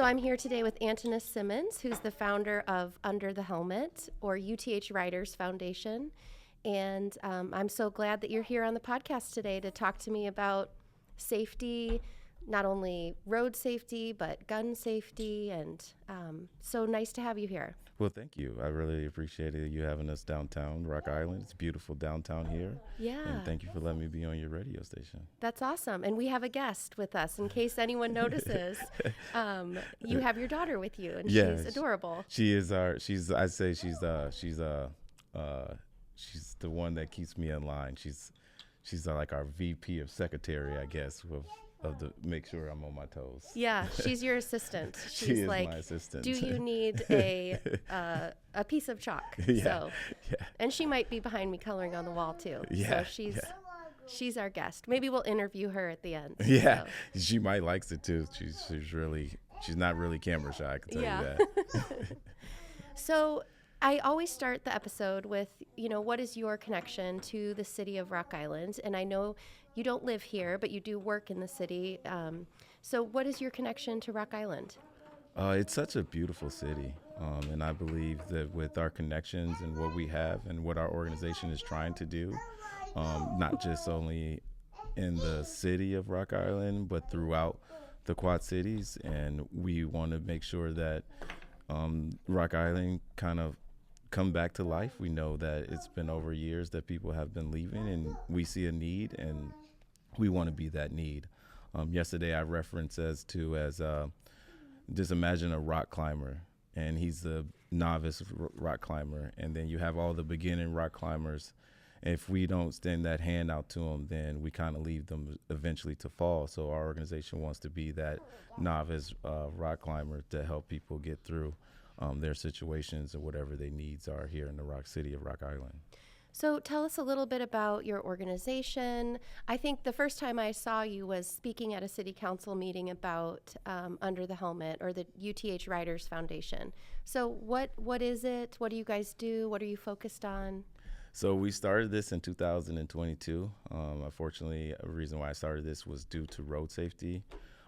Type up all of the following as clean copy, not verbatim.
So I'm here today with Antaeus Simmons, who's the founder of Under the Helmet, or UTH Riders Foundation. And I'm so glad that you're here on the podcast today to talk to me about safety, not only road safety, but gun safety. And so nice to have you here. Well, thank you. I really appreciate you having us downtown Rock Island. It's beautiful downtown here. Yeah. And thank you for letting me be on your radio station. That's awesome. And we have a guest with us in case anyone notices. You have your daughter with you, and Yeah, she's adorable. She's the one that keeps me in line. She's like our VP of secretary, I guess, of the make sure I'm on my toes. Yeah, she's your assistant. She's She is like, my assistant. do you need a piece of chalk? Yeah, So, yeah. and she might be behind me coloring on the wall too. Yeah, So she's our guest. Maybe we'll interview her at the end. Yeah, So. she might likes it too. She's not really camera shy, I can tell you that. So I always start the episode with, what is your connection to the city of Rock Island? And I know you don't live here, but you do work in the city. So what is your connection to Rock Island? It's such a beautiful city, and I believe that with our connections and what we have and what our organization is trying to do, not just only in the city of Rock Island, but throughout the Quad Cities, and we want to make sure that Rock Island kind of come back to life. We know that it's been over years that people have been leaving, and we see a need, and we want to be that need. Yesterday I referenced as just imagine a rock climber, and he's the novice rock climber, and then you have all the beginning rock climbers. If we don't extend that hand out to them, then we kind of leave them eventually to fall. So our organization wants to be that novice rock climber to help people get through their situations and whatever their needs are here in the Rock City of Rock Island. So tell us a little bit about your organization. I think the first time I saw you was speaking at a city council meeting about Under the Helmet, or the UTH Riders Foundation. So what is it? What do you guys do? What are you focused on? So we started this in 2022. Unfortunately, a reason why I started this was due to road safety.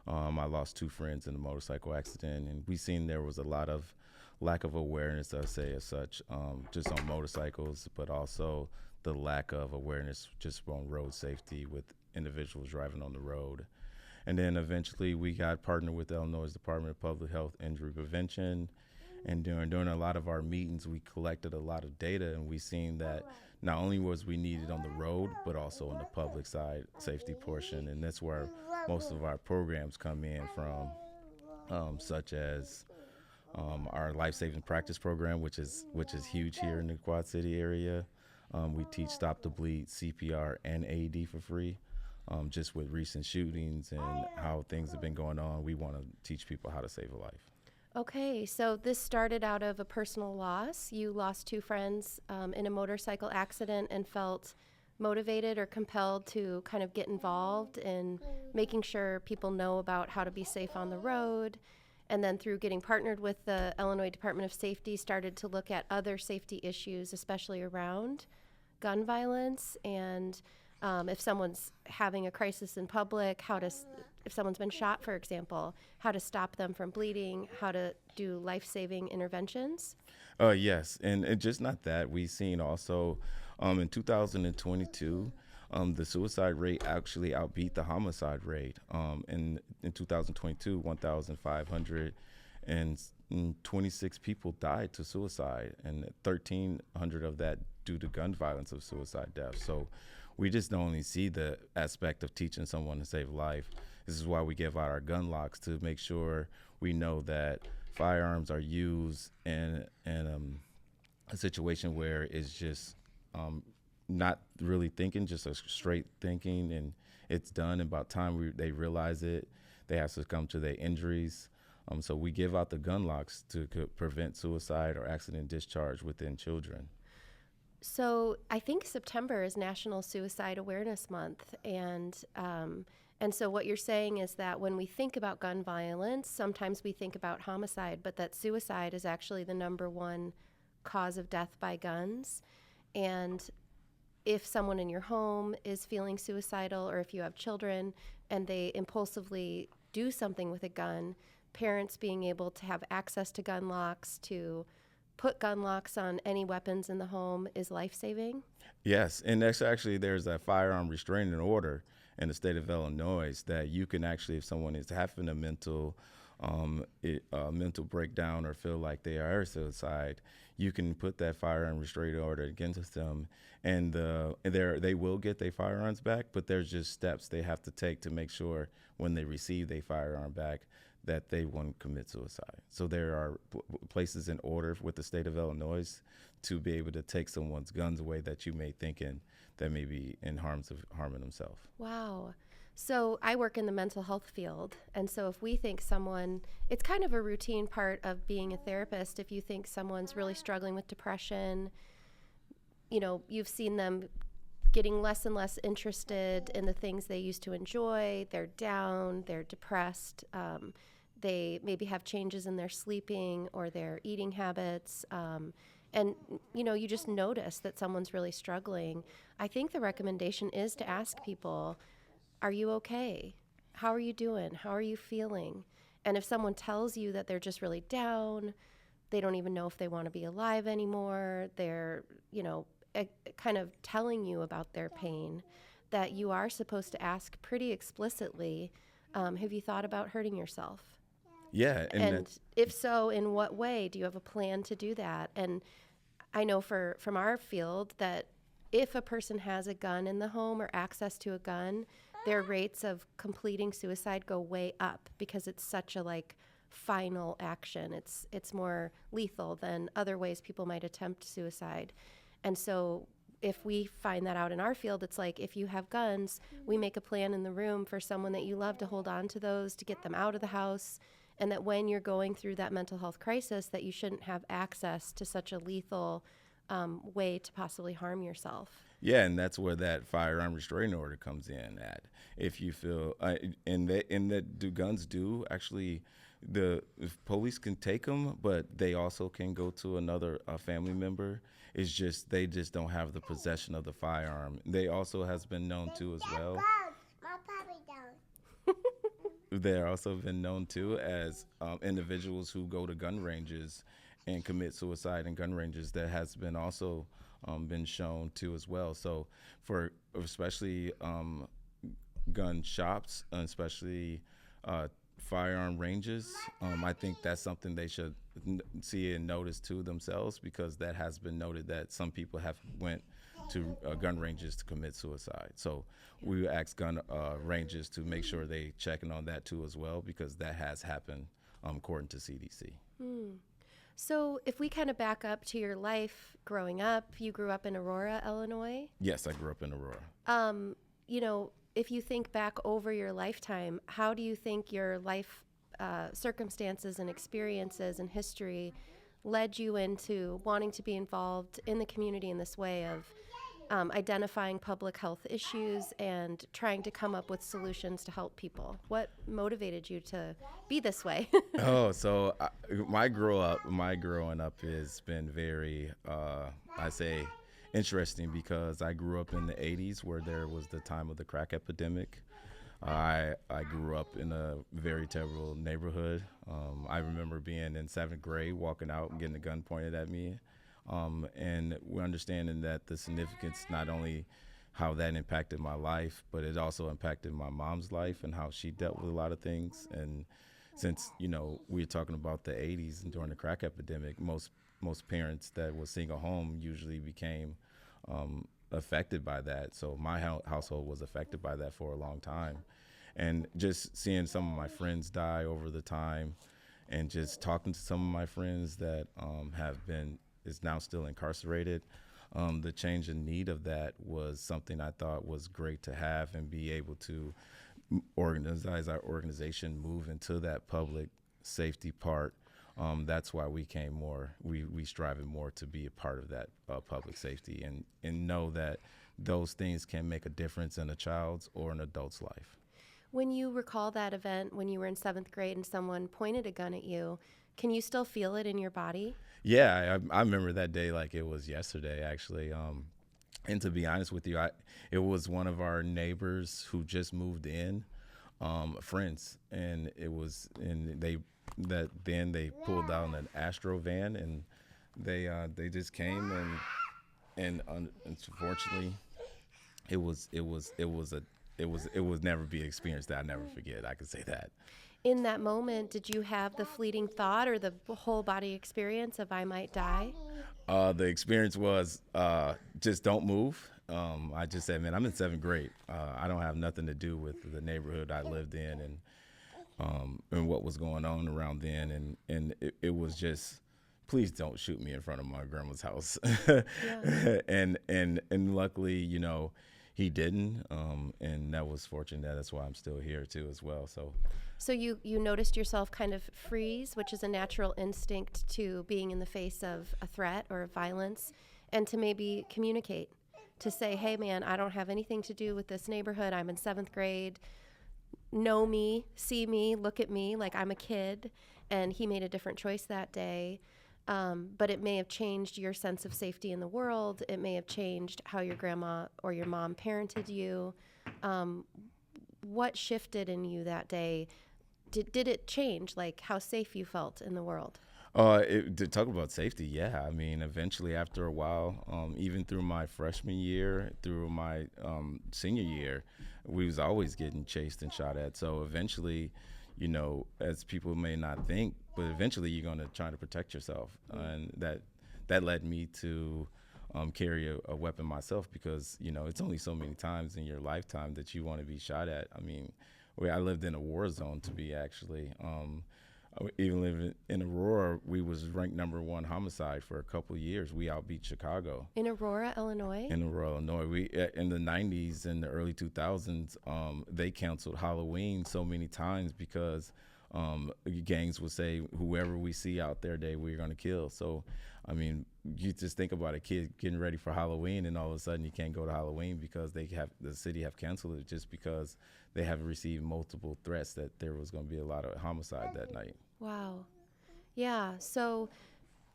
I lost two friends in a motorcycle accident, and we seen there was a lot of lack of awareness, I'd say, as such, just on motorcycles, but also the lack of awareness just on road safety with individuals driving on the road. And then eventually we got partnered with the Illinois Department of Public Health Injury Prevention. And during a lot of our meetings, we collected a lot of data, and we seen that not only was we needed on the road, but also on the public side safety portion. And that's where most of our programs come in from, such as our life saving practice program, which is huge here in the Quad City area. We teach stop the bleed, CPR, and AED for free. Just with recent shootings and how things have been going on, we want to teach people how to save a life. Okay, so this started out of a personal loss. You lost two friends in a motorcycle accident and felt motivated or compelled to kind of get involved in making sure people know about how to be safe on the road. And then through getting partnered with the Illinois Department of Safety, started to look at other safety issues, especially around gun violence, and if someone's having a crisis in public, if someone's been shot, for example, how to stop them from bleeding, how to do life-saving interventions. Yes, and just not that. We've seen also in 2022, the suicide rate actually outbeat the homicide rate. In 2022, 1,526 people died to suicide, and 1,300 of that due to gun violence of suicide deaths. So we just don't only see the aspect of teaching someone to save life. This is why we give out our gun locks, to make sure we know that firearms are used in a situation where it's just not really thinking, just a straight thinking, and it's done. And by the time they realize it, they have to succumb to their injuries. So we give out the gun locks to prevent suicide or accident discharge within children. So I think September is National Suicide Awareness Month, and so what you're saying is that when we think about gun violence, sometimes we think about homicide, but that suicide is actually the number one cause of death by guns. And if someone in your home is feeling suicidal, or if you have children and they impulsively do something with a gun, parents being able to have access to gun locks, to put gun locks on any weapons in the home is life-saving? Yes, and there's a firearm restraining order in the state of Illinois that you can actually, if someone is having a mental breakdown or feel like they are suicide, you can put that firearm restraining order against them, and they will get their firearms back. But there's just steps they have to take to make sure when they receive their firearm back that they won't commit suicide. So there are places in order with the state of Illinois to be able to take someone's guns away that you may thinking that may be in harms of harming themselves. Wow. So I work in the mental health field, and so if we think someone, it's kind of a routine part of being a therapist. If you think someone's really struggling with depression, you've seen them getting less and less interested in the things they used to enjoy. They're down, they're depressed. They maybe have changes in their sleeping or their eating habits. And you just notice that someone's really struggling. I think the recommendation is to ask people, are you okay? How are you doing? How are you feeling? And if someone tells you that they're just really down, they don't even know if they want to be alive anymore, they're, kind of telling you about their pain, that you are supposed to ask pretty explicitly, have you thought about hurting yourself? Yeah. And if so, in what way? Do you have a plan to do that? And I know from our field that if a person has a gun in the home or access to a gun, their rates of completing suicide go way up because it's such a final action. It's more lethal than other ways people might attempt suicide. And so if we find that out in our field, it's like if you have guns, we make a plan in the room for someone that you love to hold on to those, to get them out of the house, and that when you're going through that mental health crisis, that you shouldn't have access to such a lethal way to possibly harm yourself. Yeah, and that's where that firearm restraining order comes in at. If you feel, guns do actually, the police can take them, but they also can go to another family member. It's just they just don't have the possession of the firearm. They also has been known to as well. They're also been known to as individuals who go to gun ranges and commit suicide in gun ranges. That has been also been shown to as well. So for especially gun shops, and especially firearm ranges, I think that's something they should see and notice to themselves, because that has been noted that some people have went to gun ranges to commit suicide. So we ask gun ranges to make sure they checking on that too as well, because that has happened according to CDC. So if we kind of back up to your life growing up, you grew up in Aurora, Illinois? Yes, I grew up in Aurora. If you think back over your lifetime, how do you think your life circumstances and experiences and history led you into wanting to be involved in the community in this way of identifying public health issues and trying to come up with solutions to help people? What motivated you to be this way? My growing up has been very, I say, interesting, because I grew up in the 80s where there was the time of the crack epidemic. I grew up in a very terrible neighborhood. I remember being in 7th grade, walking out and getting a gun pointed at me. And we're understanding that the significance, not only how that impacted my life, but it also impacted my mom's life and how she dealt with a lot of things. And since, we're talking about the 80s and during the crack epidemic, most parents that was single home usually became affected by that. So my household was affected by that for a long time. And just seeing some of my friends die over the time, and just talking to some of my friends that is now still incarcerated, the change in need of that was something I thought was great to have, and be able to organize our organization, move into that public safety part. That's why we striving more to be a part of that public safety, and know that those things can make a difference in a child's or an adult's life. When you recall that event when you were in 7th grade and someone pointed a gun at you, can you still feel it in your body? Yeah, I remember that day like it was yesterday, actually. And to be honest with you, it was one of our neighbors who just moved in, friends, and they that then they pulled down an Astro van, and they just came, and unfortunately it was never be an experience that I never forget. I can say that. In that moment, did you have the fleeting thought or the whole body experience of I might die? The experience was just don't move. I just said, man, I'm in seventh grade. I don't have nothing to do with the neighborhood I lived in, and what was going on around then, and it was just, please don't shoot me in front of my grandma's house. Yeah. and luckily, he didn't, and that was fortunate. That's why I'm still here too as well. So you noticed yourself kind of freeze, which is a natural instinct to being in the face of a threat or violence, and to maybe communicate, to say, hey man, I don't have anything to do with this neighborhood. I'm in seventh grade. Know me, see me, look at me like I'm a kid. And he made a different choice that day. But it may have changed your sense of safety in the world. It may have changed how your grandma or your mom parented you. What shifted in you that day? Did it change, like, how safe you felt in the world? To talk about safety, yeah. I mean, eventually, after a while, even through my freshman year, through my senior year, we was always getting chased and shot at. So eventually, as people may not think, but eventually you're going to try to protect yourself. And that led me to carry a weapon myself, because, it's only so many times in your lifetime that you want to be shot at. I mean, I lived in a war zone, to be actually. Even living in Aurora, we was ranked #1 homicide for a couple of years. We outbeat Chicago. In Aurora, Illinois? In Aurora, Illinois. We in the 90s and the early 2000s, they canceled Halloween so many times because gangs would say, whoever we see out there today, we're going to kill. So, I mean, you just think about a kid getting ready for Halloween, and all of a sudden you can't go to Halloween because the city have canceled it, just because they have received multiple threats that there was going to be a lot of homicide that night. Wow. Yeah. So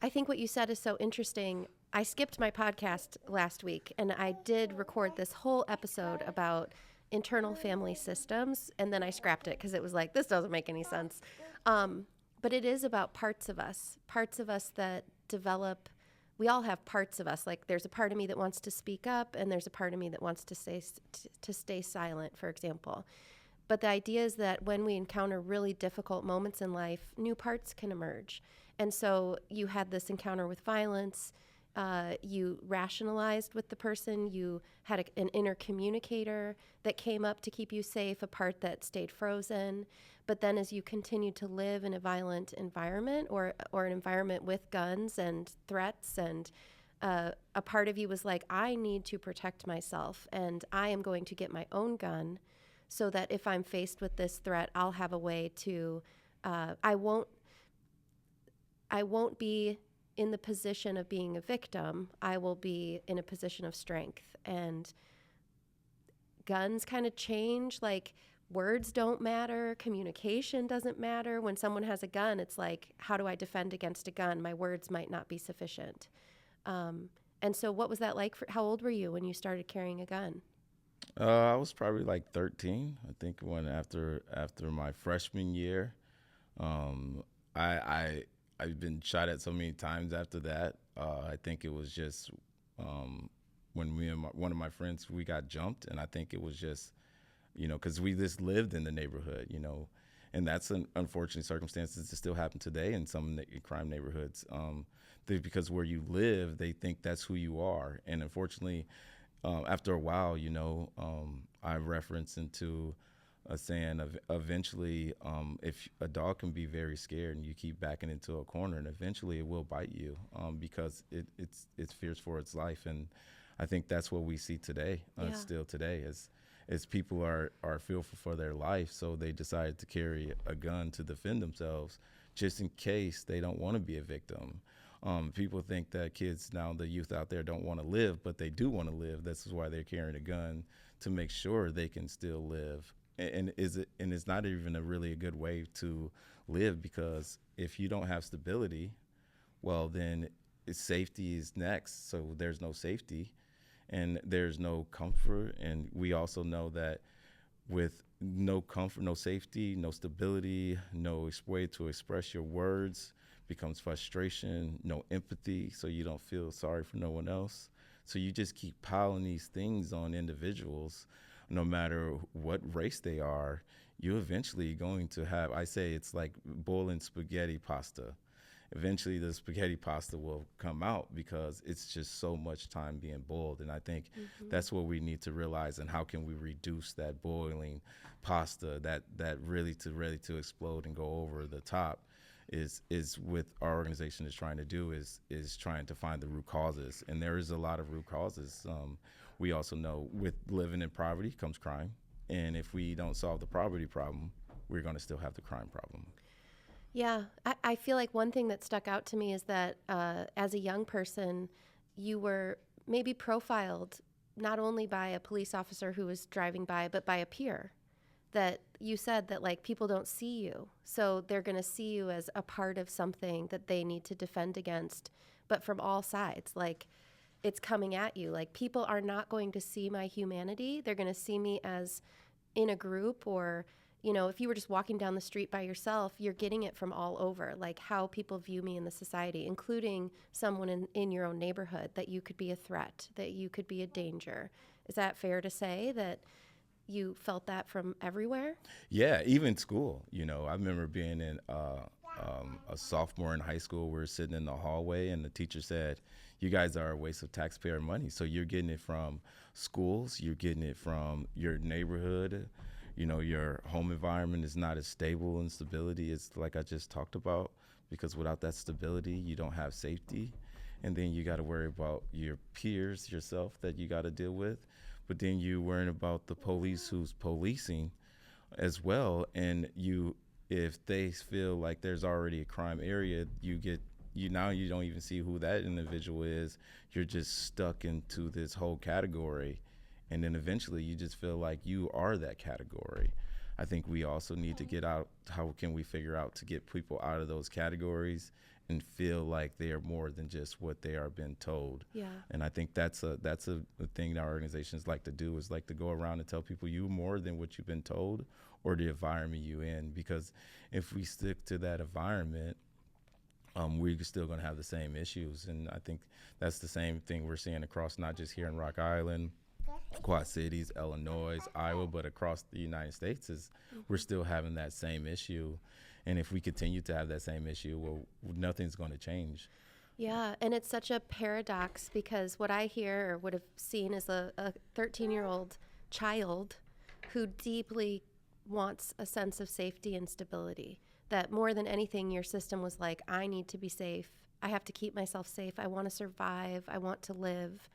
I think what you said is so interesting. I skipped my podcast last week, and I did record this whole episode about internal family systems, and then I scrapped it because it was like, this doesn't make any sense. But it is about parts of us that develop. We all have parts of us. Like, there's a part of me that wants to speak up, and there's a part of me that wants to stay silent, for example. But the idea is that when we encounter really difficult moments in life, new parts can emerge. And so you had this encounter with violence. You rationalized with the person. You had an inner communicator that came up to keep you safe, a part that stayed frozen. But then as you continued to live in a violent environment, or an environment with guns and threats, and a part of you was like, I need to protect myself, and I am going to get my own gun, so that if I'm faced with this threat, I'll have a way to, I won't be in the position of being a victim. I will be in a position of strength. And guns kind of change, like, words don't matter, communication doesn't matter. When someone has a gun, it's like, how do I defend against a gun? My words might not be sufficient. And so what was that like? How old were you when you started carrying a gun? I was probably like 13. I think when after my freshman year, I've been shot at so many times after that. I think it was just when me and one of my friends, we got jumped, and I think it was just, because we just lived in the neighborhood, and that's an unfortunate circumstances that still happen today in some crime neighborhoods. Because where you live, they think that's who you are, and unfortunately, after a while, I reference into a saying of eventually, if a dog can be very scared and you keep backing into a corner, and eventually it will bite you, because it fears for its life. And I think that's what we see today, still today, as people are fearful for their life, so they decide to carry a gun to defend themselves, just in case they don't want to be a victim. People think that kids now, the youth out there, don't want to live, but they do want to live. This is why they're carrying a gun, to make sure they can still live. And it's not even a good way to live, because if you don't have stability, well, then safety is next. So there's no safety, and there's no comfort. And we also know that with no comfort, no safety, no stability, no way to express your words, becomes frustration, no empathy, so you don't feel sorry for no one else. So you just keep piling these things on individuals, no matter what race they are. You're eventually going to have, I say it's like boiling spaghetti pasta. Eventually the spaghetti pasta will come out because it's just so much time being boiled. And I think that's what we need to realize, and how can we reduce that boiling pasta, that really to explode and go over the top, is what our organization is trying to do, is trying to find the root causes. And there is a lot of root causes. We also know with living in poverty comes crime. And if we don't solve the poverty problem, we're going to still have the crime problem. Yeah, I feel like one thing that stuck out to me is that as a young person, you were maybe profiled not only by a police officer who was driving by, but by a peer. That you said that like people don't see you, so they're going to see you as a part of something that they need to defend against, but from all sides. Like it's coming at you. Like people are not going to see my humanity. They're going to see me as in a group, or if you were just walking down the street by yourself, you're getting it from all over, like how people view me in the society, including someone in your own neighborhood, that you could be a threat, that you could be a danger. Is that fair to say that you felt that from everywhere? Yeah, even school. I remember being in a sophomore in high school. We were sitting in the hallway, and the teacher said, "You guys are a waste of taxpayer money." So you're getting it from schools, you're getting it from your neighborhood. Your home environment is not as stable and stability as like I just talked about, because without that stability, you don't have safety. And then you got to worry about your peers, yourself, that you got to deal with. But then you worrying about the police who's policing as well. And if they feel like there's already a crime area, now you don't even see who that individual is. You're just stuck into this whole category. And then eventually you just feel like you are that category. I think we also need to get out, how can we figure out to get people out of those categories and feel like they are more than just what they are being told. Yeah. And I think that's a thing that our organizations like to do, is like to go around and tell people you more than what you've been told or the environment you in. Because if we stick to that environment, we're still going to have the same issues. And I think that's the same thing we're seeing across, not just here in Rock Island, Quad Cities, Illinois, Iowa, but across the United States, is we're still having that same issue. And if we continue to have that same issue, well, nothing's going to change. Yeah, and it's such a paradox, because what I hear or would have seen is a 13-year-old child who deeply wants a sense of safety and stability, that more than anything, your system was like, I need to be safe. I have to keep myself safe. I want to survive. I want to live.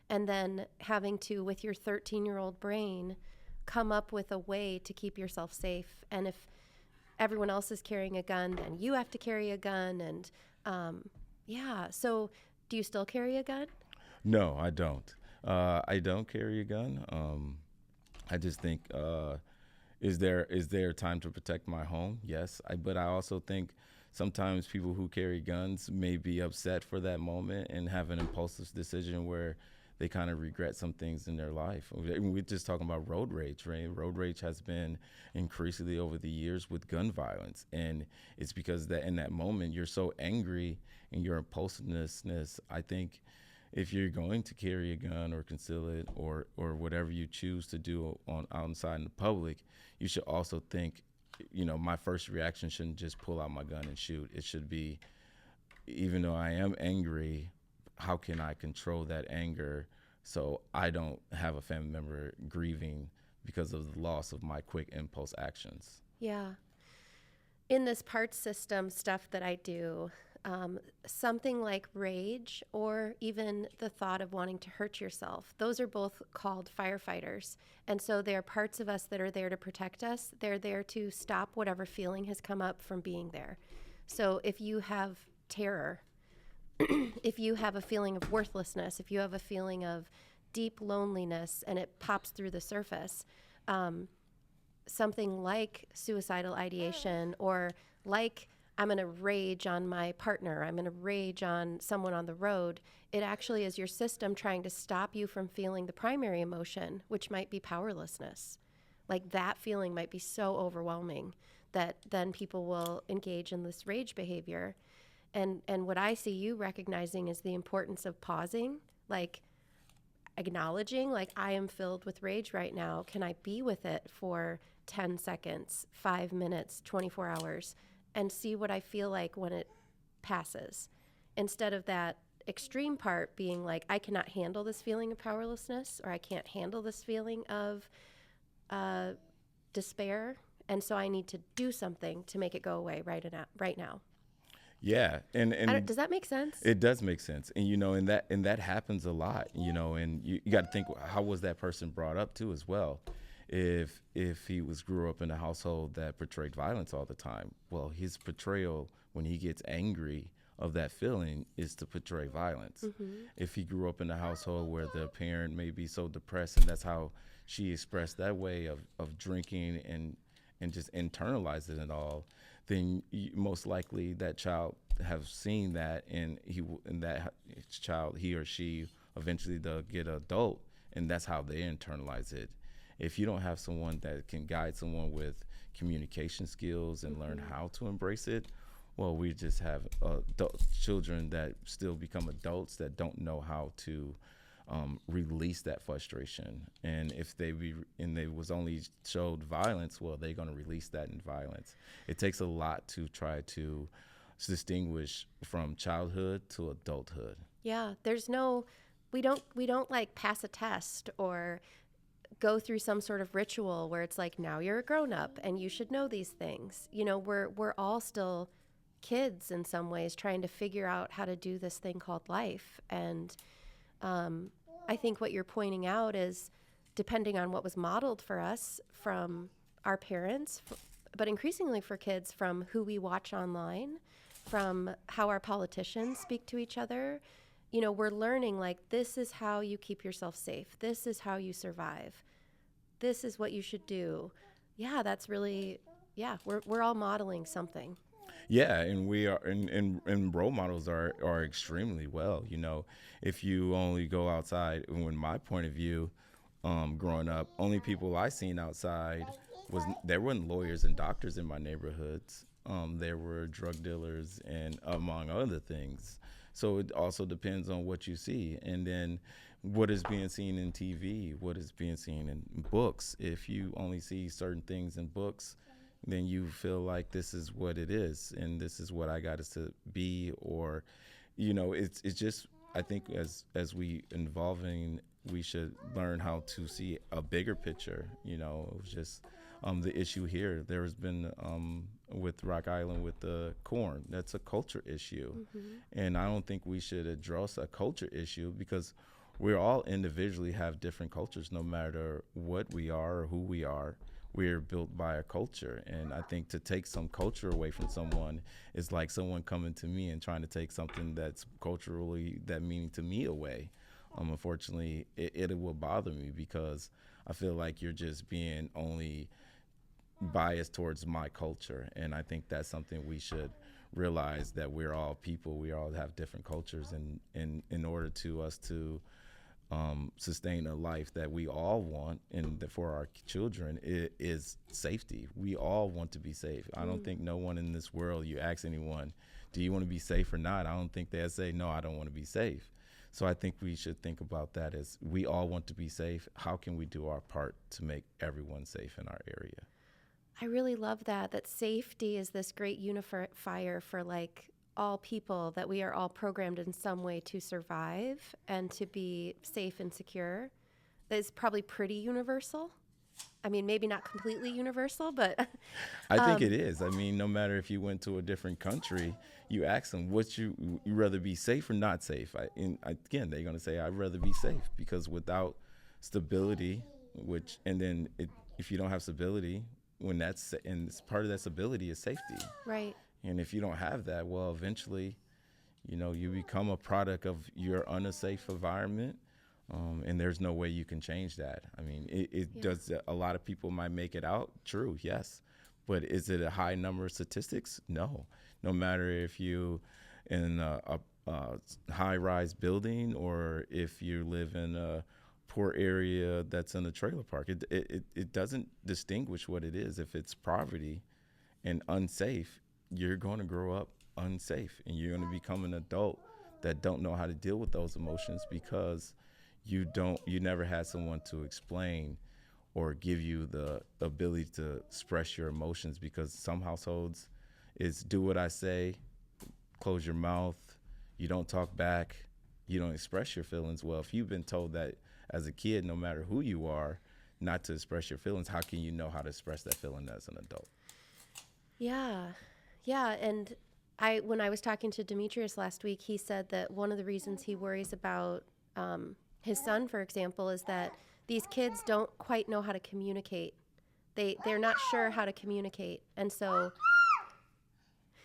And then having to, with your 13-year-old brain, come up with a way to keep yourself safe. And if everyone else is carrying a gun, then you have to carry a gun. And so do you still carry a gun? No, I don't. I don't carry a gun. I just think, is there time to protect my home? Yes. But I also think sometimes people who carry guns may be upset for that moment and have an impulsive decision where they kind of regret some things in their life. We're just talking about road rage, right? Road rage has been increasingly over the years with gun violence. And it's because that in that moment, you're so angry and your impulsiveness. I think if you're going to carry a gun or conceal it or whatever you choose to do outside in the public, you should also think, my first reaction shouldn't just pull out my gun and shoot. It should be, even though I am angry, how can I control that anger so I don't have a family member grieving because of the loss of my quick impulse actions? Yeah. In this parts system stuff that I do, something like rage or even the thought of wanting to hurt yourself, those are both called firefighters. And so they're parts of us that are there to protect us. They're there to stop whatever feeling has come up from being there. So if you have terror, if you have a feeling of worthlessness, if you have a feeling of deep loneliness and it pops through the surface, something like suicidal ideation, or like I'm going to rage on my partner, I'm going to rage on someone on the road, it actually is your system trying to stop you from feeling the primary emotion, which might be powerlessness. Like that feeling might be so overwhelming that then people will engage in this rage behavior. And what I see you recognizing is the importance of pausing, like acknowledging, like, I am filled with rage right now. Can I be with it for 10 seconds, 5 minutes, 24 hours, and see what I feel like when it passes? Instead of that extreme part being like, I cannot handle this feeling of powerlessness, or I can't handle this feeling of despair, and so I need to do something to make it go away right now. Yeah, and Does that make sense? it does make sense, and and that happens a lot, and you got to think, how was that person brought up too as well. If he grew up in a household that portrayed violence all the time, well, his portrayal when he gets angry of that feeling is to portray violence. If he grew up in a household where the parent may be so depressed and that's how she expressed that way of drinking and just internalizing it all, then most likely that child have seen that, and that child, he or she, eventually they'll get an adult, and that's how they internalize it. If you don't have someone that can guide someone with communication skills and learn how to embrace it, well, we just have children that still become adults that don't know how to release that frustration. And if they was only showed violence, well, they're going to release that in violence. It takes a lot to try to distinguish from childhood to adulthood. Yeah, we don't like pass a test or go through some sort of ritual where it's like, now you're a grown up and you should know these things. We're all still kids in some ways, trying to figure out how to do this thing called life. And I think what you're pointing out is, depending on what was modeled for us from our parents, but increasingly for kids from who we watch online, from how our politicians speak to each other, we're learning, like, this is how you keep yourself safe. This is how you survive. This is what you should do. Yeah, that's really, we're all modeling something. Yeah, and we are, and role models are extremely well. If you only go outside, in my point of view, growing up, only people I seen outside there weren't lawyers and doctors in my neighborhoods. There were drug dealers and among other things. So it also depends on what you see, and then what is being seen in TV, what is being seen in books. If you only see certain things in books, then you feel like this is what it is, and this is what I got to be, or, it's just, I think as we evolving, we should learn how to see a bigger picture. It was just the issue here. There has been with Rock Island with the corn. That's a culture issue, and I don't think we should address a culture issue because we all individually have different cultures, no matter what we are or who we are. We're built by a culture, and I think to take some culture away from someone is like someone coming to me and trying to take something that's culturally that meaning to me away. Unfortunately, it will bother me because I feel like you're just being only biased towards my culture, and I think that's something we should realize, that we're all people. We all have different cultures, and in order to us to sustain a life that we all want, and for our children, it is safety. We all want to be safe. I don't think no one in this world, you ask anyone, do you want to be safe or not? I don't think they'd say, no, I don't want to be safe. So I think we should think about that as we all want to be safe. How can we do our part to make everyone safe in our area? I really love that safety is this great unifier for, like, all people, that we are all programmed in some way to survive and to be safe and secure. That is probably pretty universal. I mean, maybe not completely universal, but I think it is. I mean, no matter if you went to a different country, you ask them, what you rather be safe or not safe? Again, they're going to say, I'd rather be safe, because without stability, if you don't have stability, and part of that stability is safety. Right. And if you don't have that, well, eventually, you become a product of your unsafe environment, and there's no way you can change that. I mean, it does. A lot of people might make it out. True, yes, but is it a high number of statistics? No. No matter if you in a high-rise building or if you live in a poor area that's in a trailer park. It doesn't distinguish what it is. If it's poverty and unsafe, you're going to grow up unsafe, and you're going to become an adult that don't know how to deal with those emotions because you never had someone to explain or give you the ability to express your emotions, because some households is do what I say, close your mouth, you don't talk back, you don't express your feelings. Well, if you've been told that as a kid, no matter who you are, not to express your feelings, how can you know how to express that feeling as an adult? Yeah. And when I was talking to Demetrius last week, he said that one of the reasons he worries about his son, for example, is that these kids don't quite know how to communicate. They're not sure how to communicate. And so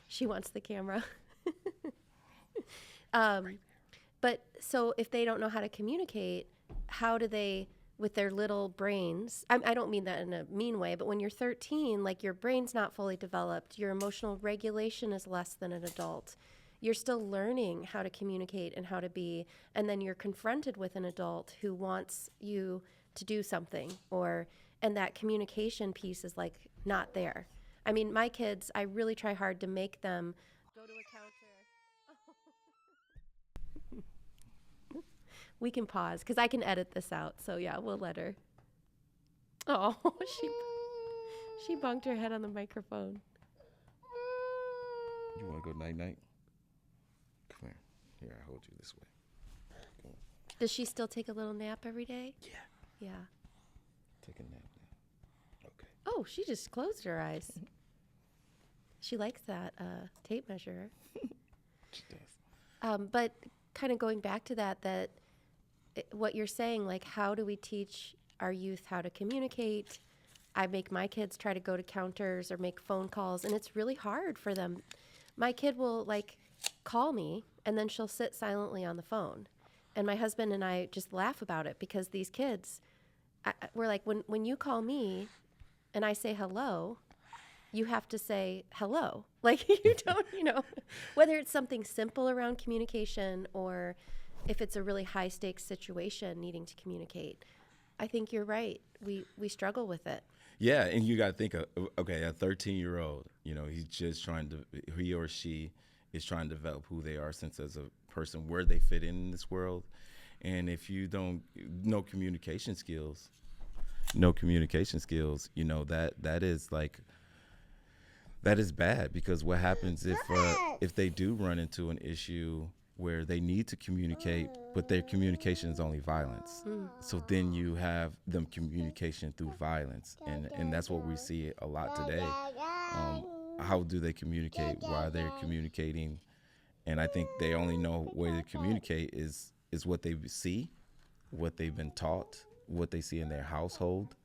she wants the camera. But so if they don't know how to communicate, how do they, with their little brains, I don't mean that in a mean way, but when you're 13, like, your brain's not fully developed, your emotional regulation is less than an adult. You're still learning how to communicate and how to be, and then you're confronted with an adult who wants you to do something, and that communication piece is like not there. I mean, my kids, I really try hard to make them go to a counter. We can pause because I can edit this out. So yeah, we'll let her. Oh, she bunked her head on the microphone. You want to go night-night? Come here. Here, I hold you this way. Come on. Does she still take a little nap every day? Yeah. Take a nap now. Okay. Oh, she just closed her eyes. She likes that tape measure. She does. But kind of going back to that what you're saying, like, how do we teach our youth how to communicate? I make my kids try to go to counters or make phone calls, and it's really hard for them. My kid will, like, call me, and then she'll sit silently on the phone. And my husband and I just laugh about it because these kids, we're like, when you call me and I say hello, you have to say hello. Like, you don't, whether it's something simple around communication or if it's a really high stakes situation needing to communicate. I think you're right. We struggle with it. Yeah, and you got to think of, okay, a 13-year-old, he or she is trying to develop who they are since as a person, where they fit in this world. And if you don't, no communication skills, that is bad, because what happens if they do run into an issue where they need to communicate, but their communication is only violence. So then you have them communication through violence. And that's what we see a lot today. How do they communicate? Why they're communicating? And I think they only know way to communicate is what they see, what they've been taught, what they see in their household.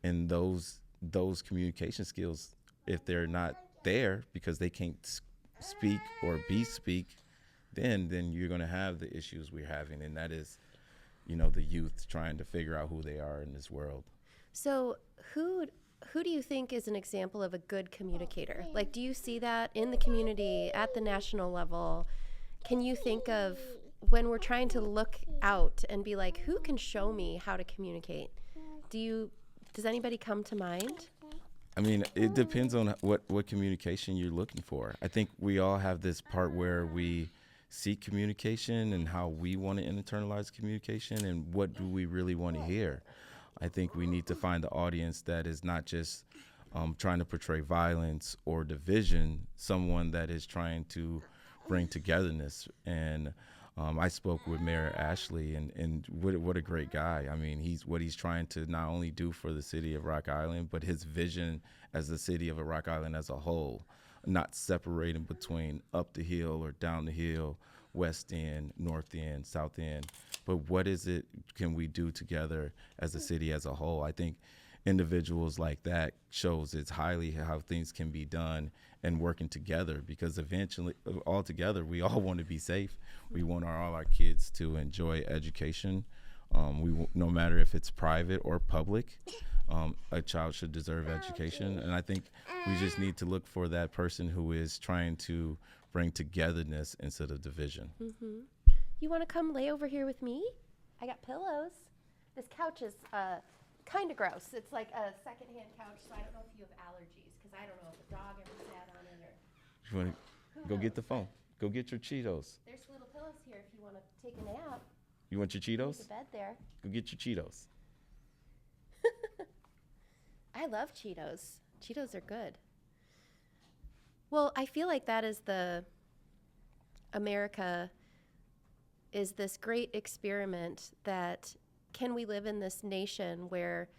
And those communication skills, if they're not there because they can't speak or speak, then you're going to have the issues we're having, and that is, the youth trying to figure out who they are in this world. So who do you think is an example of a good communicator? Like, do you see that in the community at the national level? Can you think of, when we're trying to look out and be like, who can show me how to communicate? Does anybody come to mind? I mean, it depends on what communication you're looking for. I think we all have this part where we seek communication and how we want to internalize communication and what do we really want to hear. I think we need to find the audience that is not just trying to portray violence or division, someone that is trying to bring togetherness. And I spoke with Mayor Ashley, and what a great guy. I mean, he's trying to not only do for the city of Rock Island, but his vision as the city of Rock Island as a whole, not separating between up the hill or down the hill, west end, north end, south end, but what is it can we do together as a city as a whole? I think individuals like that shows it's highly how things can be done and working together, because eventually all together we all want to be safe. We want all our kids to enjoy education. No matter if it's private or public, a child should deserve education. And I think we just need to look for that person who is trying to bring togetherness instead of division. You want to come lay over here with me? I got pillows. This couch is kind of gross. It's like a secondhand couch, so I don't know if you have allergies, because I don't know if a dog ever sat on it or. You want to go get the phone? Go get your Cheetos. There's little pillows here if you want to take a nap. You want your There's Cheetos? a bed there. Go get your Cheetos. I love Cheetos. Cheetos are good. Well, I feel like that is America is this great experiment that can we live in this nation where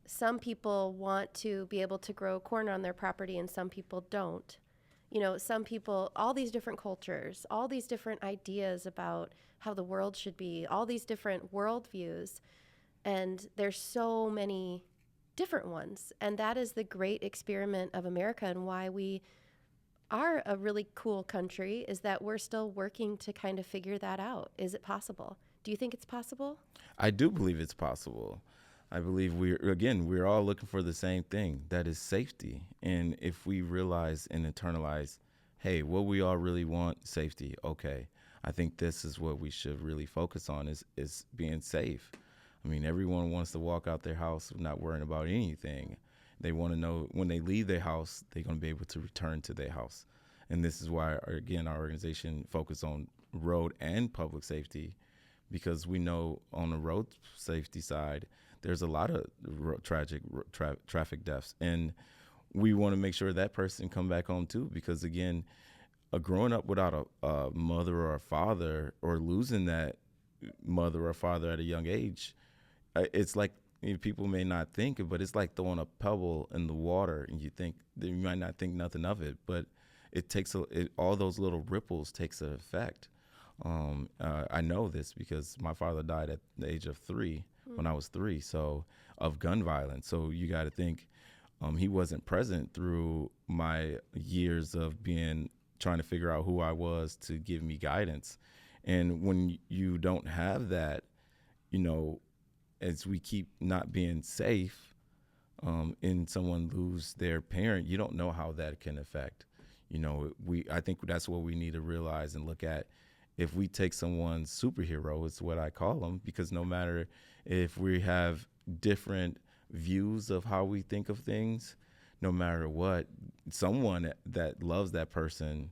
some people want to be able to grow corn on their property and some people don't. You know, some people, all these different cultures, all these different ideas about how the world should be, all these different worldviews, and there's so many different ones. And that is the great experiment of America, and why we are a really cool country is that we're still working to kind of figure that out. Is it possible? Do you think it's possible? I do believe it's possible. I believe we're all looking for the same thing, that is safety. And if we realize and internalize, hey, what we all really want, safety, okay. I think this is what we should really focus on is being safe. I mean, everyone wants to walk out their house not worrying about anything. They want to know when they leave their house, they're going to be able to return to their house. And this is why, again, our organization focuses on road and public safety, because we know on the road safety side, there's a lot of tragic traffic deaths. And we want to make sure that person come back home too, because again, growing up without a mother or a father, or losing that mother or father at a young age, it's like, people may not think it, but it's like throwing a pebble in the water, and you think you might not think nothing of it, but it takes all those little ripples takes an effect. I know this because my father died at the age of 3 when I was 3, so of gun violence. So you got to think he wasn't present through my years of trying to figure out who I was to give me guidance. And when you don't have that, as we keep not being safe, and someone lose their parent, you don't know how that can affect. I think that's what we need to realize and look at. If we take someone's superhero, it's what I call them, because no matter if we have different views of how we think of things, no matter what, someone that loves that person,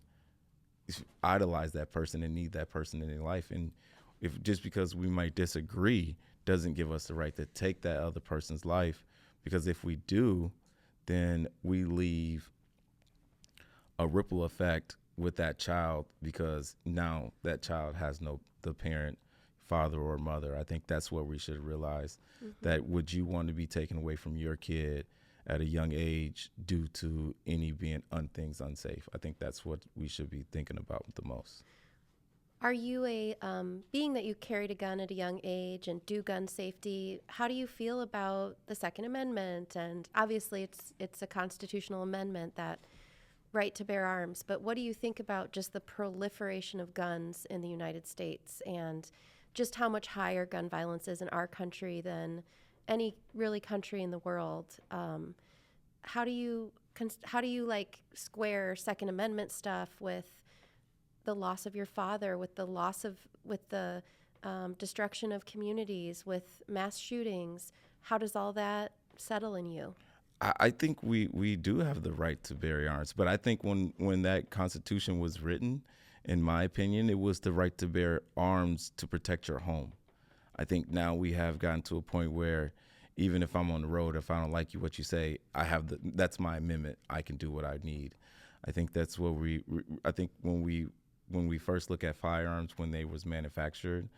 idolize that person and need that person in their life. And if just because we might disagree doesn't give us the right to take that other person's life, because if we do, then we leave a ripple effect with that child, because now that child has the parent, father or mother. I think that's what we should realize. That would you want to be taken away from your kid at a young age due to any being things unsafe? I think that's what we should be thinking about the most. Are you being that you carried a gun at a young age and do gun safety, how do you feel about the Second Amendment? And obviously it's a constitutional amendment, that right to bear arms, but what do you think about just the proliferation of guns in the United States, and just how much higher gun violence is in our country than any really country in the world? How do you square Second Amendment stuff with the loss of your father, with the destruction of communities, with mass shootings? How does all that settle in you? I think we do have the right to bear arms, but I think when that Constitution was written, in my opinion, it was the right to bear arms to protect your home. I think now we have gotten to a point where even if I'm on the road, if I don't like what you say, that's my amendment. I can do what I need. I think that's what I think when we first look at firearms, when they was manufactured,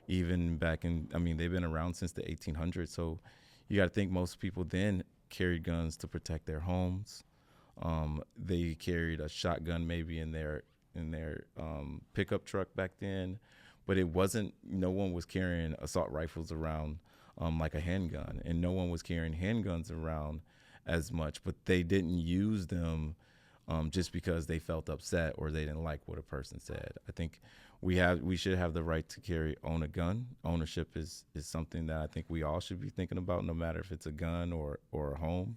even back they've been around since the 1800s. So you got to think most people then carried guns to protect their homes. They carried a shotgun maybe in their pickup truck back then, but no one was carrying assault rifles around like a handgun, and no one was carrying handguns around as much, but they didn't use them just because they felt upset or they didn't like what a person said. I think we should have the right to own a gun. Ownership is something that I think we all should be thinking about, no matter if it's a gun or a home.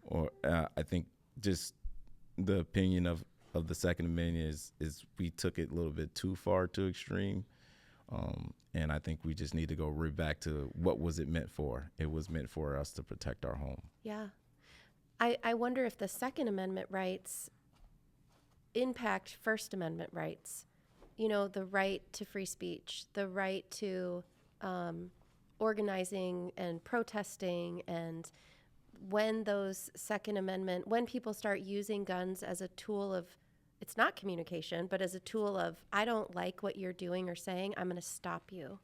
Or I think just the opinion of the Second Amendment is we took it a little bit too far to extreme. And I think we just need to go right back to what was it meant for? It was meant for us to protect our home. Yeah. I wonder if the Second Amendment rights impact First Amendment rights. You know, the right to free speech, the right to organizing and protesting, and when those Second Amendment, when people start using guns as a tool of, it's not communication, but as a tool of, I don't like what you're doing or saying, I'm going to stop you.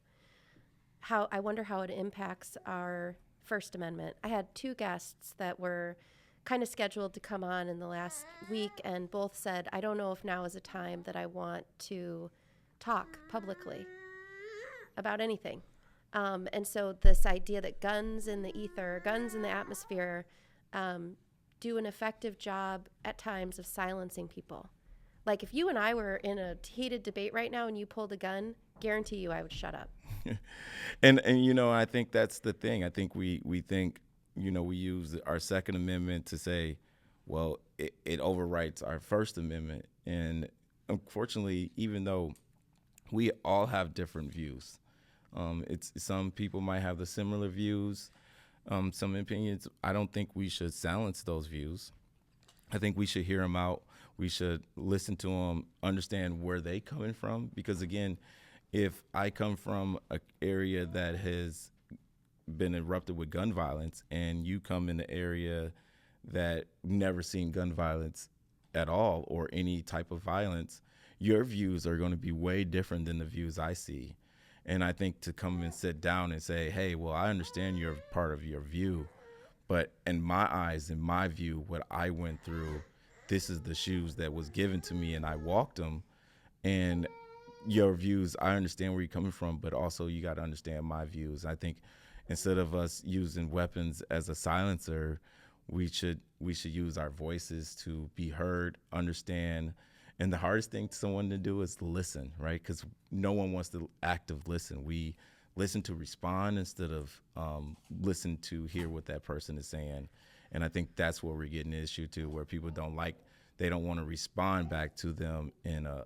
I wonder how it impacts our First Amendment. I had two guests that were kind of scheduled to come on in the last week, and both said, I don't know if now is a time that I want to talk publicly about anything. And so this idea that guns in the ether, guns in the atmosphere, do an effective job at times of silencing people. Like if you and I were in a heated debate right now and you pulled a gun, guarantee you I would shut up. And you know, I think that's the thing. I think we think, you know, we use our Second Amendment to say, well, it overwrites our First Amendment. And unfortunately, even though we all have different views, it's some people might have the similar views, some opinions. I don't think we should silence those views. I think we should hear them out. We should listen to them, understand where they coming from. Because again, if I come from an area that has been erupted with gun violence and you come in an area that never seen gun violence at all or any type of violence, your views are going to be way different than the views I see. And I think to come and sit down and say, hey, well, I understand you're part of your view, but in my eyes, in my view, what I went through, this is the shoes that was given to me and I walked them. And your views, I understand where you're coming from, but also you got to understand my views. I think instead of us using weapons as a silencer, we should use our voices to be heard, understand. And the hardest thing to someone to do is listen, right? Because no one wants to active listen. We listen to respond instead of listen to hear what that person is saying. And I think that's where we're getting an issue too, where people they don't want to respond back to them in a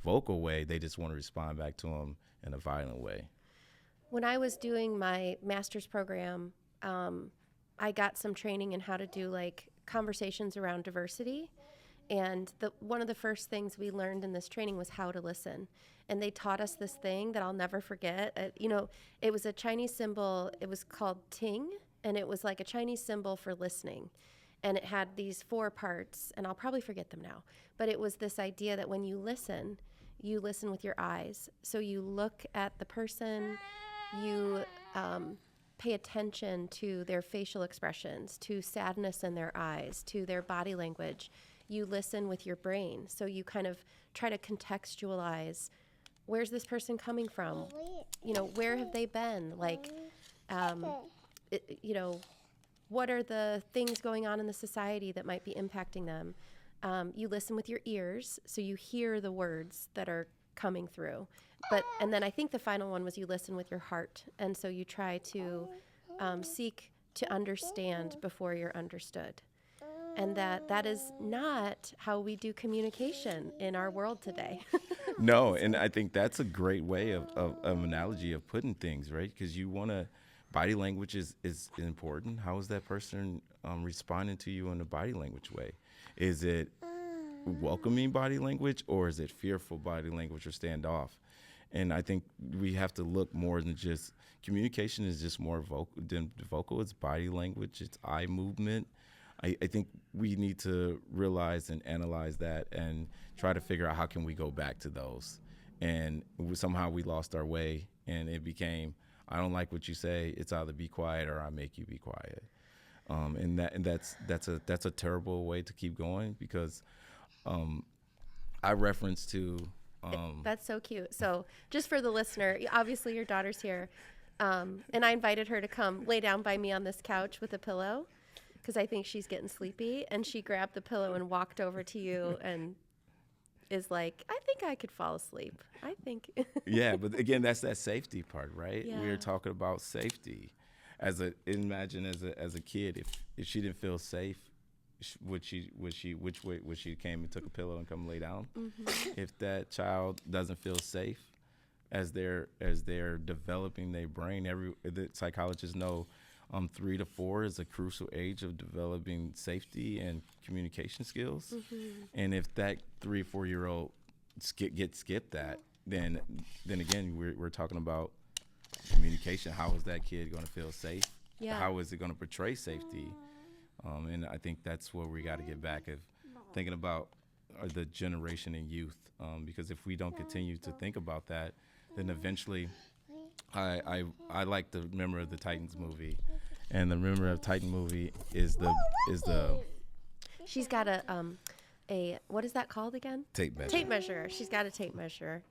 vocal way. They just want to respond back to them in a violent way. When I was doing my master's program, I got some training in how to do like conversations around diversity. And one of the first things we learned in this training was how to listen. And they taught us this thing that I'll never forget. It was a Chinese symbol. It was called Ting, and it was like a Chinese symbol for listening. And it had these 4 parts, and I'll probably forget them now. But it was this idea that when you listen with your eyes. So you look at the person, you pay attention to their facial expressions, to sadness in their eyes, to their body language. You listen with your brain. So you kind of try to contextualize, where's this person coming from? Where have they been? Like, what are the things going on in the society that might be impacting them? You listen with your ears, so you hear the words that are coming through. And then I think the final one was you listen with your heart. And so you try to seek to understand before you're understood. And that is not how we do communication in our world today. No, and I think that's a great way of analogy of putting things, right? Because body language is important. How is that person responding to you in a body language way? Is it welcoming body language, or is it fearful body language or standoff? And I think we have to look more than just communication is just more vocal. It's body language, it's eye movement. I think we need to realize and analyze that and try to figure out how can we go back to those. And somehow we lost our way, and it became, I don't like what you say. It's either be quiet or I make you be quiet. And that's a terrible way to keep going, because I reference to. That's so cute. So just for the listener, obviously your daughter's here, and I invited her to come lay down by me on this couch with a pillow, because I think she's getting sleepy. And she grabbed the pillow and walked over to you and is like, I think I could fall asleep. I think. Yeah, but again, that's that safety part, right? Yeah. We're talking about safety. Imagine as a kid, if she didn't feel safe, would she came and took a pillow and come lay down? Mm-hmm. If that child doesn't feel safe as they're developing their brain, the psychologists know 3 to 4 is a crucial age of developing safety and communication skills. Mm-hmm. And if that 3 or 4 year old gets skipped that, then again we're talking about communication. How is that kid going to feel safe? Yeah. How is it going to portray safety? And I think that's where we got to get back of thinking about the generation and youth, because if we don't continue to think about that, then eventually, I like the Remember of the Titans movie, and the Remember of Titan movie is the She's got a what is that called again? tape measure. Tape measure. She's got a tape measure.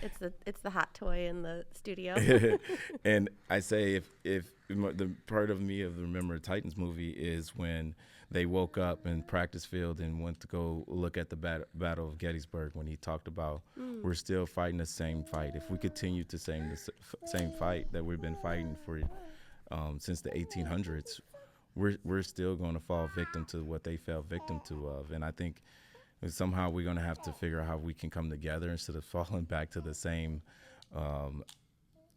It's the hot toy in the studio. And I say if the part of me of the Remember Titans movie is when they woke up in practice field and went to go look at the Battle of Gettysburg, when he talked about we're still fighting the same fight. If we continue to the same fight that we've been fighting for since the 1800s, we're still going to fall victim to what they fell victim to of. And I think somehow we're going to have to figure out how we can come together instead of falling back to the same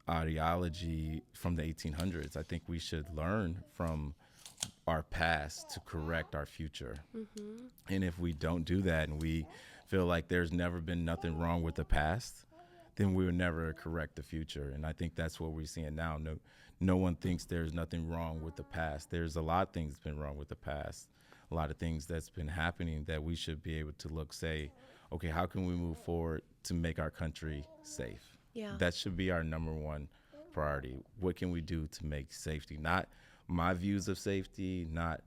ideology from the 1800s. I think we should learn from our past to correct our future. Mm-hmm. And if we don't do that and we feel like there's never been nothing wrong with the past, then we will never correct the future. And I think that's what we're seeing now. No one thinks there's nothing wrong with the past. There's a lot of things that's been wrong with the past, a lot of things that's been happening that we should be able to say, okay, how can we move forward to make our country safe? Yeah. That should be our number one priority. What can we do to make safety? Not my views of safety, not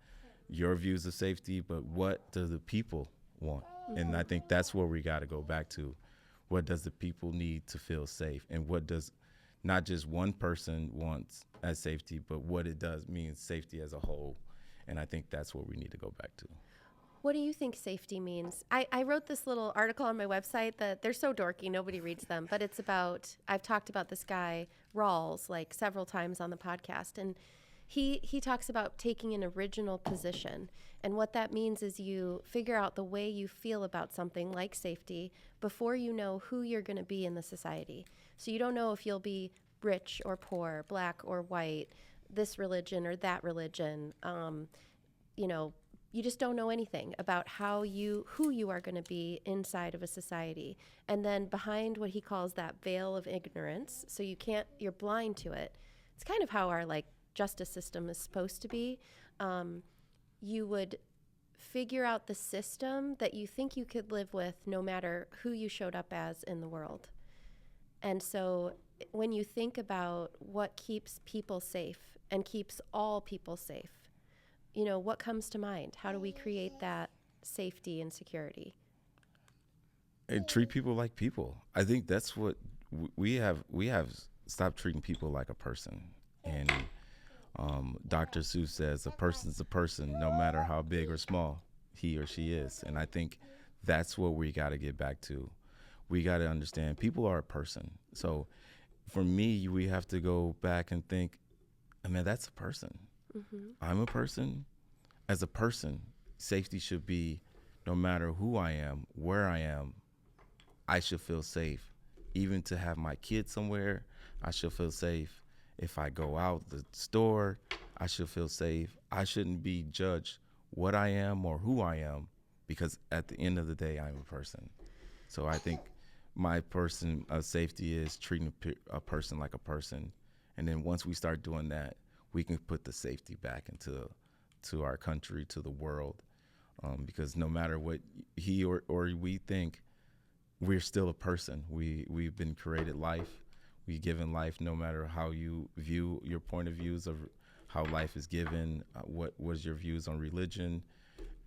your views of safety, but what do the people want? Mm-hmm. And I think that's where we got to go back to. What does the people need to feel safe? And what does not just one person wants as safety, but what it does mean safety as a whole. And I think that's what we need to go back to. What do you think safety means? I wrote this little article on my website that they're so dorky, nobody reads them, but it's about, I've talked about this guy, Rawls, like several times on the podcast, and he talks about taking an original position. And what that means is you figure out the way you feel about something like safety before you know who you're going to be in the society. So you don't know if you'll be rich or poor, black or white, this religion or that religion. You just don't know anything about who you are going to be inside of a society. And then behind what he calls that veil of ignorance, so you're blind to it. It's kind of how our justice system is supposed to be. You would figure out the system that you think you could live with no matter who you showed up as in the world. And so when you think about what keeps people safe and keeps all people safe, what comes to mind? How do we create that safety and security? And treat people like people. I think that's what we have stopped treating people like a person. And Dr. Seuss says a person's a person, no matter how big or small he or she is. And I think that's what we got to get back to. We got to understand people are a person. So for me, we have to go back and think, that's a person. Mm-hmm. I'm a person. As a person, safety should be no matter who I am, where I am, I should feel safe. Even to have my kids somewhere, I should feel safe. If I go out the store, I should feel safe. I shouldn't be judged what I am or who I am, because at the end of the day, I'm a person. So I think my person of safety is treating a person like a person. And then once we start doing that, we can put the safety back into our country, to the world. Because no matter what he or we think, we're still a person. We've been created life. We given life, no matter how you view your point of views of how life is given, what was your views on religion.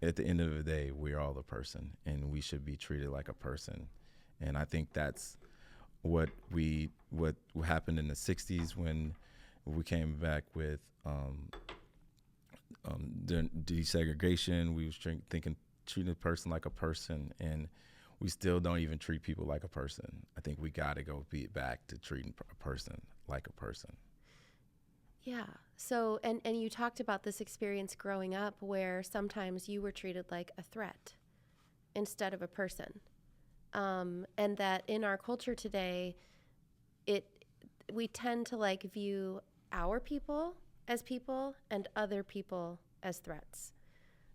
At the end of the day, we're all a person, and we should be treated like a person. And I think that's what happened in the 60s when we came back with desegregation. We was treating a person like a person, and we still don't even treat people like a person. I think we got to go back to treating a person like a person. Yeah. So, and you talked about this experience growing up where sometimes you were treated like a threat instead of a person. And that in our culture today, it we tend to like view our people as people and other people as threats.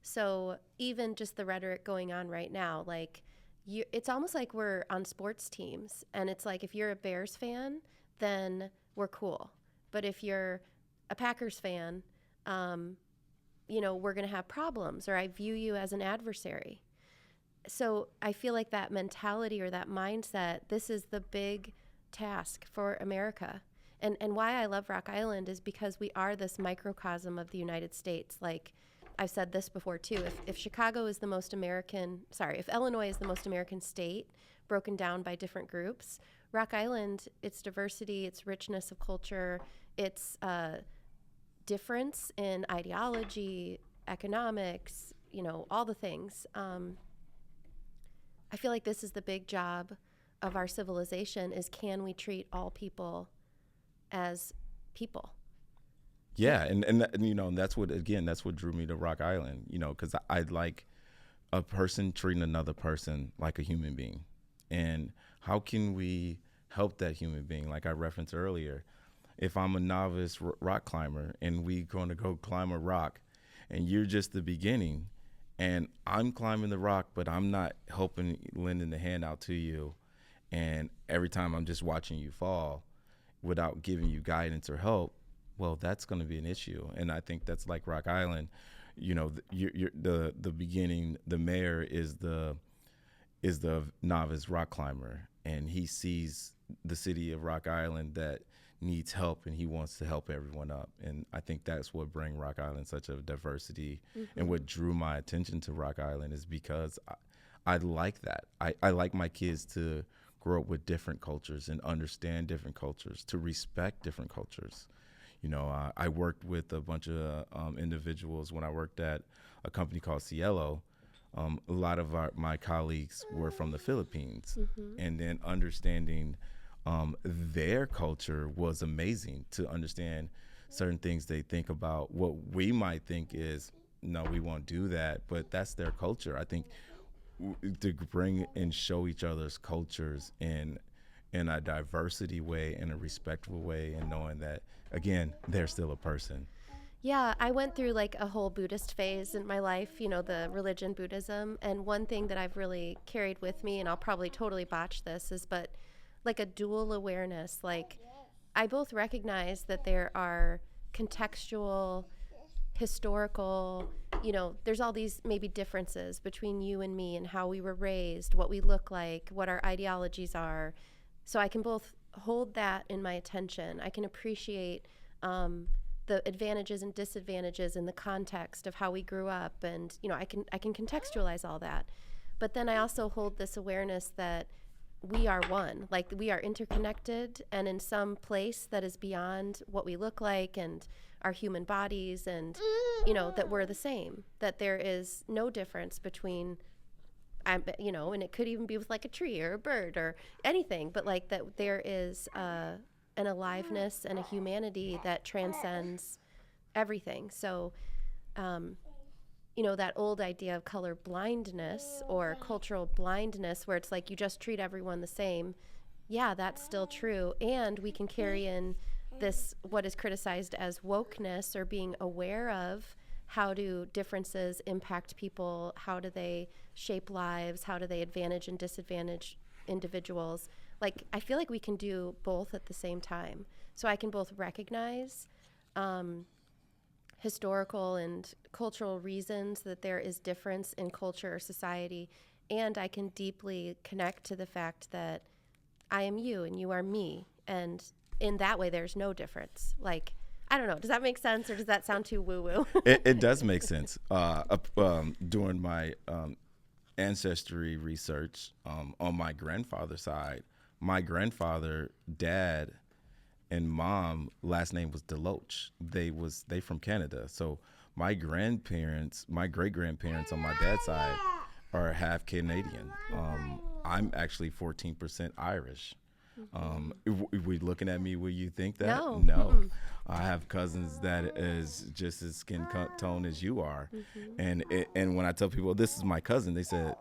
So even just the rhetoric going on right now, like it's almost like we're on sports teams, and it's like if you're a Bears fan, then we're cool. But if you're a Packers fan, we're going to have problems, or I view you as an adversary. So I feel like that mentality or that mindset, this is the big task for America. And why I love Rock Island is because we are this microcosm of the United States. Like I've said this before too, if Chicago is the most if Illinois is the most American state broken down by different groups, Rock Island, its diversity, its richness of culture, its difference in ideology, economics, all the things. I feel like this is the big job of our civilization is can we treat all people as people? Yeah, and that's what drew me to Rock Island, because I like a person treating another person like a human being. And how can we help that human being? Like I referenced earlier, if I'm a novice rock climber and we going to go climb a rock and you're just the beginning and I'm climbing the rock, but I'm not lending the hand out to you. And every time I'm just watching you fall without giving you guidance or help, well, that's going to be an issue. And I think that's like Rock Island. You're the beginning. The mayor is the novice rock climber, and he sees the city of Rock Island that needs help, and he wants to help everyone up. And I think that's what bring Rock Island such a diversity. Mm-hmm. And what drew my attention to Rock Island is because I like that. I like my kids to grow up with different cultures and understand different cultures, to respect different cultures. I worked with a bunch of individuals when I worked at a company called Cielo. A lot of my colleagues were from the Philippines, mm-hmm. and then understanding their culture was amazing, to understand certain things they think about. What we might think is, no, we won't do that, but that's their culture. I think to bring and show each other's cultures in a diversity way, in a respectful way, and knowing that, again, they're still a person. Yeah, I went through like a whole Buddhist phase in my life, the religion Buddhism. And one thing that I've really carried with me, and I'll probably totally botch this, is but like a dual awareness. Like I both recognize that there are contextual, historical, there's all these maybe differences between you and me and how we were raised, what we look like, what our ideologies are. So I can both hold that in my attention. I can appreciate the advantages and disadvantages in the context of how we grew up, and I can contextualize all that. But then I also hold this awareness that we are one, like we are interconnected, and in some place that is beyond what we look like and our human bodies, and that we're the same, that there is no difference between and it could even be with like a tree or a bird or anything, but like that there is an aliveness and a humanity that transcends everything. So, that old idea of color blindness or cultural blindness, where it's like you just treat everyone the same. Yeah, that's still true. And we can carry in this, what is criticized as wokeness, or being aware of how do differences impact people, how do they shape lives, how do they advantage and disadvantage individuals. Like, I feel like we can do both at the same time. So I can both recognize historical and cultural reasons that there is difference in culture or society, and I can deeply connect to the fact that I am you and you are me, and in that way there's no difference. Like, I don't know, does that make sense, or does that sound too woo-woo? It does make sense. During my ancestry research on my grandfather's side, my grandfather, dad, and mom last name was Deloach. They from Canada. So my great grandparents on my dad's side are half Canadian. I'm actually 14% Irish. If we looking at me, will you think that? No. No. Mm-mm. I have cousins that is just as skin tone as you are. And when I tell people this is my cousin, they said,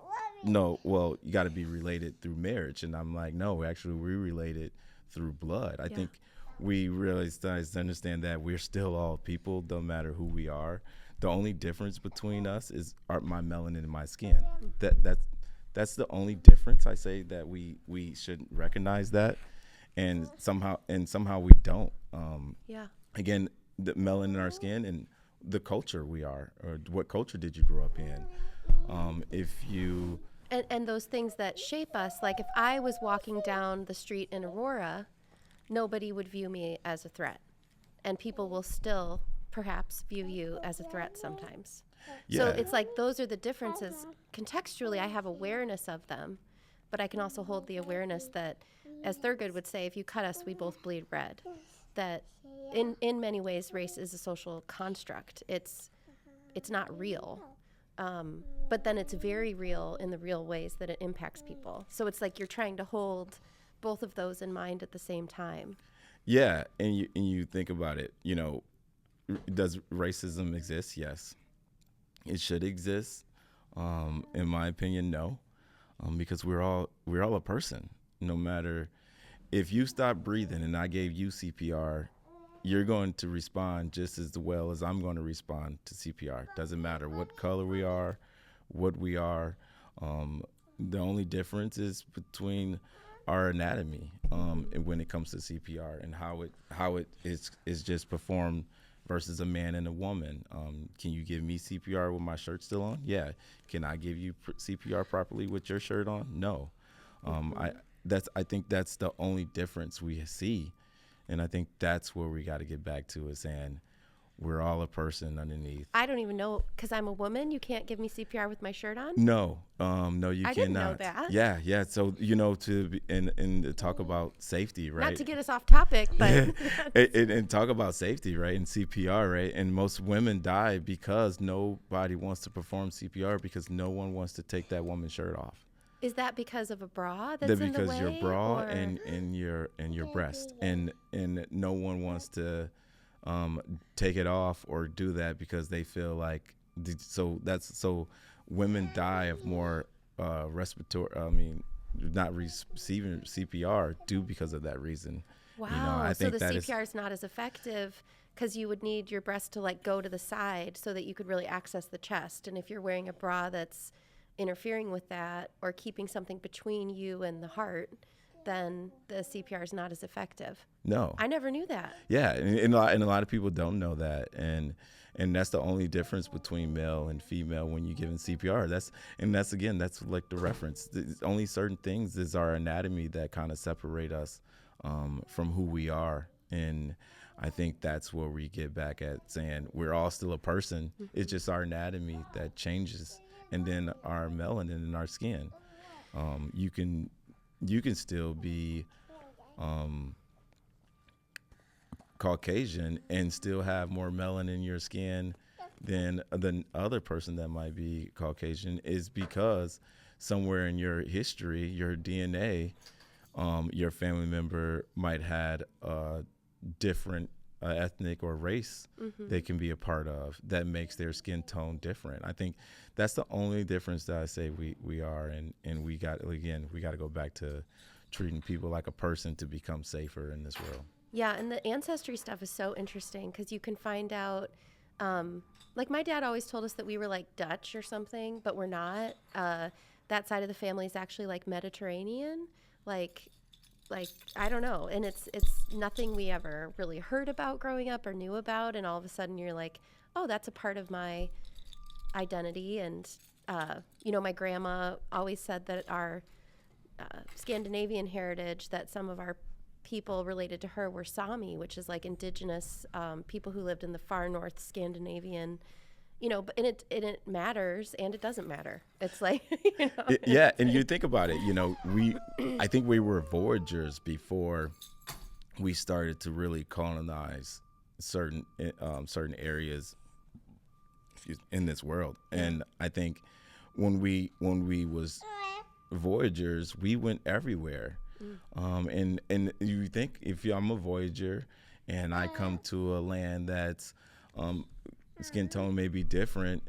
no, well, you got to be related through marriage. And I'm like, no, actually, we're related through blood. I think we really start to understand that we're still all people, no matter who we are. The only difference between us is my melanin in my skin. That's the only difference. I say that we should recognize that, and somehow we don't. Again, the melanin in our skin and the culture we are, or what culture did you grow up in? If you And those things that shape us, like if I was walking down the street in Aurora, nobody would view me as a threat. And people will still perhaps view you as a threat sometimes. So it's like those are the differences. Contextually, I have awareness of them, but I can also hold the awareness that, as Thurgood would say, if you cut us, we both bleed red. That in many ways, race is a social construct. It's not real. But then it's very real in the real ways that it impacts people. So it's like you're trying to hold both of those in mind at the same time. Yeah, and you think about it, does racism exist? Yes. It should exist. In my opinion, no. Because we're all a person. No matter if you stop breathing and I gave you CPR, you're going to respond just as well as I'm going to respond to CPR. Doesn't matter what color we are, what we are. The only difference is between our anatomy and when it comes to CPR and how it is just performed versus a man and a woman. Can you give me CPR with my shirt still on? Yeah. Can I give you CPR properly with your shirt on? No. I think that's the only difference we see. And I think that's where we got to get back to, is saying we're all a person underneath. I don't even know, because I'm a woman, you can't give me CPR with my shirt on? No, no, you cannot. I didn't know that. Yeah. So, to talk about safety, right? Not to get us off topic, but. and talk about safety, right? And CPR, right? And most women die because nobody wants to perform CPR because no one wants to take that woman's shirt off. Is that because of a bra that's in the way? Because your bra and your breast, and no one wants to take it off or do that because they feel like so women die of more respiratory. Not receiving CPR due because of that reason. Wow. I think so the that CPR is not as effective because you would need your breast to go to the side so that you could really access the chest. And if you're wearing a bra that's interfering with that or keeping something between you and the heart, then the CPR is not as effective. No. I never knew that. Yeah, and a lot of people don't know that, and that's the only difference between male and female when you're giving CPR. That's like the reference. Only certain things is our anatomy that kind of separate us from who we are, and I think that's where we get back at saying we're all still a person. Mm-hmm. It's just our anatomy that changes. And then our melanin in our skin. You can still be Caucasian and still have more melanin in your skin than the other person that might be Caucasian, is because somewhere in your history, your DNA, your family member might had a different ethnic or race they can be a part of that makes their skin tone different. I think that's the only difference that I say we are, and we got to go back to treating people like a person to become safer in this world. Yeah, and the ancestry stuff is so interesting because you can find out, like my dad always told us that we were like Dutch or something, but we're not. That side of the family is actually like Mediterranean, like I don't know, and it's nothing we ever really heard about growing up or knew about, and all of a sudden you're like, oh, that's a part of my identity. And my grandma always said that our Scandinavian heritage, that some of our people related to her were Sami, which is like indigenous people who lived in the far north Scandinavian. But it matters and it doesn't matter. It's like, Yeah, and you think about it, I think we were voyagers before we started to really colonize certain areas in this world. And I think when we was voyagers, we went everywhere. And you think I'm a voyager and I come to a land that's skin tone may be different,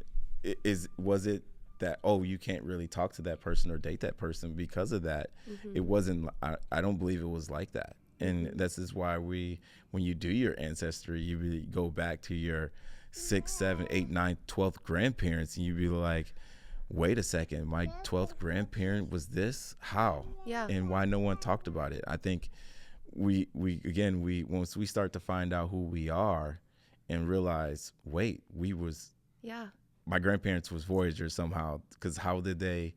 was it that, oh, you can't really talk to that person or date that person because of that? It wasn't. I don't believe it was like that. And this is why when you do your ancestry, you really go back to your 6th, 7th, 8th, 9th, 12th grandparents, and you be like, wait a second, my 12th grandparent was this? How? Yeah. And why no one talked about it? I think we once we start to find out who we are and realize, wait, Yeah. my grandparents was voyagers somehow, because how did they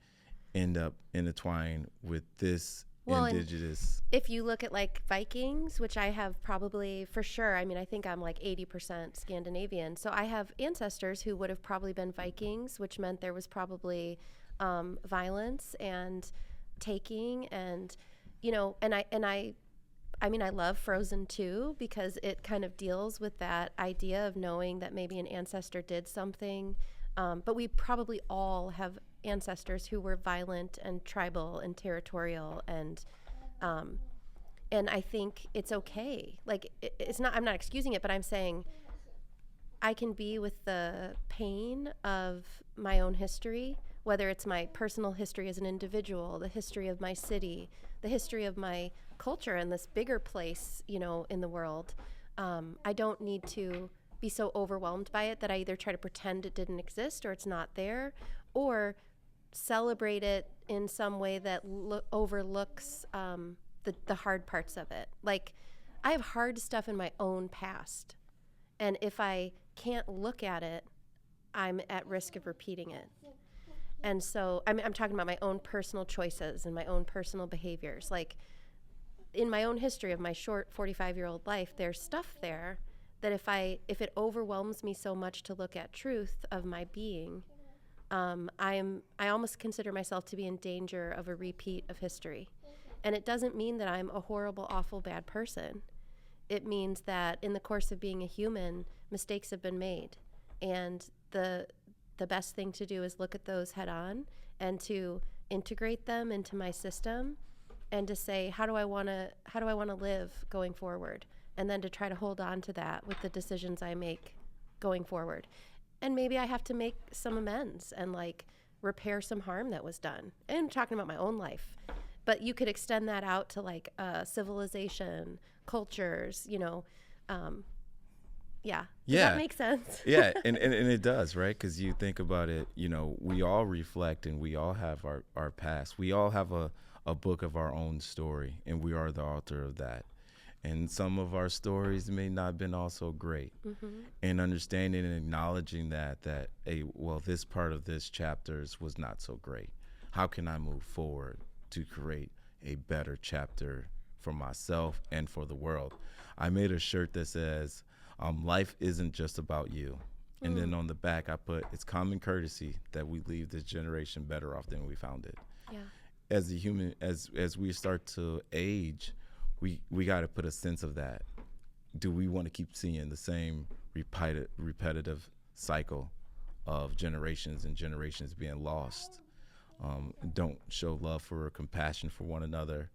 end up intertwined with this indigenous? If you look at like Vikings, which I have probably for sure, I mean, I think I'm like 80% Scandinavian. So I have ancestors who would have probably been Vikings, which meant there was probably violence and taking and, I mean, I love Frozen 2 because it kind of deals with that idea of knowing that maybe an ancestor did something. But we probably all have ancestors who were violent and tribal and territorial, and I think it's okay. Like it's not. I'm not excusing it, but I'm saying I can be with the pain of my own history, whether it's my personal history as an individual, the history of my city, the history of my culture and this bigger place, in the world. I don't need to be so overwhelmed by it that I either try to pretend it didn't exist or it's not there, or celebrate it in some way that overlooks the hard parts of it. Like, I have hard stuff in my own past, and if I can't look at it, I'm at risk of repeating it. And so I'm talking about my own personal choices and my own personal behaviors. Like, in my own history of my short 45-year-old life, there's stuff there that if it overwhelms me so much to look at truth of my being, I almost consider myself to be in danger of a repeat of history. And it doesn't mean that I'm a horrible, awful, bad person. It means that in the course of being a human, mistakes have been made. And the best thing to do is look at those head on and to integrate them into my system, and to say, how do I want to live going forward? And then to try to hold on to that with the decisions I make going forward. And maybe I have to make some amends and like repair some harm that was done. And I'm talking about my own life, but you could extend that out to like civilization, cultures, yeah. Does that make sense? Yeah, and it does, right? Because you think about it, we all reflect and we all have our past. We all have a book of our own story, and we are the author of that. And some of our stories may not have been also great. And understanding and acknowledging that this part of this chapters was not so great. How can I move forward to create a better chapter for myself and for the world? I made a shirt that says, life isn't just about you. And then on the back I put, it's common courtesy that we leave this generation better off than we found it. Yeah. As a human, as we start to age, we got to put a sense of that. Do we want to keep seeing the same repetitive cycle of generations and generations being lost? Don't show love or compassion for one another.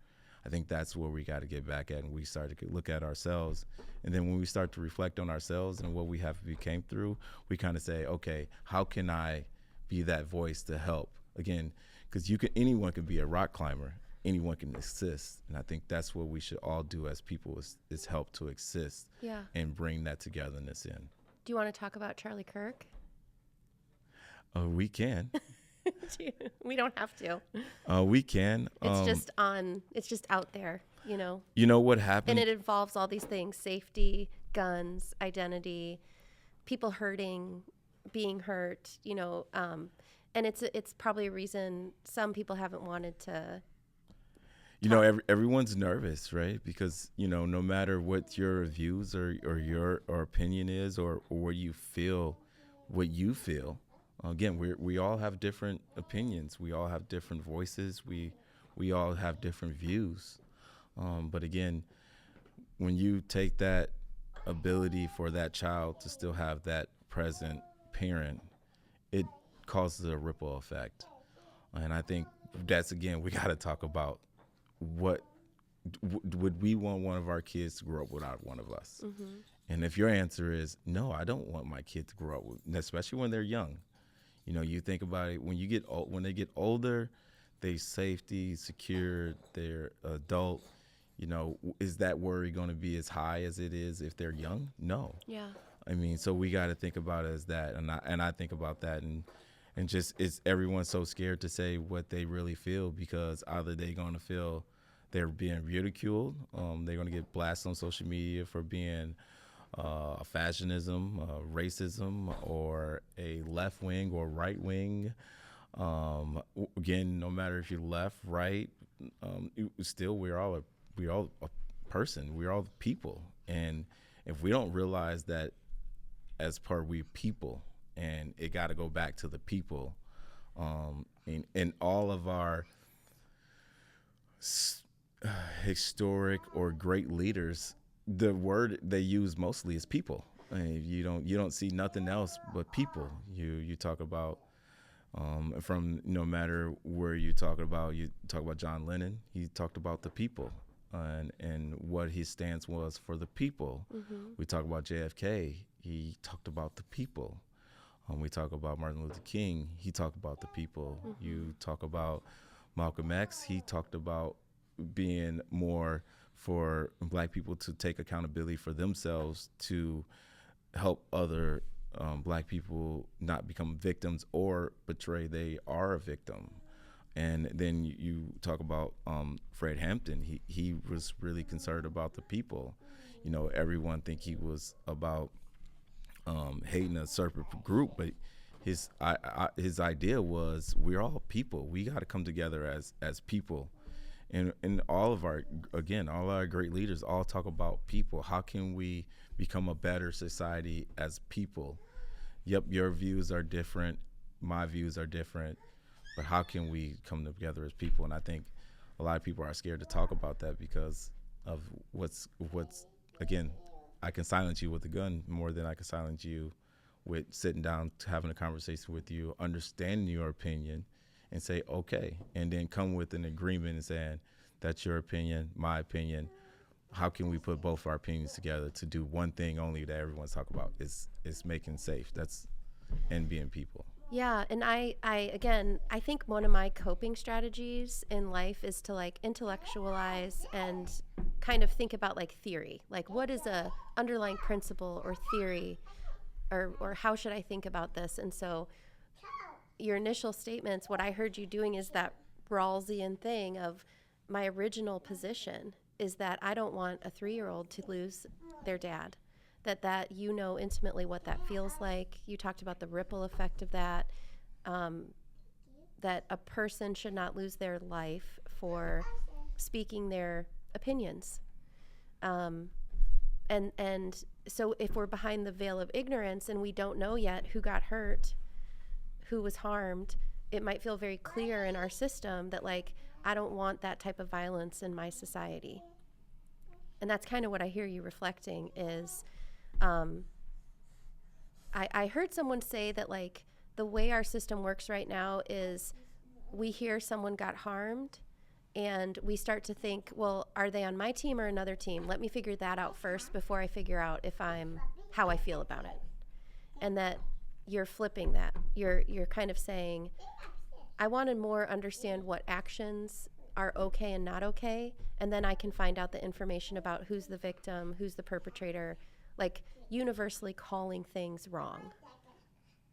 I think that's where we got to get back at, and we start to look at ourselves. And then when we start to reflect on ourselves and what we have became through, we kind of say, okay, how can I be that voice to help? Again, because anyone can be a rock climber, anyone can assist, and I think that's what we should all do as people is help to assist. Yeah. And bring that togetherness in. Do you want to talk about Charlie Kirk? We can. We don't have to. We can. It's just out there, You know what happened? And it involves all these things: safety, guns, identity, people hurting, being hurt, and it's probably a reason some people haven't wanted to. Everyone's nervous, right? Because, no matter what your views or your opinion is or what you feel, again, we all have different opinions. We all have different voices. We all have different views. But again, when you take that ability for that child to still have that present parent, it causes a ripple effect. And I think that's, again, we got to talk about what would we want one of our kids to grow up without one of us? Mm-hmm. And if your answer is no, I don't want my kid to grow up with, especially when they're young. You know, you think about it when when they get older, they safety, secure, they're adult. You know, is that worry going to be as high as it is if they're young? No. Yeah. I mean, so we got to think about it as that, and I think about that, and just it's everyone's so scared to say what they really feel because either they're going to feel they're being ridiculed, they're going to get blasted on social media for being fashionism, racism, or a left wing or right wing. Again, no matter if you're left, right, still we're all a person. We're all people, and if we don't realize that as part we people, and it got to go back to the people, and all of our historic or great leaders, the word they use mostly is people. I mean, you don't see nothing else but people. You talk about from no matter where you talk about John Lennon. He talked about the people and what his stance was for the people. Mm-hmm. We talk about JFK. He talked about the people. We talk about Martin Luther King. He talked about the people. Mm-hmm. You talk about Malcolm X. He talked about being more for Black people to take accountability for themselves to help other Black people not become victims or betray they are a victim. And then you talk about Fred Hampton. He was really concerned about the people. You know, everyone think he was about hating a certain group, but his idea was we're all people. We got to come together as people. And all our great leaders all talk about people. How can we become a better society as people? Yep, your views are different, my views are different, but how can we come together as people? And I think a lot of people are scared to talk about that because of what's again, I can silence you with a gun more than I can silence you with sitting down, having a conversation with you, understanding your opinion, and say, okay, and then come with an agreement and saying, that's your opinion, my opinion. How can we put both our opinions together to do one thing only that everyone's talking about is making safe. And being people. Yeah, and I think one of my coping strategies in life is to like intellectualize and kind of think about like theory. Like what is a underlying principle or theory or how should I think about this? And so your initial statements, what I heard you doing is that Rawlsian thing of my original position is that I don't want a 3-year-old to lose their dad. That you know intimately what that feels like. You talked about the ripple effect of that, that a person should not lose their life for speaking their opinions. And so if we're behind the veil of ignorance and we don't know yet who got hurt, who was harmed, it might feel very clear in our system that like, I don't want that type of violence in my society. And that's kind of what I hear you reflecting is, I heard someone say that like the way our system works right now is we hear someone got harmed and we start to think, well, are they on my team or another team? Let me figure that out first before I figure out how I feel about it. And that you're flipping that. You're kind of saying, I want to more understand what actions are okay and not okay, and then I can find out the information about who's the victim, who's the perpetrator, like universally calling things wrong.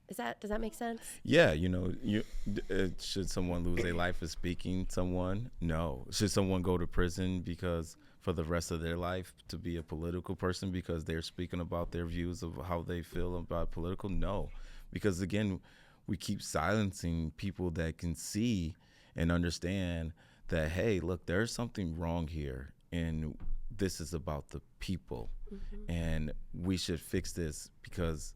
Does that make sense? Yeah, should someone lose their life for speaking someone? No. Should someone go to prison because for the rest of their life to be a political person because they're speaking about their views of how they feel about political? No. Because again, we keep silencing people that can see and understand that, hey, look, there's something wrong here, and this is about the people, and we should fix this because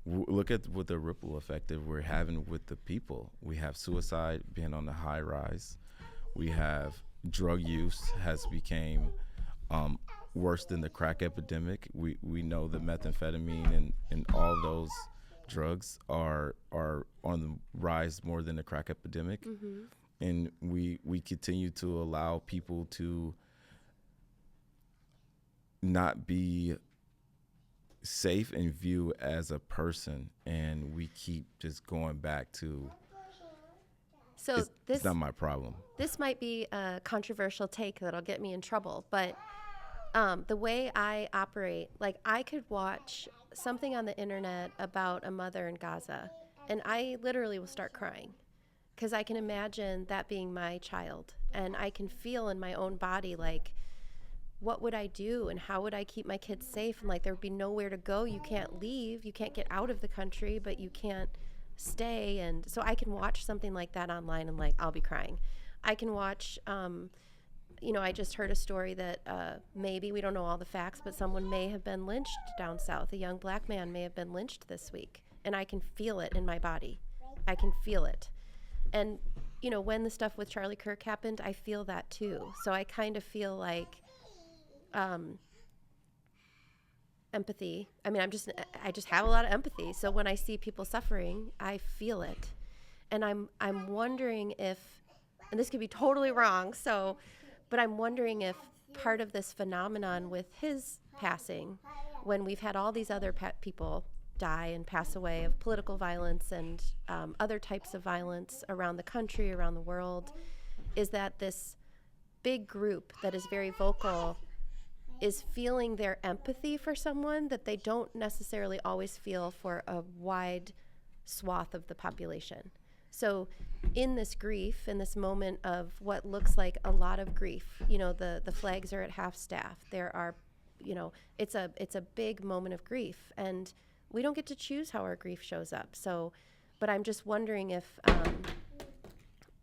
look at what the ripple effect that we're having with the people. We have suicide being on the high rise. We have drug use has become worse than the crack epidemic. We know that methamphetamine and all those drugs are on the rise more than the crack epidemic. And we continue to allow people to not be safe in view as a person, and we keep just going back to So it's not my problem. This might be a controversial take that'll get me in trouble, but the way I operate, like I could watch something on the internet about a mother in Gaza, and I literally will start crying because I can imagine that being my child, and I can feel in my own body like, what would I do and how would I keep my kids safe? And like, there would be nowhere to go. You can't leave. You can't get out of the country, but you can't stay. And so I can watch something like that online and like, I'll be crying. I can watch, I just heard a story that maybe, we don't know all the facts, but someone may have been lynched down south. A young black man may have been lynched this week. And I can feel it in my body. I can feel it. And, when the stuff with Charlie Kirk happened, I feel that too. So I kind of feel like, empathy. I mean, I just have a lot of empathy. So when I see people suffering, I feel it. And I'm wondering if, and this could be totally wrong, but I'm wondering if part of this phenomenon with his passing, when we've had all these other people die and pass away of political violence and other types of violence around the country, around the world, is that this big group that is very vocal is feeling their empathy for someone that they don't necessarily always feel for a wide swath of the population. So in this grief, in this moment of what looks like a lot of grief, the flags are at half staff. There are, it's a big moment of grief, and we don't get to choose how our grief shows up. So, but I'm just wondering if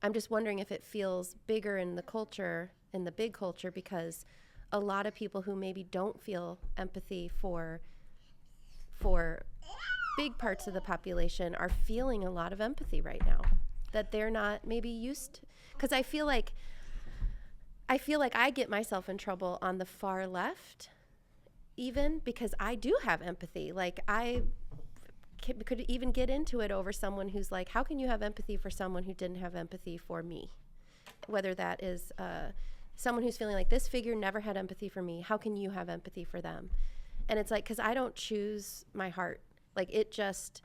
it feels bigger in the culture, in the big culture, because a lot of people who maybe don't feel empathy for big parts of the population are feeling a lot of empathy right now that they're not maybe used to. Because I feel like I get myself in trouble on the far left, even because I do have empathy. Like I could even get into it over someone who's like, how can you have empathy for someone who didn't have empathy for me? Whether that is someone who's feeling like, this figure never had empathy for me. How can you have empathy for them? And it's like, because I don't choose my heart. Like, it just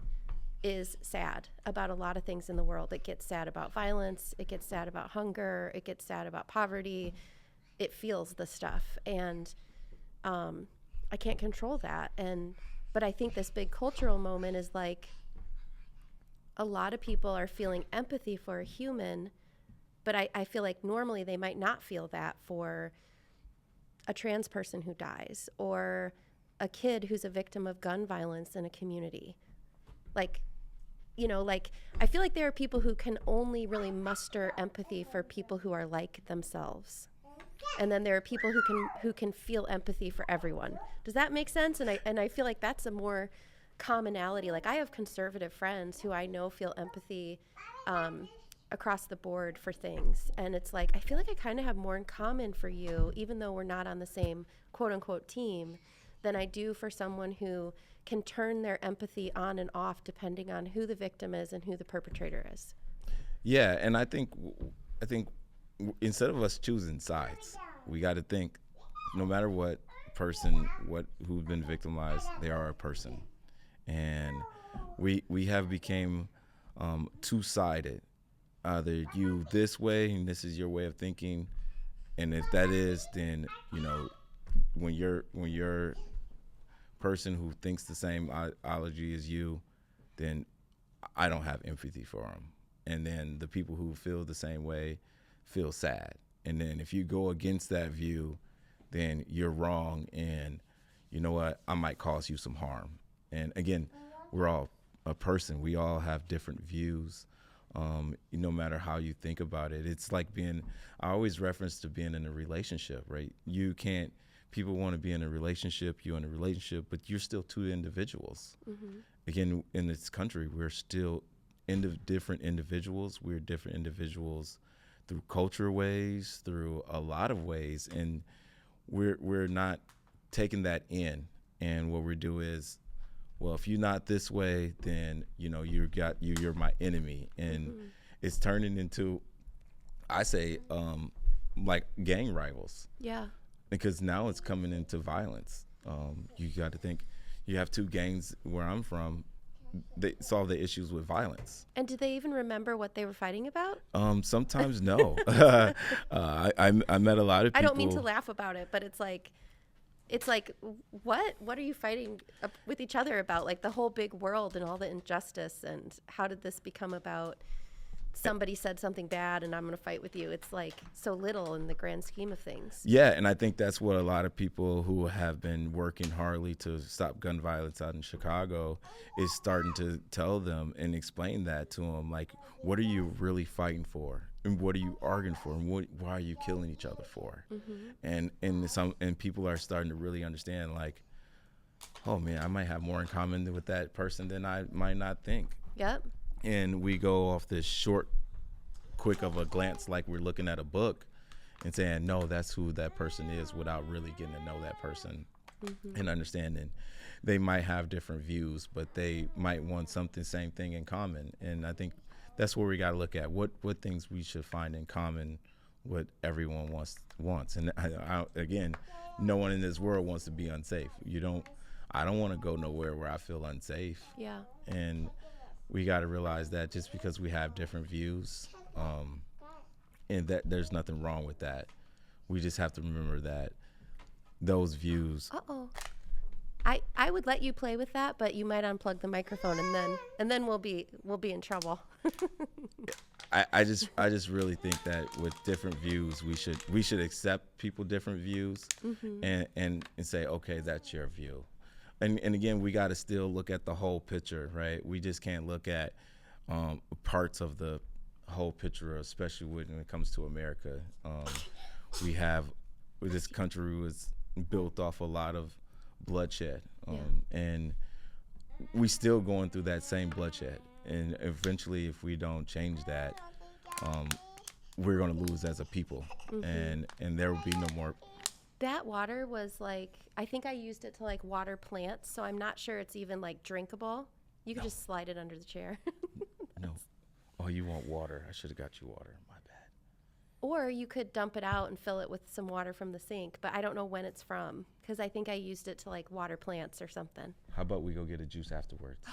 is sad about a lot of things in the world. It gets sad about violence. It gets sad about hunger. It gets sad about poverty. It feels the stuff. And I can't control that. But I think this big cultural moment is like, a lot of people are feeling empathy for a human, but I feel like normally they might not feel that for a trans person who dies or a kid who's a victim of gun violence in a community. Like, I feel like there are people who can only really muster empathy for people who are like themselves. And then there are people who can feel empathy for everyone. Does that make sense? And I feel like that's a more commonality. Like, I have conservative friends who I know feel empathy across the board for things, and it's like, I feel like I kind of have more in common for you, even though we're not on the same quote unquote team, than I do for someone who can turn their empathy on and off depending on who the victim is and who the perpetrator is. Yeah, and I think instead of us choosing sides, we got to think, no matter what person, who's been victimized, they are a person, and we have became two-sided. Either you this way and this is your way of thinking, and if that is, then when you're person who thinks the same ideology as you, then I don't have empathy for them. And then the people who feel the same way feel sad. And then if you go against that view, then you're wrong, and you know what, I might cause you some harm. And again, we're all a person. We all have different views. No matter how you think about it, it's like I always reference to being in a relationship, right? People want to be in a relationship, you're in a relationship, but you're still two individuals. Mm-hmm. Again, in this country, we're still different individuals. We're different individuals through culture ways, through a lot of ways, and we're not taking that in. And what we do is, well, if you're not this way, then you're my enemy, and mm-hmm. It's turning into, I say, like gang rivals. Yeah. because now it's coming into violence. You got to think, you have two gangs where I'm from. They solve the issues with violence. And did they even remember what they were fighting about? Sometimes no. I met a lot of people. I don't mean to laugh about it, but it's like, what are you fighting with each other about? Like the whole big world and all the injustice, and how did this become about somebody said something bad and I'm going to fight with you? It's like so little in the grand scheme of things. Yeah, and I think that's what a lot of people who have been working hardly to stop gun violence out in Chicago is starting to tell them and explain that to them. Like, what are you really fighting for? And what are you arguing for? And why are you killing each other for? Mm-hmm. And people are starting to really understand, like, oh man, I might have more in common with that person than I might not think. Yep. And we go off this quick of a glance, like we're looking at a book and saying, no, that's who that person is, without really getting to know that person and understanding. They might have different views, but they might want same thing in common. And I think that's where we got to look at what things we should find in common, what everyone wants. And again, no one in this world wants to be unsafe. I don't want to go nowhere where I feel unsafe. Yeah. And we got to realize that just because we have different views, and that there's nothing wrong with that. We just have to remember that those views. I would let you play with that, but you might unplug the microphone, and then we'll be in trouble. I just really think that with different views, we should accept people different views, and say, okay, that's your view. And again, we got to still look at the whole picture, right? We just can't look at parts of the whole picture, especially when it comes to America. This country was built off a lot of bloodshed, and we still going through that same bloodshed. And eventually, if we don't change that, we're going to lose as a people, and there will be no more. That water was like, I think I used it to like water plants, so I'm not sure it's even like drinkable. You could just slide it under the chair. No. Oh, you want water? I should have got you water. My bad. Or you could dump it out and fill it with some water from the sink, but I don't know when it's from, because I think I used it to like water plants or something. How about we go get a juice afterwards?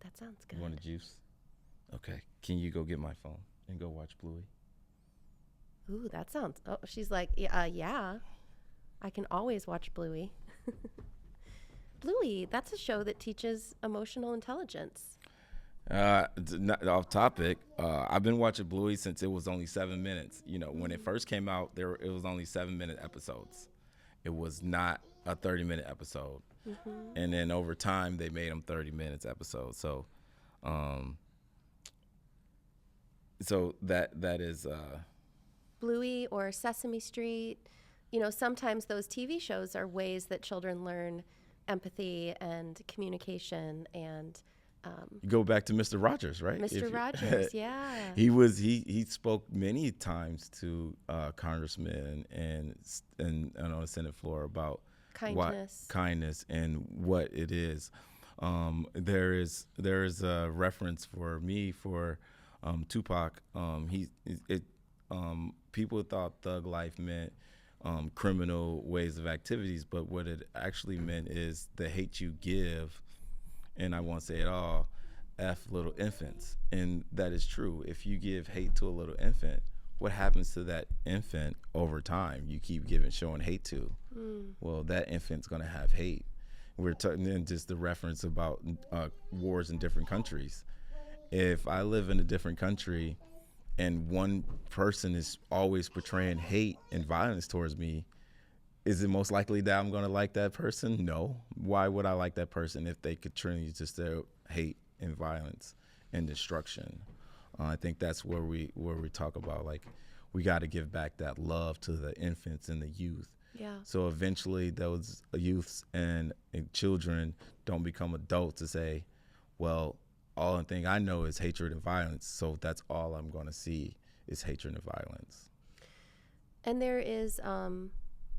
That sounds good. You want a juice? Okay. Can you go get my phone and go watch Bluey? Ooh, that sounds. Oh, she's like, yeah. I can always watch Bluey. Bluey, that's a show that teaches emotional intelligence. Not off topic. I've been watching Bluey since it was only 7 minutes. When it first came out, it was only 7-minute episodes. It was not a 30-minute episode. And then over time, they made them 30 minutes episodes. So, that is Bluey or Sesame Street. Sometimes those TV shows are ways that children learn empathy and communication and. You go back to Mr. Rogers, right? Mr. Rogers, yeah. He spoke many times to congressmen and on the Senate floor about kindness and what it is. There is a reference for me for Tupac. People thought thug life meant criminal ways of activities, but what it actually meant is the hate you give. And I won't say it all, F little infants. And that is true. If you give hate to a little infant, what happens to that infant over time? You keep showing hate to. Well, that infant's going to have hate. We're talking then just the reference about wars in different countries. If I live in a different country and one person is always portraying hate and violence towards me, is it most likely that I'm going to like that person? No. Why would I like that person if they continue to still hate and violence and destruction? I think that's where we talk about, like, we got to give back that love to the infants and the youth. Yeah. So eventually those youths and children don't become adults to say, well, all the thing I know is hatred and violence, so that's all I'm going to see is hatred and violence. And there is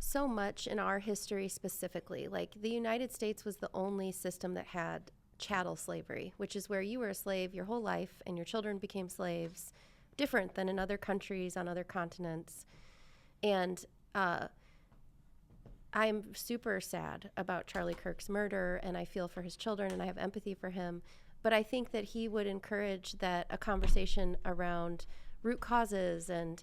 so much in our history specifically. Like, the United States was the only system that had chattel slavery, which is where you were a slave your whole life and your children became slaves, different than in other countries on other continents. And I'm super sad about Charlie Kirk's murder, and I feel for his children, and I have empathy for him. But I think that he would encourage that a conversation around root causes and,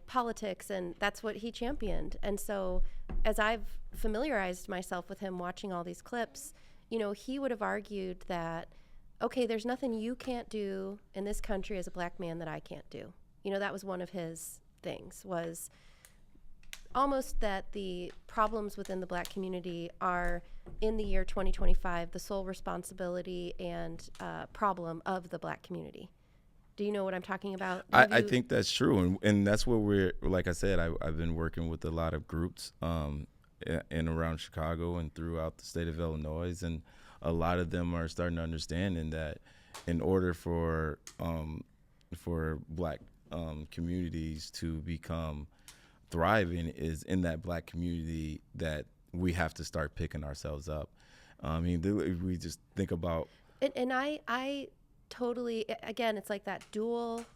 politics, and that's what he championed. And so as I've familiarized myself with him watching all these clips, he would have argued that, okay, there's nothing you can't do in this country as a black man that I can't do. That was one of his things, was almost that the problems within the black community are, in the year 2025, the sole responsibility and problem of the black community. Do you know what I'm talking about? I think that's true. And that's where like I said, I've been working with a lot of groups in around Chicago and throughout the state of Illinois. And a lot of them are starting to understand that in order for black communities to become thriving is in that black community, that we have to start picking ourselves up. If we just think about, and I totally, again, it's like that dual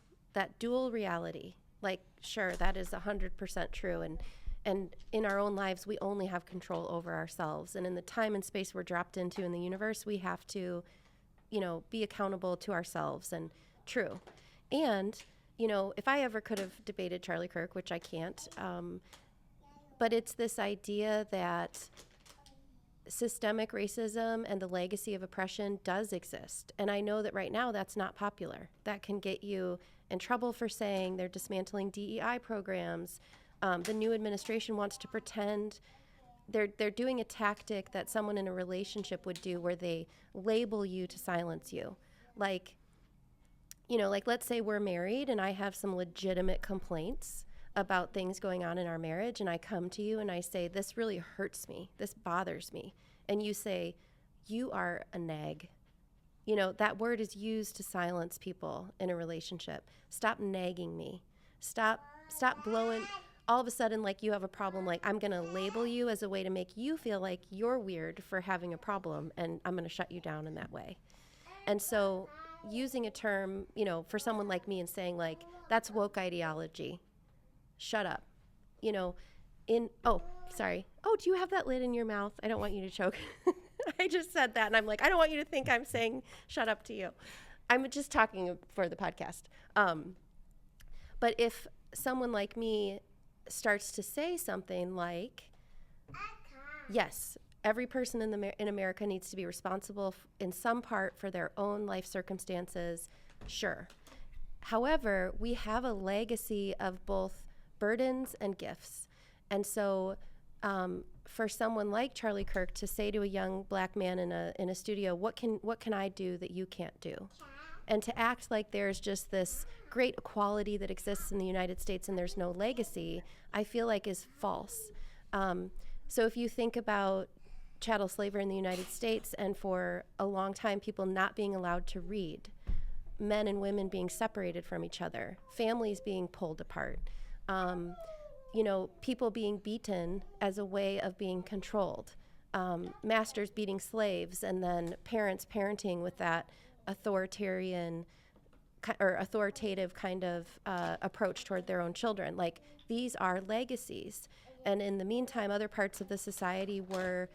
reality. Like, sure, that is 100% true, and in our own lives we only have control over ourselves, and in the time and space we're dropped into in the universe, we have to be accountable to ourselves. And true. And if I ever could have debated Charlie Kirk, which I can't, but it's this idea that systemic racism and the legacy of oppression does exist. And I know that right now that's not popular. That can get you in trouble for saying they're dismantling DEI programs. The new administration wants to pretend they're doing a tactic that someone in a relationship would do, where they label you to silence you. Like let's say we're married and I have some legitimate complaints about things going on in our marriage, and I come to you and I say, this really hurts me, this bothers me. And you say, you are a nag. That word is used to silence people in a relationship. Stop nagging me. Stop blowing. All of a sudden, like, you have a problem, like, I'm going to label you as a way to make you feel like you're weird for having a problem, and I'm going to shut you down in that way. And so using a term, for someone like me and saying, like, that's woke ideology. Shut up. Sorry. Oh, do you have that lid in your mouth? I don't want you to choke. I just said that, and I'm like, I don't want you to think I'm saying shut up to you. I'm just talking for the podcast. But if someone like me starts to say something like, yes, every person in America needs to be responsible in some part for their own life circumstances, sure. However, we have a legacy of both burdens and gifts. And so for someone like Charlie Kirk to say to a young black man in a studio, what can I do that you can't do? And to act like there's just this great equality that exists in the United States and there's no legacy, I feel like is false. So if you think about chattel slavery in the United States, and for a long time people not being allowed to read, men and women being separated from each other, families being pulled apart, people being beaten as a way of being controlled, masters beating slaves, and then parents parenting with that authoritarian or authoritative kind of approach toward their own children. Like, these are legacies. And in the meantime, other parts of the society were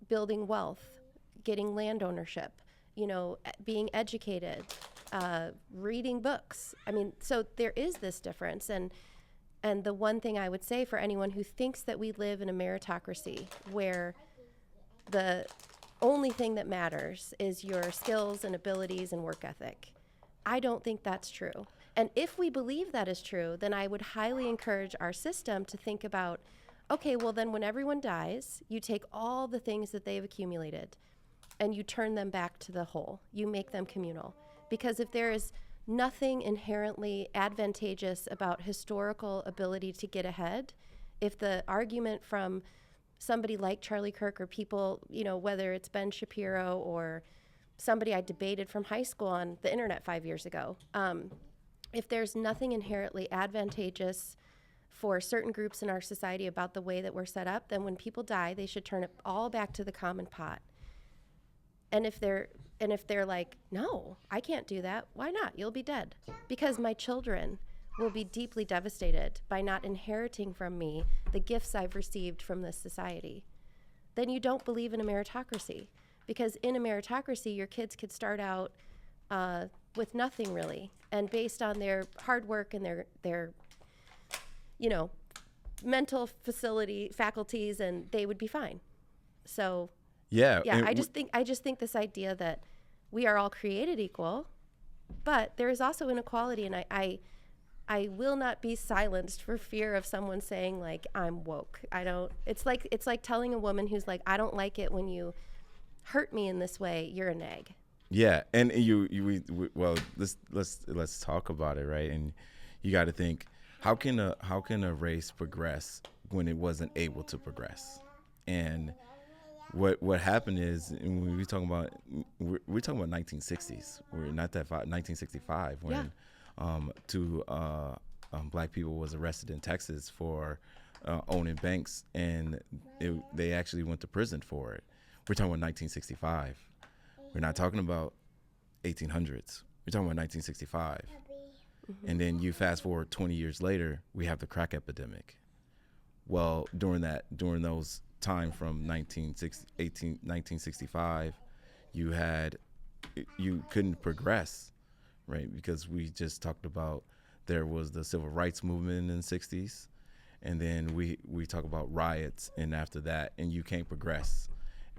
building wealth, getting land ownership, being educated, reading books. So there is this difference. And the one thing I would say for anyone who thinks that we live in a meritocracy where the only thing that matters is your skills and abilities and work ethic, I don't think that's true. And if we believe that is true, then I would highly encourage our system to think about, okay, well then when everyone dies, you take all the things that they've accumulated and you turn them back to the whole. You make them communal. Because if there is nothing inherently advantageous about historical ability to get ahead, if the argument from somebody like Charlie Kirk or people, whether it's Ben Shapiro or somebody I debated from high school on the internet 5 years ago, if there's nothing inherently advantageous for certain groups in our society about the way that we're set up, then when people die, they should turn it all back to the common pot. And if they're like, no, I can't do that, why not? You'll be dead. Because my children will be deeply devastated by not inheriting from me the gifts I've received from this society. Then you don't believe in a meritocracy, because in a meritocracy, your kids could start out with nothing really, and based on their hard work and their mental faculties, and they would be fine. So Yeah. yeah, I just think this idea that we are all created equal, but there is also inequality, and I will not be silenced for fear of someone saying like I'm woke. I don't. It's like telling a woman who's like, I don't like it when you hurt me in this way. You're a nag. Yeah, and well, let's talk about it, right? And you got to think, how can a race progress when it wasn't able to progress? And what happened is, and we're talking about 1960s. We're not that far, 1965 when two black people was arrested in Texas for owning banks, and they actually went to prison for it. We're talking about 1965. We're not talking about 1800s. We're talking about 1965. Mm-hmm. And then you fast forward 20 years later, we have the crack epidemic. Well, during those time from 1965, you couldn't progress, right? Because we just talked about there was the civil rights movement in the 60s, and then we talk about riots, and after that, and you can't progress.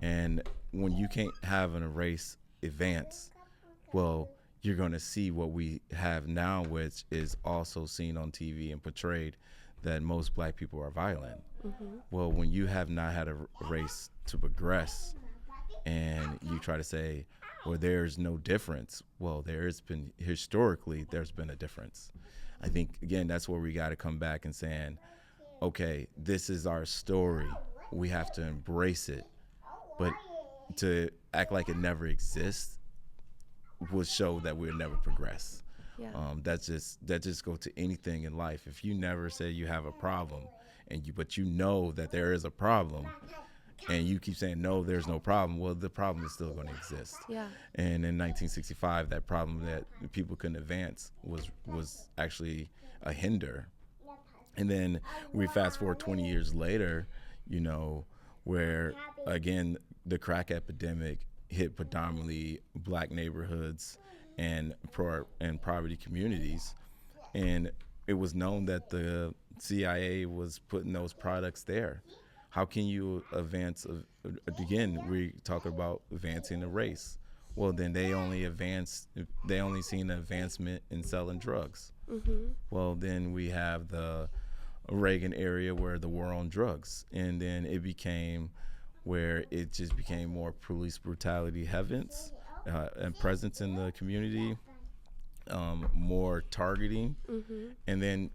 And when you can't have a race advance, well, you're going to see what we have now, which is also seen on TV and portrayed, that most black people are violent. Mm-hmm. Well, when you have not had a race to progress, and you try to say, well, there's no difference. Well, there's been a difference. I think, again, that's where we got to come back and saying, okay, this is our story. We have to embrace it. But to act like it never exists will show that we'll never progress. Yeah. That just go to anything in life. If you never say you have a problem, but you know that there is a problem, and you keep saying no, there's no problem, well, the problem is still going to exist. Yeah. And in 1965, that problem that people couldn't advance was actually a hinder. And then we fast forward 20 years later, where again the crack epidemic hit predominantly black neighborhoods and poverty communities, and it was known that the CIA was putting those products there. How can you advance? Again, we talk about advancing the race. Well, then they only seen an advancement in selling drugs. Mm-hmm. Well, then we have the Reagan area where the war on drugs, and then it became where it just became more police brutality heavens and presence in the community, more targeting, mm-hmm. and then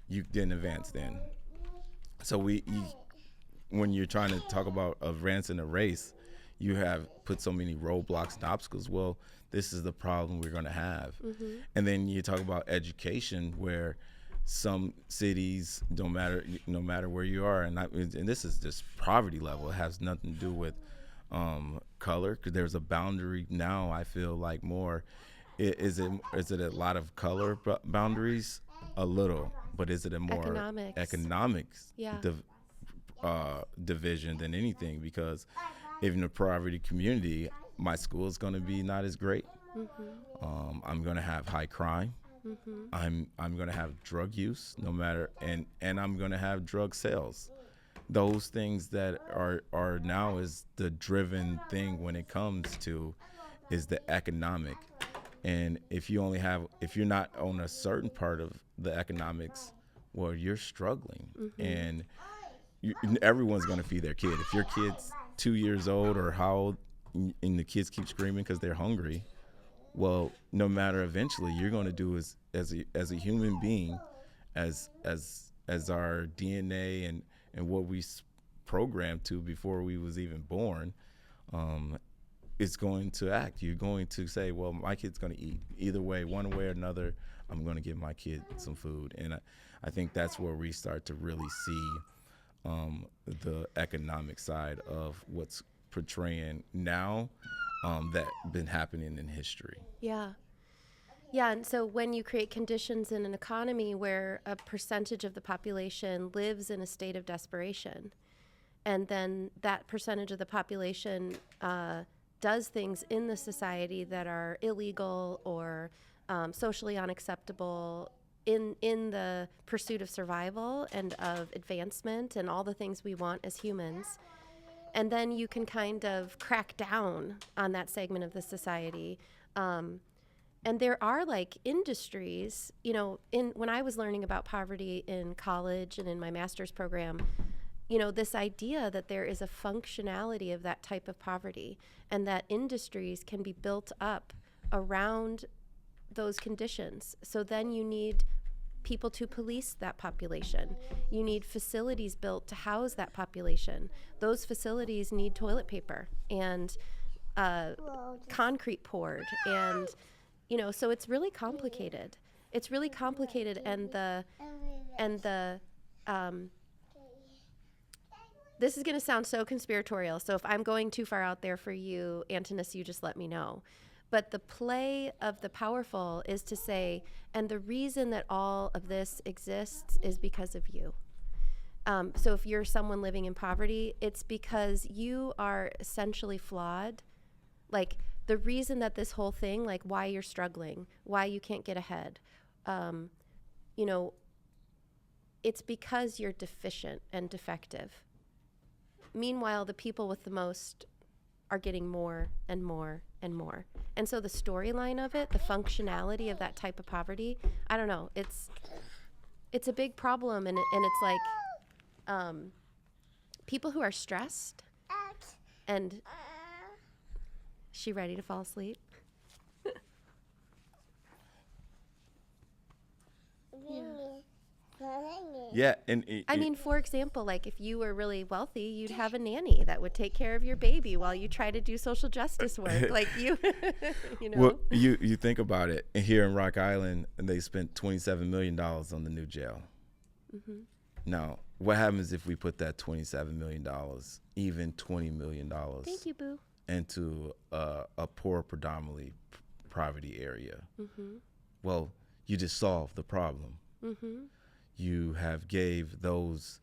you didn't advance then. So when you're trying to talk about advancing a race, you have put so many roadblocks and obstacles. Well, this is the problem we're going to have. Mm-hmm. And then you talk about education, where some cities, no matter where you are, and this is just poverty level. It has nothing to do with color, because there's a boundary now. I feel like more. Is it a lot of color boundaries? A little, but is it a more economics division than anything? Because even in a poverty community, my school is going to be not as great. Mm-hmm. I'm going to have high crime. Mm-hmm. I'm going to have drug use, no matter, and I'm going to have drug sales. Those things that are now is the driven thing when it comes to is the economic. And if you're not on a certain part of the economics, well, you're struggling. Mm-hmm. And everyone's going to feed their kid. If your kid's 2 years old or how old, and the kids keep screaming because they're hungry, well, no matter, eventually you're going to do as a human being, as our DNA and what we programmed to before we was even born, it's going to act. You're going to say, well, my kid's going to eat. Either way, one way or another, I'm going to give my kid some food. And I think that's where we start to really see the economic side of what's portraying now that been happening in history. Yeah. Yeah, and so when you create conditions in an economy where a percentage of the population lives in a state of desperation, and then that percentage of the population does things in the society that are illegal or socially unacceptable in the pursuit of survival and of advancement and all the things we want as humans. And then you can kind of crack down on that segment of the society. And there are like industries, you know, when I was learning about poverty in college and in my master's program, you know, this idea that there is a functionality of that type of poverty and that industries can be built up around those conditions. So then you need people to police that population. You need facilities built to house that population. Those facilities need toilet paper and concrete poured, and you know, so it's really complicated. It's really complicated, and the this is going to sound so conspiratorial. So if I'm going too far out there for you, Antaeus, you just let me know. But the play of the powerful is to say, and the reason that all of this exists is because of you. So if you're someone living in poverty, it's because you are essentially flawed. Like the reason that this whole thing, like why you're struggling, why you can't get ahead, you know, it's because you're deficient and defective. Meanwhile, the people with the most are getting more and more and more. And so the storyline of it, the functionality of that type of poverty, I don't know, it's a big problem, and it's like people who are stressed and she ready to fall asleep? Yeah, and I mean, for example, like if you were really wealthy, you'd have a nanny that would take care of your baby while you try to do social justice work. Like you, you know. well, you think about it. Here in Rock Island, and they spent $27 million on the new jail. Mm-hmm. Now, what happens if we put that $27 million, even $20 million, Thank you, Boo, into a poor, predominantly poverty area? Mm-hmm. Well, you just solved the problem. Mm-hmm. You have gave those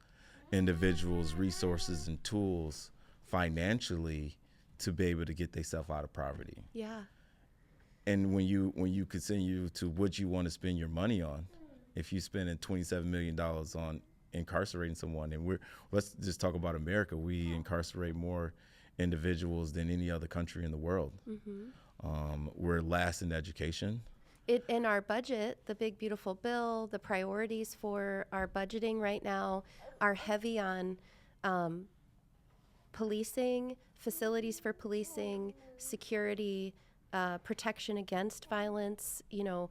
individuals resources and tools financially to be able to get themselves out of poverty. Yeah. And when you continue to what you want to spend your money on, if you spending $27 million on incarcerating someone, and let's just talk about America, we incarcerate more individuals than any other country in the world. Mm-hmm. We're last in education. In our budget, the big beautiful bill, the priorities for our budgeting right now are heavy on policing, facilities for policing, security, protection against violence. You know,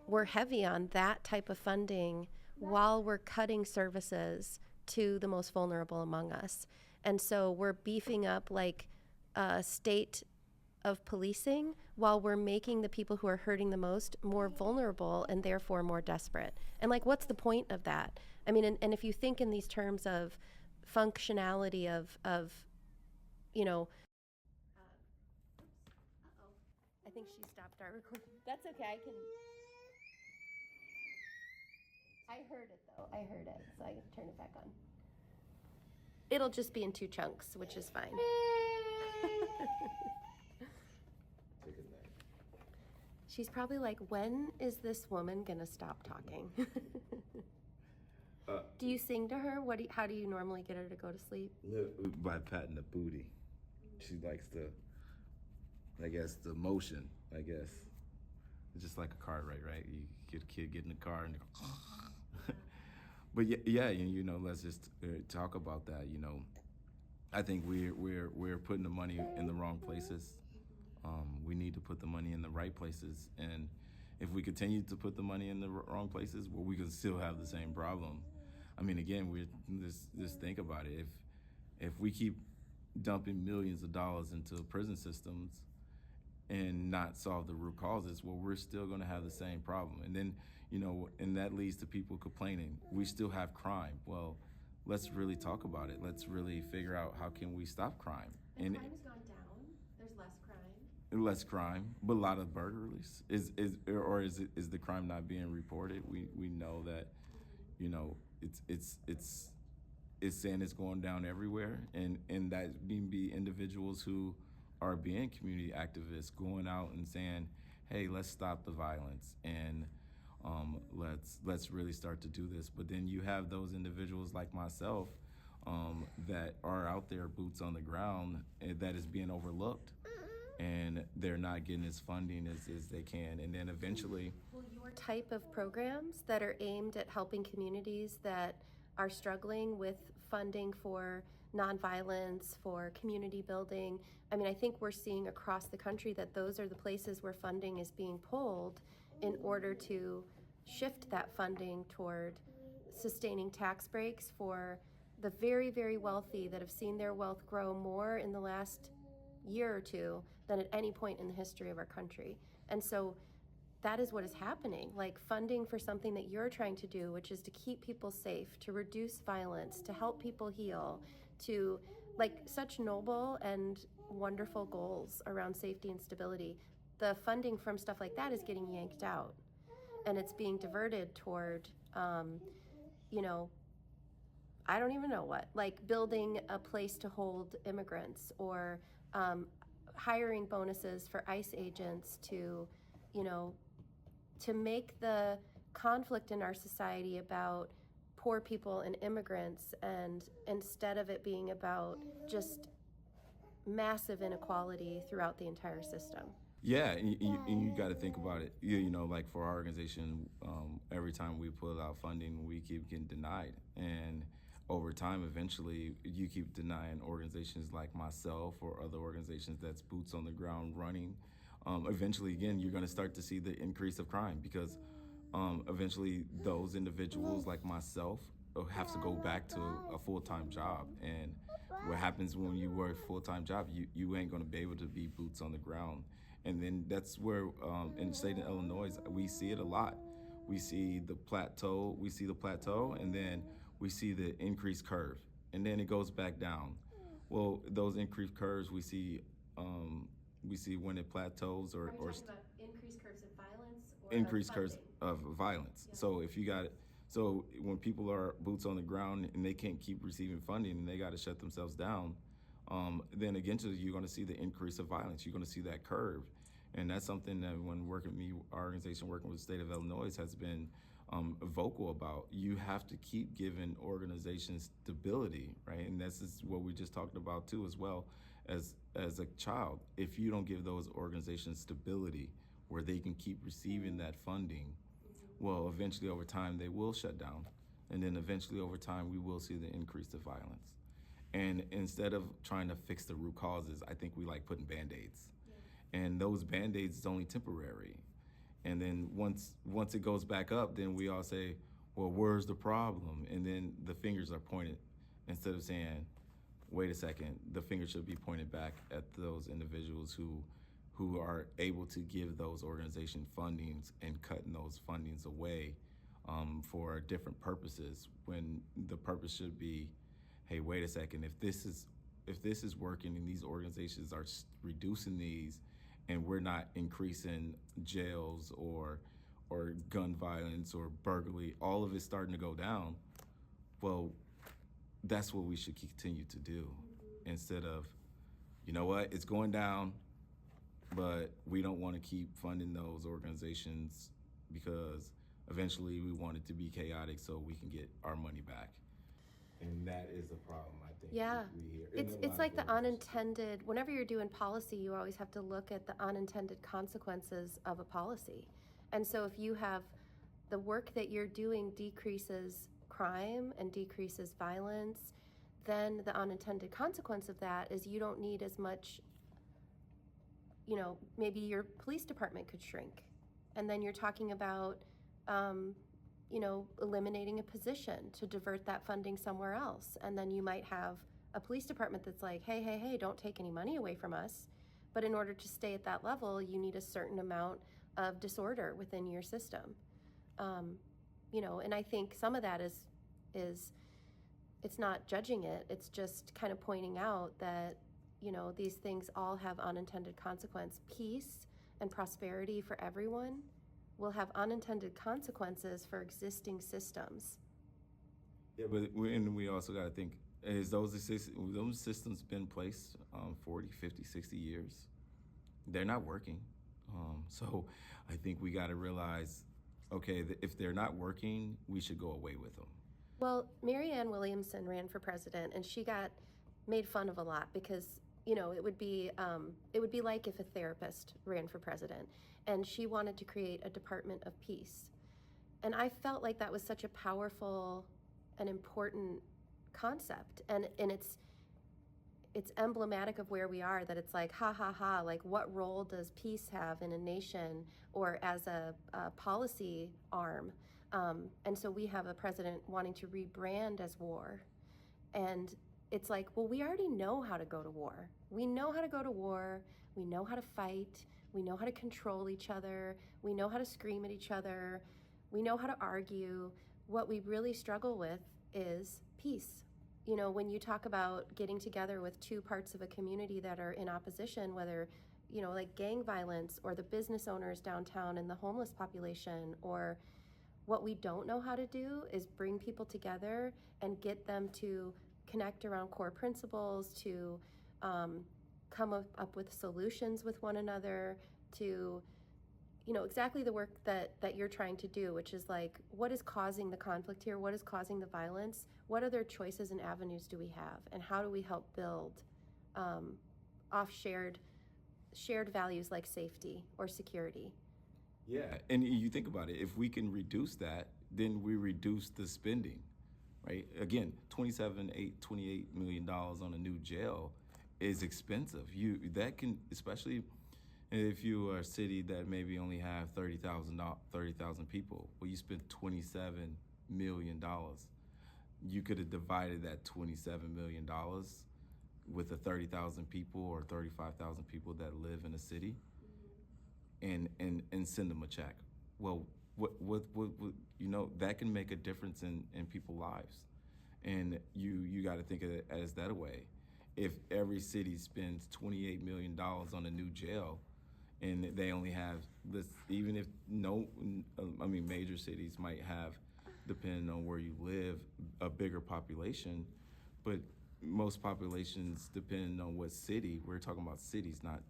we're heavy on that type of funding while we're cutting services to the most vulnerable among us. And so we're beefing up like a state of policing while we're making the people who are hurting the most more vulnerable and therefore more desperate. And like, what's the point of that? I mean, and if you think in these terms of functionality of you know, I think she stopped our recording. That's okay, I heard it though, I heard it, so I can turn it back on. It'll just be in 2 chunks, which is fine. She's probably like, when is this woman gonna stop talking? Do you sing to her? How do you normally get her to go to sleep? By patting the booty. She likes I guess, the motion, I guess. It's just like a car ride, right? You get a kid get in the car and they go, but yeah, you know, let's just talk about that. You know, I think we're putting the money in the wrong places. We need to put the money in the right places, and if we continue to put the money in the wrong places, well, we can still have the same problem. I mean, again, we just think about it. If we keep dumping millions of dollars into prison systems and not solve the root causes, well, we're still going to have the same problem. And then, you know, and that leads to people complaining. We still have crime. Well, let's really talk about it. Let's really figure out how can we stop crime. And crime has gone down. There's less crime. less crime, but a lot of burglaries. Is the crime not being reported? We know that, you know, it's saying it's going down everywhere, and that can be individuals who are being community activists, going out and saying, hey, let's stop the violence, and let's really start to do this. But then you have those individuals like myself that are out there, boots on the ground, that is being overlooked, and they're not getting as funding as they can. And then eventually, Well, your type of programs that are aimed at helping communities that are struggling with funding for nonviolence, for community building, I mean, I think we're seeing across the country that those are the places where funding is being pulled in order to shift that funding toward sustaining tax breaks for the very, very wealthy that have seen their wealth grow more in the last year or two than at any point in the history of our country. And so that is what is happening. Like funding for something that you're trying to do, which is to keep people safe, to reduce violence, to help people heal, to like such noble and wonderful goals around safety and stability. The funding from stuff like that is getting yanked out, and it's being diverted toward, you know, I don't even know what, like building a place to hold immigrants, or hiring bonuses for ICE agents to, you know, to make the conflict in our society about poor people and immigrants, and instead of it being about just massive inequality throughout the entire system. yeah, and you got to think about it. You know, like for our organization, every time we pull out funding, we keep getting denied. And over time, eventually, you keep denying organizations like myself or other organizations that's boots on the ground running. Eventually, again, you're going to start to see the increase of crime, because eventually those individuals like myself have to go back to a full-time job. And what happens when you work a full-time job, you ain't going to be able to be boots on the ground. And then that's where in the state of Illinois, we see it a lot. We see the plateau, and then we see the increased curve, and then it goes back down. Well, those increased curves we see when it plateaus or About increased curves of violence or increased curves of violence. Yeah. So if you got it, so when people are boots on the ground and they can't keep receiving funding and they got to shut themselves down, then eventually you're going to see the increase of violence. You're going to see that curve. And that's something that when working with me, our organization working with the state of Illinois has been vocal about. You have to keep giving organizations stability, right? And this is what we just talked about too, as well as a child. If you don't give those organizations stability where they can keep receiving that funding, well, eventually over time they will shut down. And then eventually over time we will see the increase of violence. And instead of trying to fix the root causes, I think we like putting Band-Aids. And those Band-Aids is only temporary. And then once it goes back up, then we all say, well, where's the problem? And then the fingers are pointed, instead of saying, wait a second, the finger should be pointed back at those individuals who are able to give those organization fundings and cutting those fundings away for different purposes, when the purpose should be, hey, wait a second, if this is working and these organizations are reducing these, and we're not increasing jails or gun violence or burglary, all of it's starting to go down, well, that's what we should continue to do, instead of, you know what, it's going down, but we don't want to keep funding those organizations because eventually we want it to be chaotic so we can get our money back. And that is a problem, I think. Yeah, we hear. it's like the unintended, whenever you're doing policy, you always have to look at the unintended consequences of a policy. And so if you have the work that you're doing decreases crime and decreases violence, then the unintended consequence of that is you don't need as much, you know, maybe your police department could shrink. And then you're talking about, you know, eliminating a position to divert that funding somewhere else. And then you might have a police department that's like, hey, don't take any money away from us. But in order to stay at that level, you need a certain amount of disorder within your system. You know, and I think some of that is it's not judging it, it's just kind of pointing out that these things all have unintended consequence. Peace and prosperity for everyone will have unintended consequences for existing systems. Yeah, but we also got to think, is those systems been in place 40, 50, 60 years? They're not working. So I think we got to realize, okay, if they're not working, we should go away with them. Well, Marianne Williamson ran for president, and she got made fun of a lot because it would be like if a therapist ran for president, and she wanted to create a Department of Peace, and I felt like that was such a powerful and important concept, and it's emblematic of where we are, that it's like, ha ha ha, like what role does peace have in a nation or as a policy arm? And so we have a president wanting to rebrand as war. And it's like, well, we already know how to go to war. We know how to go to war. We know how to fight. We know how to control each other. We know how to scream at each other. We know how to argue. What we really struggle with is peace. When you talk about getting together with two parts of a community that are in opposition, whether, like gang violence or the business owners downtown and the homeless population, or what we don't know how to do is bring people together and get them to connect around core principles, to come up with solutions with one another, to exactly the work that you're trying to do, which is like, what is causing the conflict here? What is causing the violence? What other choices and avenues do we have? And how do we help build off shared values like safety or security? Yeah, and you think about it, if we can reduce that, then we reduce the spending, right? Again, $28 million on a new jail is expensive. That can, especially if you are a city that maybe only have 30,000 people, well, you spend $27 million. You could have divided that $27 million with the 30,000 people or 35,000 people that live in a city, and send them a check. Well, what that can make a difference in people's lives, and you got to think of it as that way. If every city spends $28 million on a new jail, and they only have this, even if major cities might have, depending on where you live, a bigger population, but most populations, depending on what city, we're talking about cities, not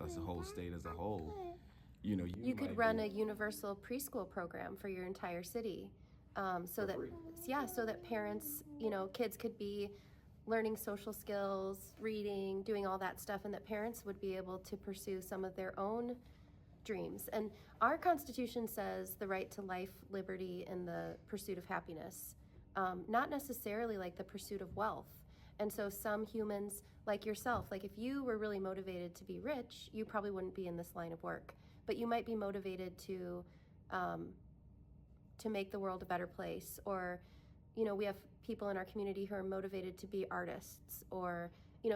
as a whole state as a whole. You could run a universal preschool program for your entire city, so that parents, kids could be learning social skills, reading, doing all that stuff, and that parents would be able to pursue some of their own dreams. And our Constitution says the right to life, liberty, and the pursuit of happiness, not necessarily like the pursuit of wealth. And so some humans, like yourself, like if you were really motivated to be rich, you probably wouldn't be in this line of work, but you might be motivated to make the world a better place, or we have people in our community who are motivated to be artists, or,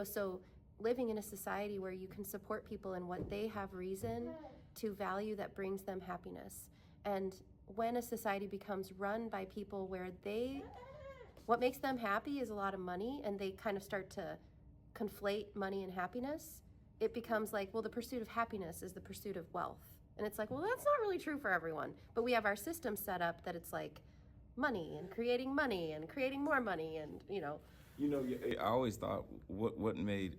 so living in a society where you can support people in what they have reason to value that brings them happiness. And when a society becomes run by people where what makes them happy is a lot of money, and they kind of start to conflate money and happiness, it becomes like, well, the pursuit of happiness is the pursuit of wealth. And it's like, well, that's not really true for everyone. But we have our system set up that it's like, money and creating more money, and I always thought, what made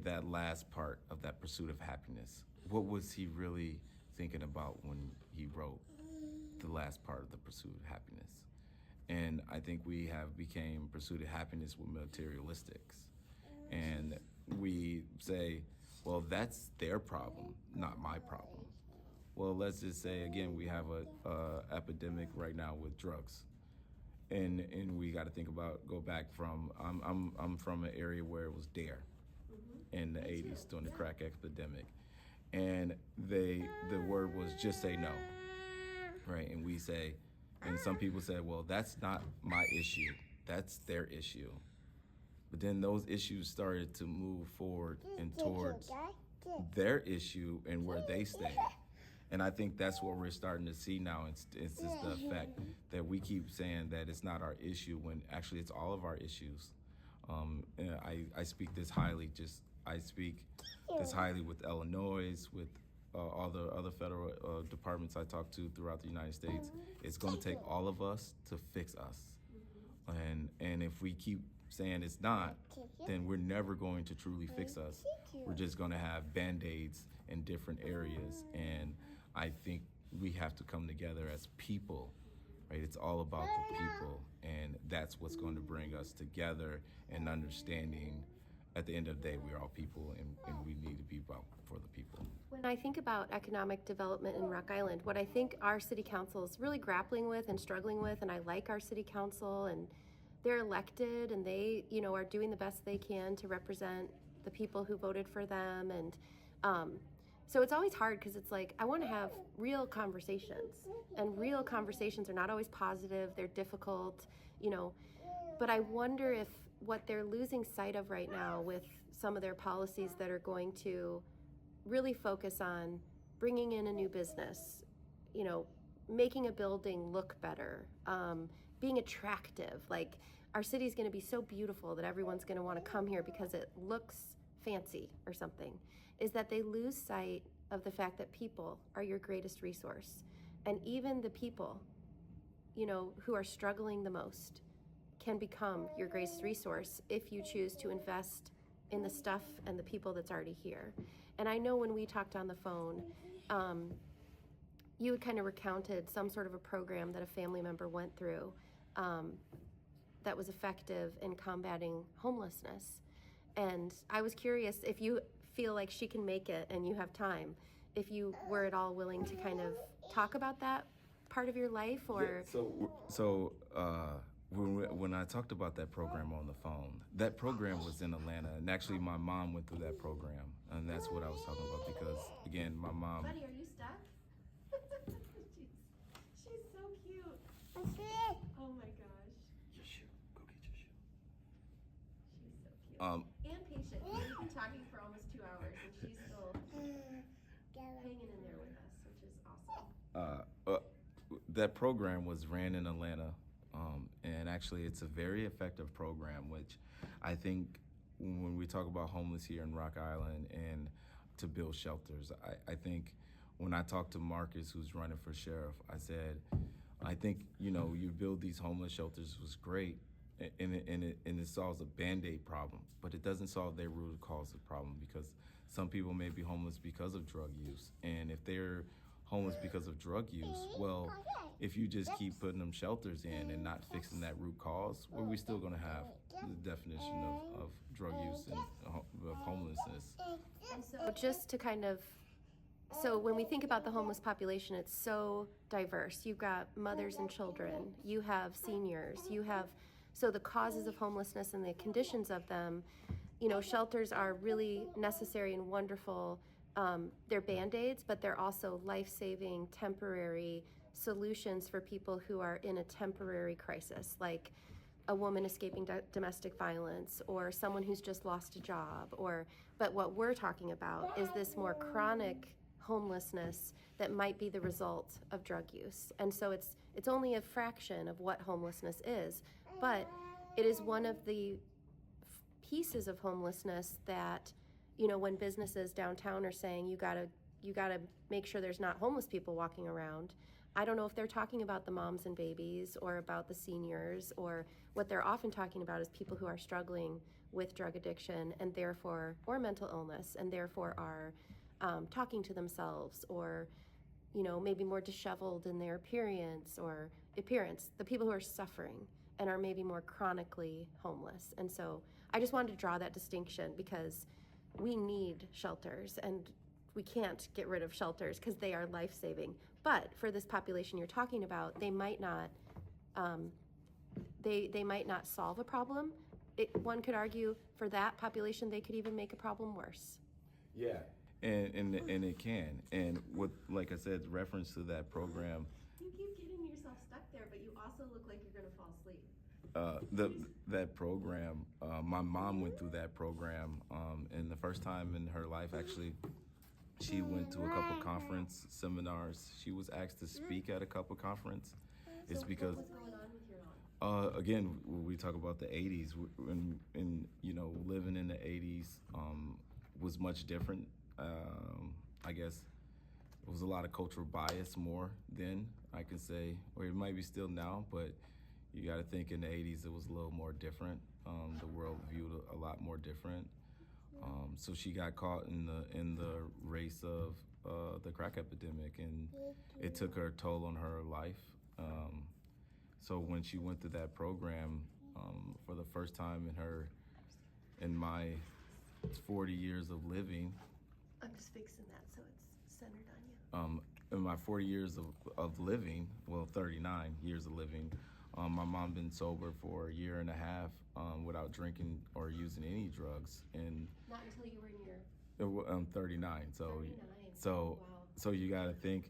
that last part of that pursuit of happiness? What was he really thinking about when he wrote the last part of the pursuit of happiness? And I think we have became pursuit of happiness with materialistics, and we say, well, that's their problem, not my problem. Well, let's just say again, we have a epidemic right now with drugs. And we got to go back from, I'm from an area where it was DARE in the 80s during the crack epidemic. And the word was just say no, right? And we say, and some people said, well, that's not my issue, that's their issue. But then those issues started to move forward and towards their issue and where they stand. And I think that's what we're starting to see now. It's just the fact that we keep saying that it's not our issue when actually it's all of our issues. And I speak this highly. I speak this highly with Illinois, with all the other federal departments I talk to throughout the United States. It's going to take all of us to fix us, and if we keep saying it's not, then we're never going to truly fix us. We're just going to have Band-Aids in different areas, and I think we have to come together as people, right? It's all about the people, and that's what's going to bring us together and understanding. At the end of the day, we're all people, and we need to be about for the people. When I think about economic development in Rock Island, what I think our city council is really grappling with and struggling with, and I like our city council, and they're elected, and they, are doing the best they can to represent the people who voted for them, and so it's always hard because it's like I want to have real conversations, and real conversations are not always positive. They're difficult, but I wonder if what they're losing sight of right now with some of their policies that are going to really focus on bringing in a new business, making a building look better, being attractive. Like our city is going to be so beautiful that everyone's going to want to come here because it looks fancy or something, is that they lose sight of the fact that people are your greatest resource. And even the people, who are struggling the most can become your greatest resource if you choose to invest in the stuff and the people that's already here. And I know when we talked on the phone, you had kind of recounted some sort of a program that a family member went through that was effective in combating homelessness. And I was curious if you feel like she can make it and you have time, if you were at all willing to kind of talk about that part of your life, or... Yeah, when I talked about that program on the phone, that program was in Atlanta, and actually my mom went through that program, and that's what I was talking about because, again, my mom... Buddy, are you stuck? she's so cute. Oh my gosh. Your shoe. Go get your shoe. She's so cute. And patient. We've been talking for almost 2 hours, and she's still hanging in there with us, which is awesome. That program was ran in Atlanta. And actually, it's a very effective program, which I think when we talk about homeless here in Rock Island and to build shelters, I think when I talked to Marcus, who's running for sheriff, I said, I think, you build these homeless shelters was great, and it solves a Band-Aid problem, but it doesn't solve their root cause of the problem, because some people may be homeless because of drug use. And if they're homeless because of drug use, well, if you just keep putting them shelters in and not fixing that root cause, well, we're still going to have the definition of drug use and of homelessness. And so just to kind of, so when we think about the homeless population, it's so diverse. You've got mothers and children, you have seniors, so the causes of homelessness and the conditions of them, shelters are really necessary and wonderful. They're Band-Aids, but they're also life-saving, temporary solutions for people who are in a temporary crisis, like a woman escaping domestic violence, or someone who's just lost a job. But what we're talking about is this more chronic homelessness that might be the result of drug use. And so it's only a fraction of what homelessness is, but it is one of the pieces of homelessness that, when businesses downtown are saying you gotta make sure there's not homeless people walking around, I don't know if they're talking about the moms and babies or about the seniors, or what they're often talking about is people who are struggling with drug addiction and therefore, or mental illness, and therefore are talking to themselves, or maybe more disheveled in their appearance, the people who are suffering and are maybe more chronically homeless. And so I just wanted to draw that distinction, because we need shelters, and we can't get rid of shelters because they are life-saving. But for this population you're talking about, they might not they might not solve a problem. One could argue for that population they could even make a problem worse. Yeah, and it can. And with, like I said, reference to that program. You keep getting yourself stuck there, but you also look like you're gonna fall asleep. That program, my mom went through that program, and the first time in her life, actually, she went to a couple conference seminars. She was asked to speak at a couple conference. It's because what's going on with your Again, when we talk about the '80s, and living in the '80s was much different. I guess it was a lot of cultural bias more then, I can say, or it might be still now, but you got to think in the '80s it was a little more different. The world viewed a lot more different. So she got caught in the race of the crack epidemic, and it took her toll on her life. So when she went through that program for the first time in my 40 years of living, I'm just fixing that so it's centered on you. in my 40 years of living, well, 39 years of living, my mom been sober for a year and a half without drinking or using any drugs, and Not until you were in your I'm 39. So 39. so Wow. so you got to think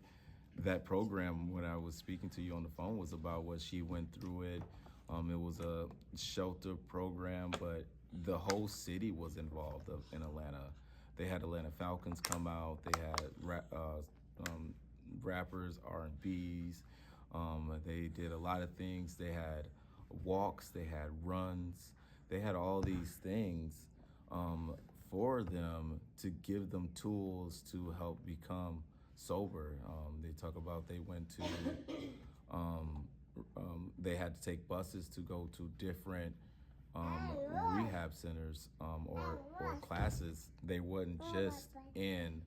that program when I was speaking to you on the phone was about what she went through it. It was a shelter program, but the whole city was involved in Atlanta. They had Atlanta Falcons come out. They had rappers, R&Bs. They did a lot of things. They had walks. They had runs. They had all these things for them to give them tools to help become sober. They talk about they went to, they had to take buses to go to different rehab centers or classes. They wasn't just in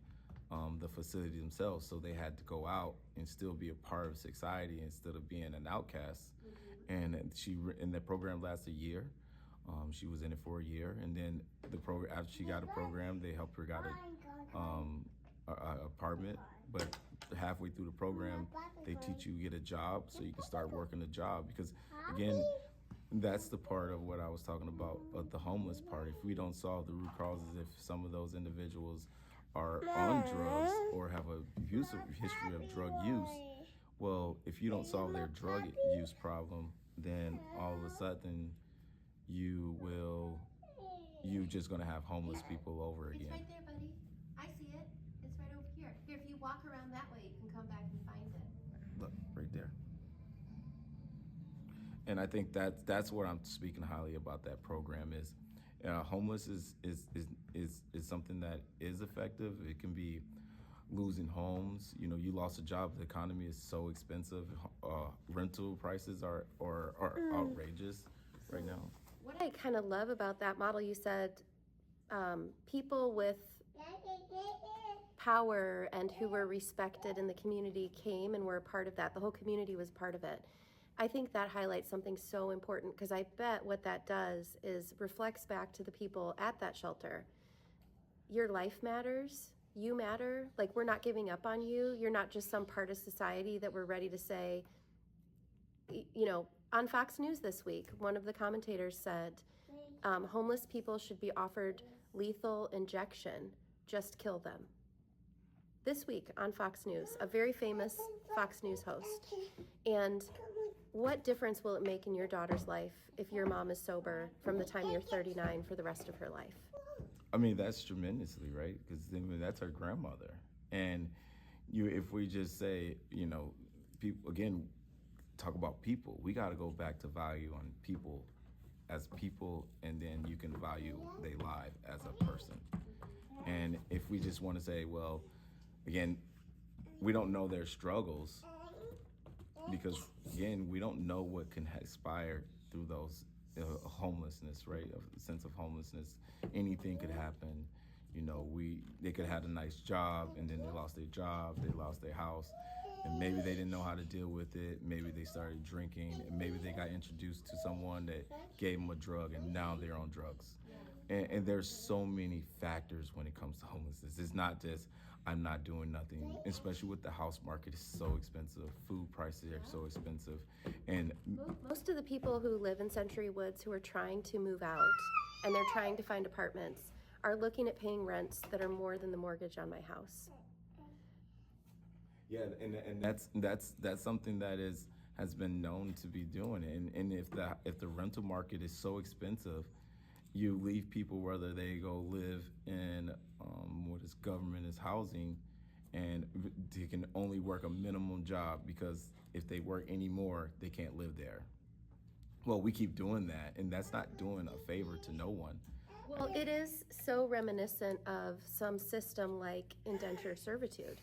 the facility themselves, so they had to go out and still be a part of society instead of being an outcast. And the program lasted a year. She was in it for a year, and then the program, after she got a program, they helped her got a apartment. But halfway through the program, they teach you to get a job so you can start working a job. Because again, that's the part of what I was talking about the homeless part. If we don't solve the root causes, if some of those individuals are on drugs or have a abusive history of drug use, well, if you don't solve their drug use problem, then all of a sudden you're just gonna have homeless people over It's again. right there, buddy. I see it. It's right over here. Here, if you walk around that way, you can come back and find it. Look, right there. And I think that's what I'm speaking highly about. That program is homeless is something that is effective. It can be losing homes. You lost a job. The economy is so expensive. Rental prices are outrageous right now. What I kind of love about that model, you said people with power and who were respected in the community came and were a part of that. The whole community was part of it. I think that highlights something so important, because I bet what that does is reflects back to the people at that shelter. Your life matters. You matter. Like, we're not giving up on you. You're not just some part of society that we're ready to say, on Fox News this week, one of the commentators said, homeless people should be offered lethal injection, just kill them. This week on Fox News, a very famous Fox News host. And what difference will it make in your daughter's life if your mom is sober from the time you're 39 for the rest of her life? I mean, that's tremendously, right? Because that's her grandmother. And if we just say, people, again, talk about people, we got to go back to value on people as people, and then you can value their life as a person. And if we just want to say, well, again, we don't know their struggles, because again, we don't know what can expire through those homelessness, right? A sense of homelessness. Anything could happen. They could have had a nice job, and then they lost their job, they lost their house, and maybe they didn't know how to deal with it. Maybe they started drinking, and maybe they got introduced to someone that gave them a drug, and now they're on drugs. And there's so many factors when it comes to homelessness. It's not just, I'm not doing nothing, especially with the house market is so expensive. Food prices are so expensive. And most of the people who live in Century Woods who are trying to move out and they're trying to find apartments are looking at paying rents that are more than the mortgage on my house. Yeah, and that's something that has been known to be doing. And if the rental market is so expensive, you leave people, whether they go live in what is government is housing, and they can only work a minimum job, because if they work any more, they can't live there. Well, we keep doing that, and that's not doing a favor to no one. Well, it is so reminiscent of some system like indenture servitude.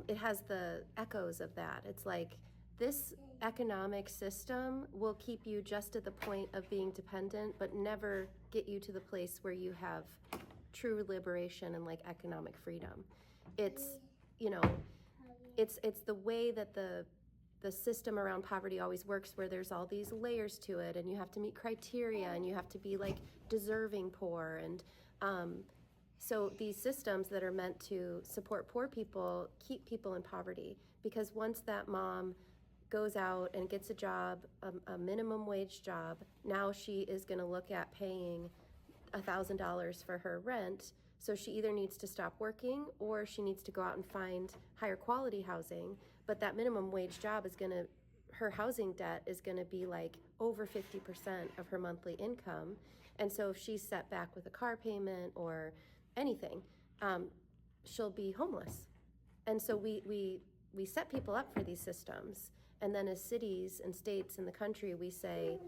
It has the echoes of that. It's like this economic system will keep you just at the point of being dependent, but never get you to the place where you have true liberation and like economic freedom. It's, you know, it's the way that the system around poverty always works, where there's all these layers to it, and you have to meet criteria, and you have to be like deserving poor, and so these systems that are meant to support poor people keep people in poverty, because once that mom goes out and gets a job, a minimum wage job, now she is going to look at paying $1,000 for her rent. So she either needs to stop working or she needs to go out and find higher quality housing. But that minimum wage job is going to, her housing debt is going to be like over 50% of her monthly income. And so if she's set back with a car payment or anything, she'll be homeless. And so we set people up for these systems. And then as cities and states in the country, we say,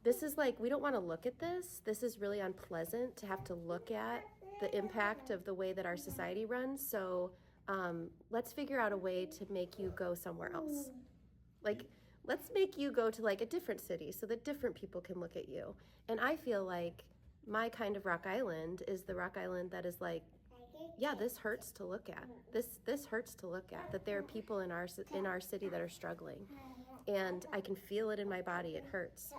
this is like, we don't want to look at this. This is really unpleasant to have to look at the impact of the way that our society runs. So let's figure out a way to make you go somewhere else. Like, let's make you go to like a different city so that different people can look at you. And I feel like my kind of Rock Island is the Rock Island that is like, yeah, this hurts to look at. This hurts to look at, that there are people in our city that are struggling. And I can feel it in my body, it hurts.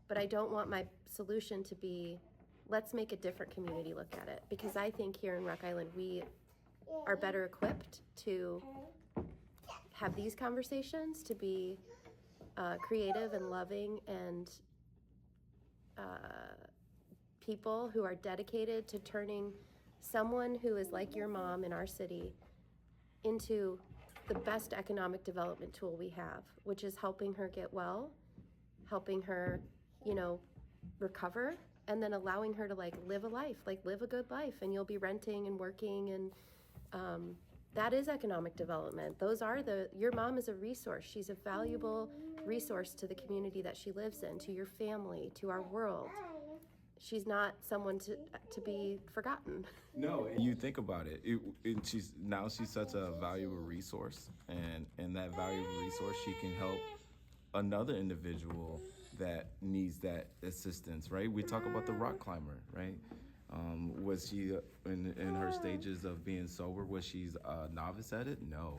But I don't want my solution to be, let's make a different community look at it. Because I think here in Rock Island, we are better equipped to have these conversations, to be creative and loving, and people who are dedicated to turning someone who is like your mom in our city into the best economic development tool we have, which is helping her get well, helping her, recover, and then allowing her to like live a life, like live a good life, and you'll be renting and working, and that is economic development. Your mom is a resource. She's a valuable resource to the community that she lives in, to your family, to our world. She's not someone to be forgotten. No, and you think about it. She's such a valuable resource, and that valuable resource, she can help another individual that needs that assistance, right? We talk about the rock climber, right? Was she in her stages of being sober? Was she a novice at it? No,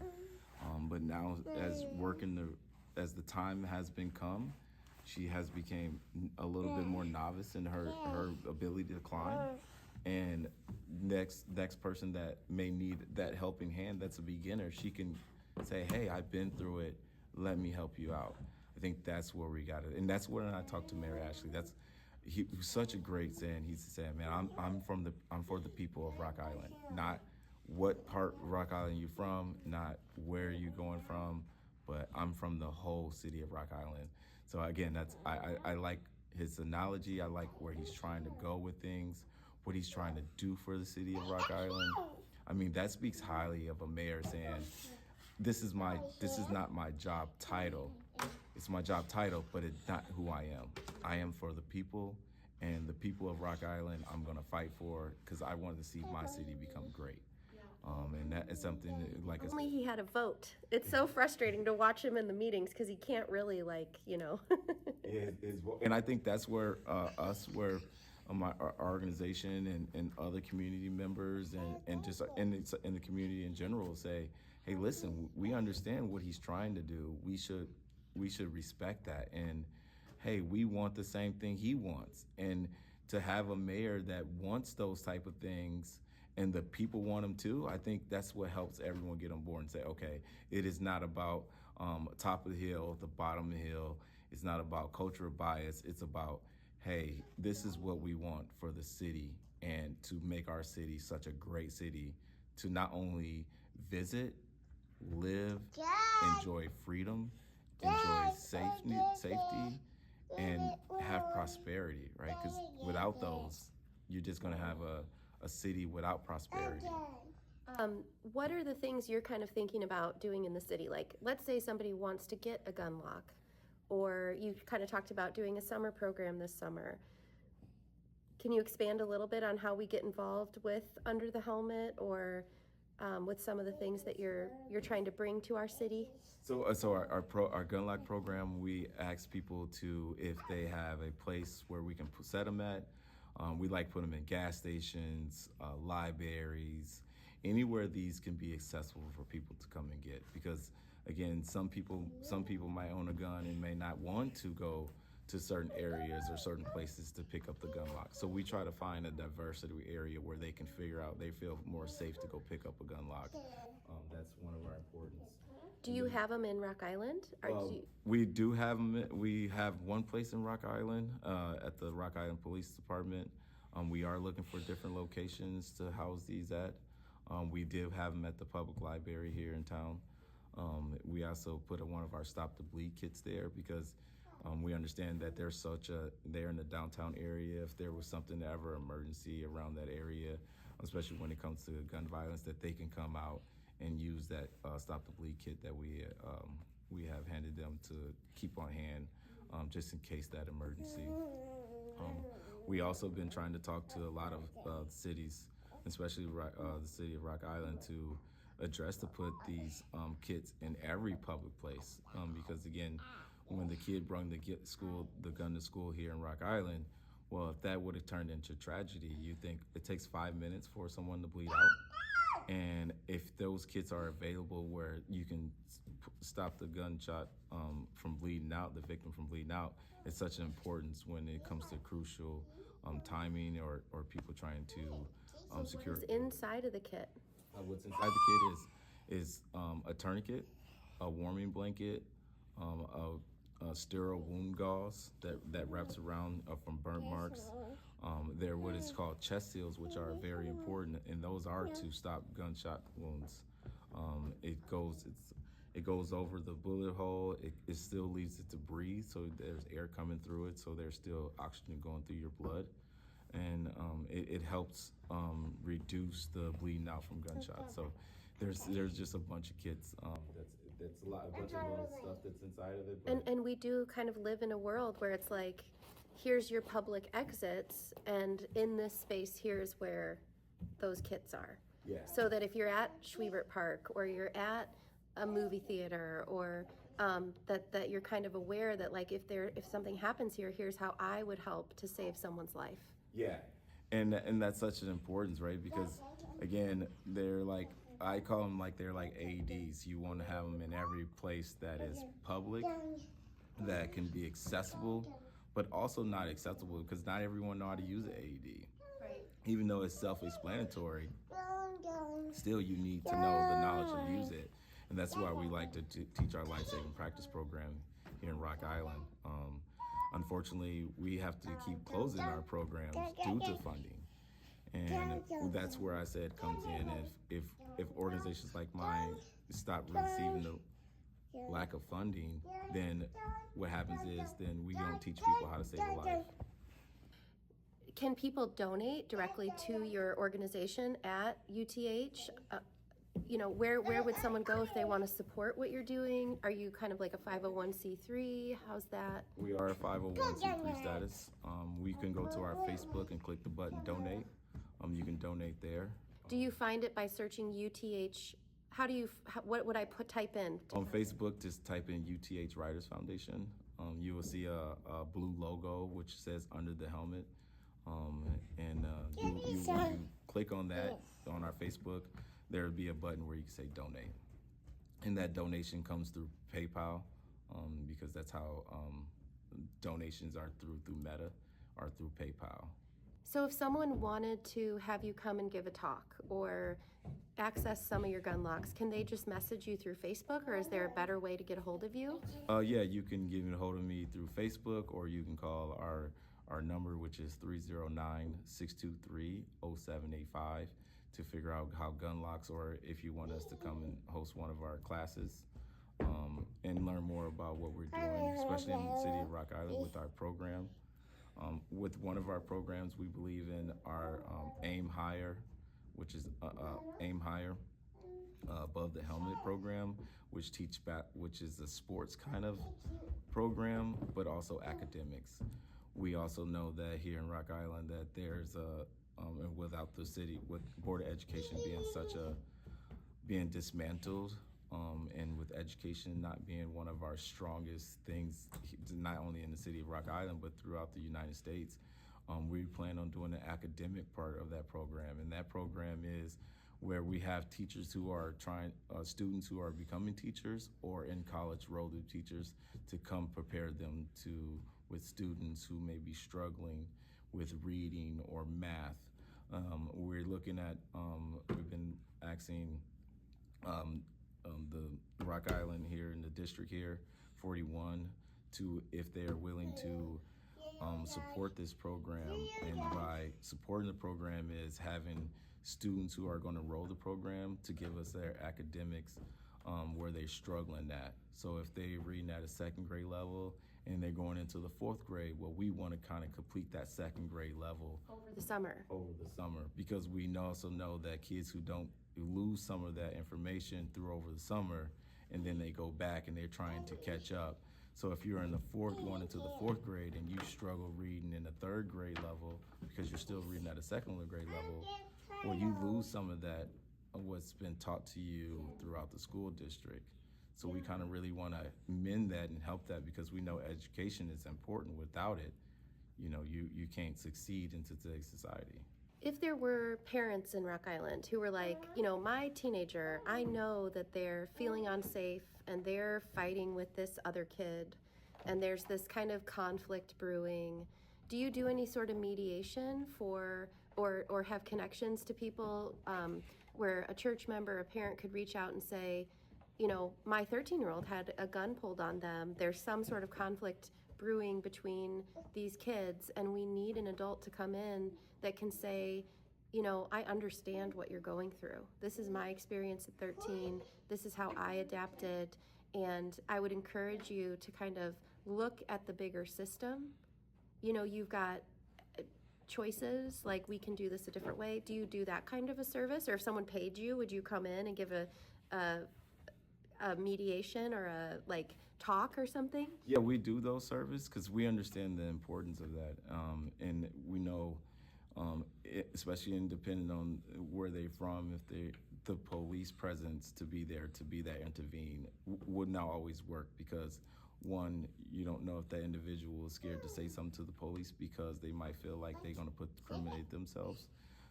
but now as the time has been come, she has became a little bit more novice in her ability to climb. And next person that may need that helping hand, that's a beginner, she can say, hey, I've been through it, let me help you out. I think that's where we got it. And that's when I talked to Mayor Ashley. He was such a great saying. He said, man, I'm for the people of Rock Island, not what part of Rock Island you from, not where you going from, but I'm from the whole city of Rock Island. So again, I like his analogy. I like where he's trying to go with things, what he's trying to do for the city of Rock Island. I mean, that speaks highly of a mayor saying, this is not my job title. It's my job title, but it's not who I am. I am for the people, and the people of Rock Island I'm gonna fight for, because I want to see my city become great. And that is something that, like, only he had a vote. It's so frustrating to watch him in the meetings because he can't really, And I think that's where our organization and other community members and just in the community in general say, hey, listen, we understand what he's trying to do. We should respect that. And hey, we want the same thing he wants. And to have a mayor that wants those type of things, and the people want them too, I think that's what helps everyone get on board and say, okay, it is not about top of the hill, the bottom of the hill. It's not about cultural bias. It's about, hey, this is what we want for the city, and to make our city such a great city to not only visit, live, enjoy freedom, enjoy safety, and have prosperity, right? Because without those, you're just going to have a city without prosperity. What are the things you're kind of thinking about doing in the city? Like, let's say somebody wants to get a gun lock. or you kind of talked about doing a summer program this summer. Can you expand a little bit on how we get involved with Under the Helmet, or with some of the things that you're trying to bring to our city? So our gun lock program, we ask people to, if they have a place where we can set them at, we like put them in gas stations, libraries, anywhere these can be accessible for people to come and get. Because again, some people might own a gun and may not want to go to certain areas or certain places to pick up the gun lock. So we try to find a diversity area where they can figure out they feel more safe to go pick up a gun lock. That's one of our importance. Do you have them in Rock Island? We do have them. We have one place in Rock Island at the Rock Island Police Department. We are looking for different locations to house these at. We did have them at the public library here in town. We also put one of our Stop the Bleed kits there because we understand that they're in the downtown area. If there was something ever emergency around that area, especially when it comes to gun violence, that they can come out and use that Stop the Bleed kit that we have handed them to keep on hand, just in case that emergency. We also been trying to talk to a lot of cities, especially the city of Rock Island, to address to put these kits in every public place, because again, when the kid brought the gun to school here in Rock Island, well, if that would have turned into tragedy, you think it takes 5 minutes for someone to bleed out. And if those kits are available where you can stop the gunshot from bleeding out, the victim from bleeding out, it's such an importance when it comes to crucial timing or people trying to secure. What's inside of the kit? What's inside the kit is a tourniquet, a warming blanket, a sterile wound gauze that wraps around from burn marks. They're what is called chest seals, which are very important, and those are to stop gunshot wounds. It goes over the bullet hole. It still leaves it to breathe, so there's air coming through it, so there's still oxygen going through your blood, and it helps reduce the bleeding out from gunshots. So there's just a bunch of kits. That's a bunch of little stuff that's inside of it. And we do kind of live in a world where it's like, here's your public exits, and in this space, here's where those kits are. Yeah. So that if you're at Schwiebert Park, or you're at a movie theater, or that you're kind of aware that, like, if something happens here, here's how I would help to save someone's life. Yeah, and that's such an importance, right? Because again, I call them they're like AEDs. You want to have them in every place that is public, that can be accessible, but also not accessible, because not everyone know how to use an AED. Right. Even though it's self-explanatory, still you need to know the knowledge to use it. And that's why we like to teach our life-saving practice program here in Rock Island. Unfortunately, we have to keep closing our programs due to funding. And that's where I said comes in. If organizations like mine stop receiving the lack of funding, then what happens is then we don't teach people how to save a life. Can people donate directly to your organization at UTH? Where would someone go if they want to support what you're doing? Are you kind of like a 501c3? How's that? We are a 501c3 status. We can go to our Facebook and click the button donate. You can donate there. Do you find it by searching UTH? What would I type in? On Facebook, just type in UTH Riders Foundation. You will see a blue logo which says Under the Helmet. When you click on that on our Facebook, there will be a button where you can say donate. And that donation comes through PayPal, because that's how donations are through Meta or through PayPal. So if someone wanted to have you come and give a talk or access some of your gun locks, can they just message you through Facebook, or is there a better way to get a hold of you? Yeah, you can get a hold of me through Facebook, or you can call our number, which is 309-623-0785, to figure out how gun locks, or if you want us to come and host one of our classes, and learn more about what we're doing, especially in the city of Rock Island with our program. With one of our programs, we believe in our Aim Higher, which is Aim Higher. Above the Helmet program, which is a sports kind of program, but also academics. We also know that here in Rock Island that there's and without the city, with Board of Education being dismantled, and with education not being one of our strongest things, not only in the city of Rock Island, but throughout the United States, we plan on doing the academic part of that program. And that program is where we have teachers who are students who are becoming teachers or in college rolled teachers to come prepare them with students who may be struggling with reading or math. We're looking at, we've been asking the Rock Island here in the district here, 41, if they're willing to support this program. And by supporting the program is having students who are going to roll the program to give us their academics where they're struggling at. So if they're reading at a second grade level and they're going into the fourth grade, well, we want to kind of complete that second grade level Over the summer. Because we also know that kids who lose some of that information over the summer, and then they go back and they're trying to catch up. So if you're going into the fourth grade and you struggle reading in the third grade level because you're still reading at a second grade level, well, you lose some of that of what's been taught to you throughout the school district. So we kind of really want to mend that and help that, because we know education is important. Without it, you can't succeed in today's society. If there were parents in Rock Island who were like, my teenager, I know that they're feeling unsafe and they're fighting with this other kid and there's this kind of conflict brewing, do you do any sort of mediation or have connections to people where a church member, a parent could reach out and say, my 13-year-old had a gun pulled on them. There's some sort of conflict brewing between these kids, and we need an adult to come in that can say, I understand what you're going through. This is my experience at 13. This is how I adapted. And I would encourage you to kind of look at the bigger system. You've got choices, like we can do this a different way. Do you do that kind of a service? Or if someone paid you, would you come in and give a mediation or a talk or something? Yeah, we do those services because we understand the importance of that, and we know, especially depending on where they're from, if the police presence to be there intervene would not always work, because one, you don't know if that individual is scared to say something to the police because they might feel like they're going to incriminate themselves.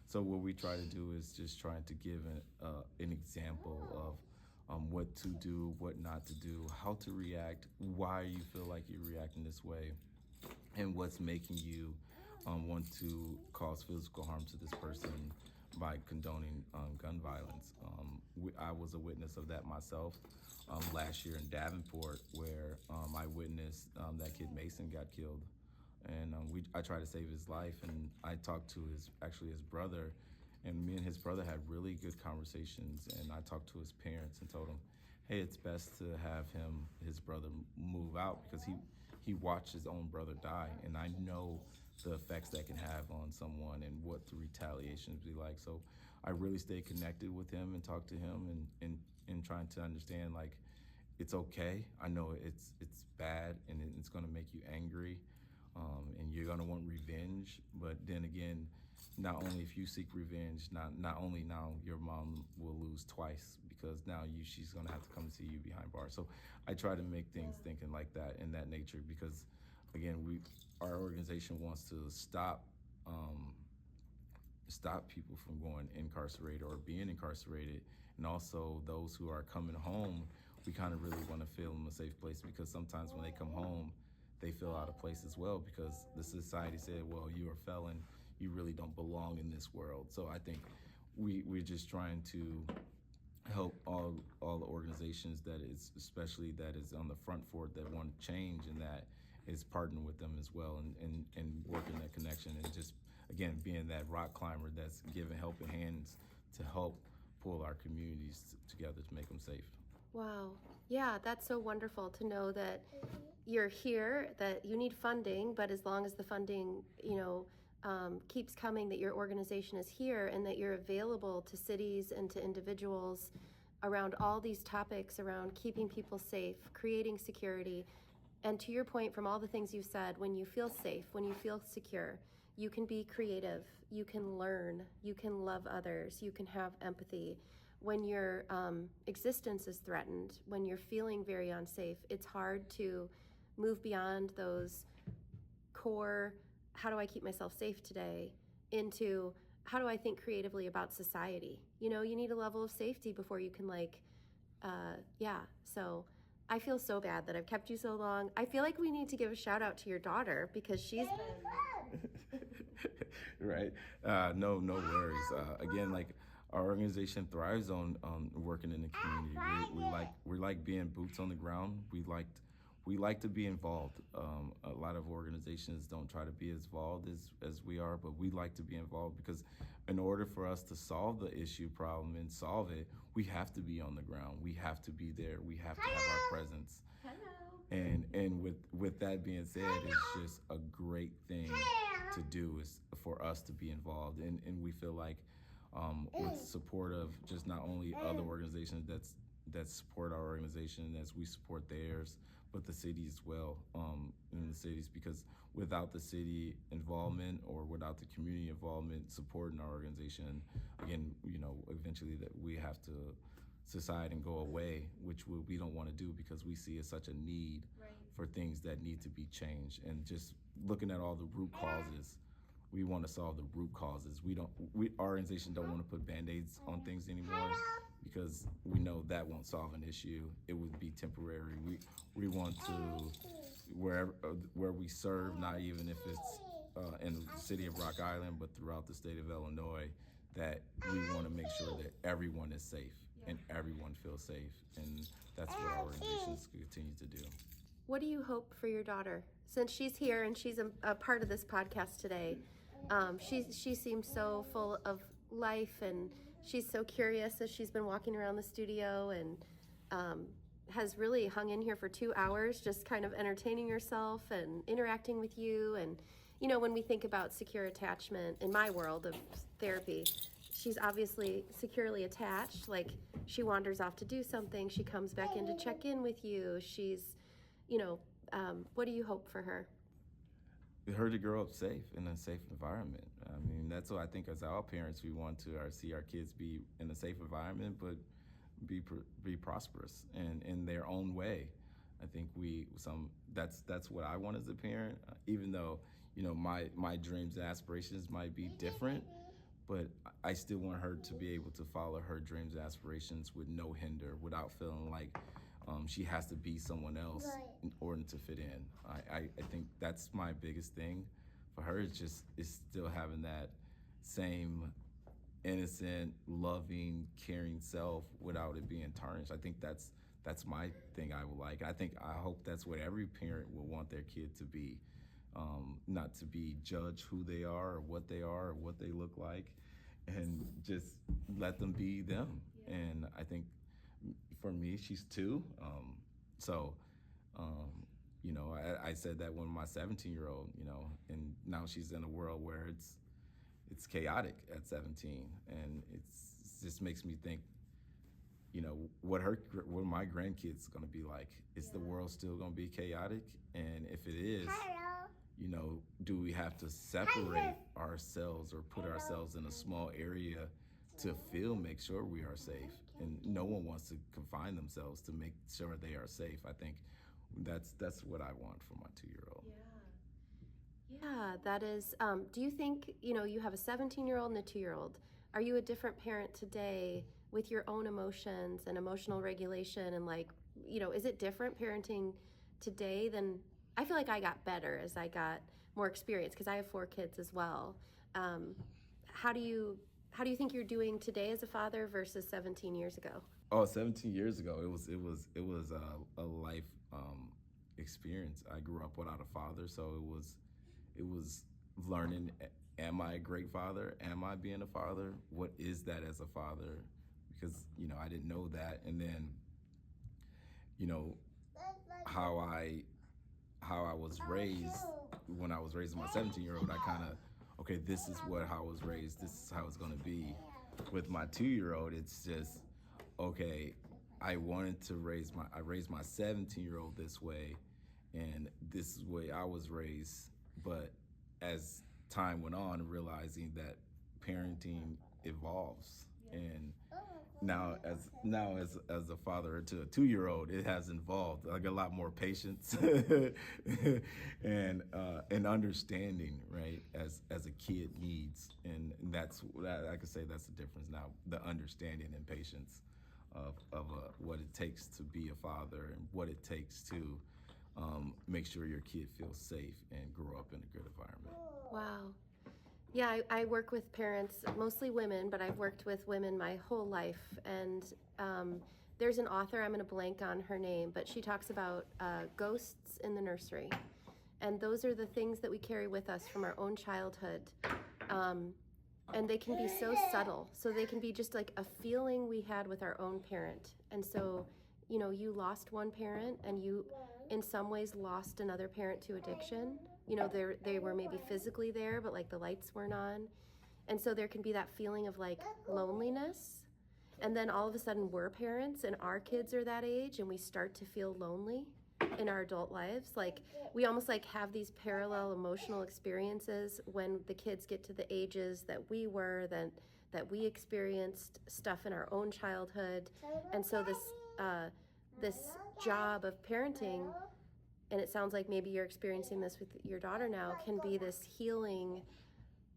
So what we try to do is just trying to give an example of what to do, what not to do, how to react, why you feel like you're reacting this way, and what's making you want to cause physical harm to this person by condoning gun violence. I was a witness of that myself last year in Davenport, where I witnessed that kid Mason got killed, and I tried to save his life, and I talked to his brother. And me and his brother had really good conversations, and I talked to his parents and told him, hey, it's best to have his brother move out, because he watched his own brother die, and I know the effects that can have on someone and what the retaliations be like. So I really stayed connected with him and talked to him and trying to understand, it's okay. I know it's bad and it's gonna make you angry, and you're gonna want revenge, but then again, not only if you seek revenge, not only now your mom will lose twice, because now she's gonna have to come see you behind bars. So I try to make things thinking like that, in that nature, because again, our organization wants to stop people from going incarcerated or being incarcerated, and also those who are coming home, we kind of really want to feel them a safe place, because sometimes when they come home, they feel out of place as well, because the society said, well, you're a felon, you really don't belong in this world. So I think we're just trying to help all the organizations especially that is on the front for it, that want to change, and that is partnering with them as well, and working that connection, and just, again, being that rock climber that's giving helping hands to help pull our communities together to make them safe. Wow. Yeah, that's so wonderful to know that you're here, that you need funding, but as long as the funding, keeps coming, that your organization is here and that you're available to cities and to individuals around all these topics around keeping people safe, creating security. And to your point, from all the things you've said, when you feel safe, when you feel secure, you can be creative, you can learn, you can love others, you can have empathy. When your existence is threatened, when you're feeling very unsafe, it's hard to move beyond those core, how do I keep myself safe today, into how do I think creatively about society? You know, you need a level of safety before you can so I feel so bad that I've kept you so long. I feel like we need to give a shout out to your daughter because she's been... Right. No worries. Again, like our organization thrives on working in the community. We like being boots on the ground. We like to be involved. A lot of organizations don't try to be as involved as we are, but we like to be involved because in order for us to solve the issue problem and solve it, we have to be on the ground. We have to be there. We have to have our presence. Hello. And with that being said, it's just a great thing to do is for us to be involved. And we feel like with support of just not only other organizations that support our organization as we support theirs, but the city as well, in the cities, because without the city involvement or without the community involvement supporting our organization, again, eventually that we have to subside and go away, which we don't want to do because we see such a need for things that need to be changed. And just looking at all the root causes, we want to solve the root causes. Our organization don't want to put Band-Aids on things anymore because we know that won't solve an issue. It would be temporary. We want to, where we serve, not even if it's in the city of Rock Island, but throughout the state of Illinois, that we want to make sure that everyone is safe and everyone feels safe. And that's what our organizations continue to do. What do you hope for your daughter? Since she's here and she's a part of this podcast today, she seems so full of life and she's so curious as she's been walking around the studio and has really hung in here for 2 hours just kind of entertaining herself and interacting with you. And, when we think about secure attachment in my world of therapy, she's obviously securely attached. Like she wanders off to do something. She comes back in to check in with you. She's, what do you hope for her? Her to grow up safe in a safe environment. I mean, that's what I think as our parents, we want to see our kids be in a safe environment, but be prosperous and in their own way. I think that's what I want as a parent, even though, my dreams and aspirations might be different, but I still want her to be able to follow her dreams and aspirations with no hinder, without feeling like she has to be someone else in order to fit in. I think that's my biggest thing for her is still having that same innocent, loving, caring self without it being tarnished. I think that's my thing I would like. I hope that's what every parent would want their kid to be, not to be judged who they are or what they look like, and just let them be them. Yeah. And I think for me, she's 2. I said that when my 17-year-old, and now she's in a world where it's chaotic at 17, and it just makes me think, what my grandkids going to be like. Is the world still going to be chaotic? And if it is, do we have to separate ourselves or put ourselves in a small area to make sure we are safe? And no one wants to confine themselves to make sure they are safe. I think that's what I want for my 2-year-old. Yeah, that is, do you think, you have a 17-year-old and a 2-year-old. Are you a different parent today with your own emotions and emotional regulation? And is it different parenting today than, I feel like I got better as I got more experience because I have 4 kids as well. How do you think you're doing today as a father versus 17 years ago? 17 years ago, it was a life experience. I grew up without a father, so it was learning, am I a great father? Am I being a father? What is that as a father? Because, I didn't know that. And then, how I was raised, when I was raising my 17-year-old, I kind of, okay, this is how I was raised. This is how it's going to be. With my 2-year-old, it's just, okay, I raised my 17-year-old this way, and this is the way I was raised. But as time went on, realizing that parenting evolves, and as a father to a 2-year-old, it has involved like a lot more patience and understanding, right? As a kid needs, and that's that I could say that's the difference now, the understanding and patience of what it takes to be a father and what it takes to make sure your kid feels safe and grow up in a good environment. Wow. Yeah, I work with parents, mostly women, but I've worked with women my whole life. And there's an author, I'm going to blank on her name, but she talks about ghosts in the nursery. And those are the things that we carry with us from our own childhood. And they can be so subtle. So they can be just like a feeling we had with our own parent. And so, you know, you lost one parent and you, in some ways, lost another parent to addiction. You know, they were maybe physically there, but like the lights weren't on. And so there can be that feeling of like loneliness. And then all of a sudden we're parents and our kids are that age and we start to feel lonely in our adult lives. Like we almost like have these parallel emotional experiences when the kids get to the ages that we were, that we experienced stuff in our own childhood. And so this job of parenting, and it sounds like maybe you're experiencing this with your daughter now, can be this healing.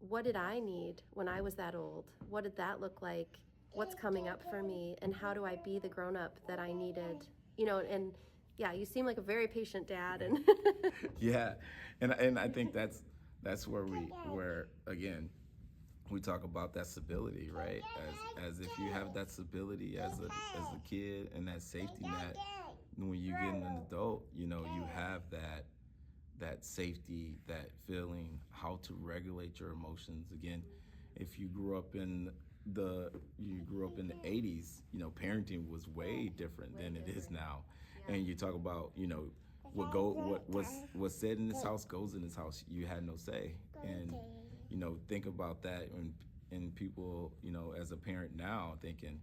What did I need when I was that old? What did that look like? What's coming up for me? And how do I be the grown-up that I needed? You know, and yeah, you seem like a very patient dad. And Yeah, and I think that's where again we talk about that stability, right? As if you have that stability as a kid and that safety net, when you get an adult, you know, you have that safety, that feeling, how to regulate your emotions. Again, if you grew up in the 80s, you know, parenting was way different than it is now. Yeah. And you talk about, you know, what's said in this house goes in this house. You had no say. And you know, think about that, and people, you know, as a parent now thinking,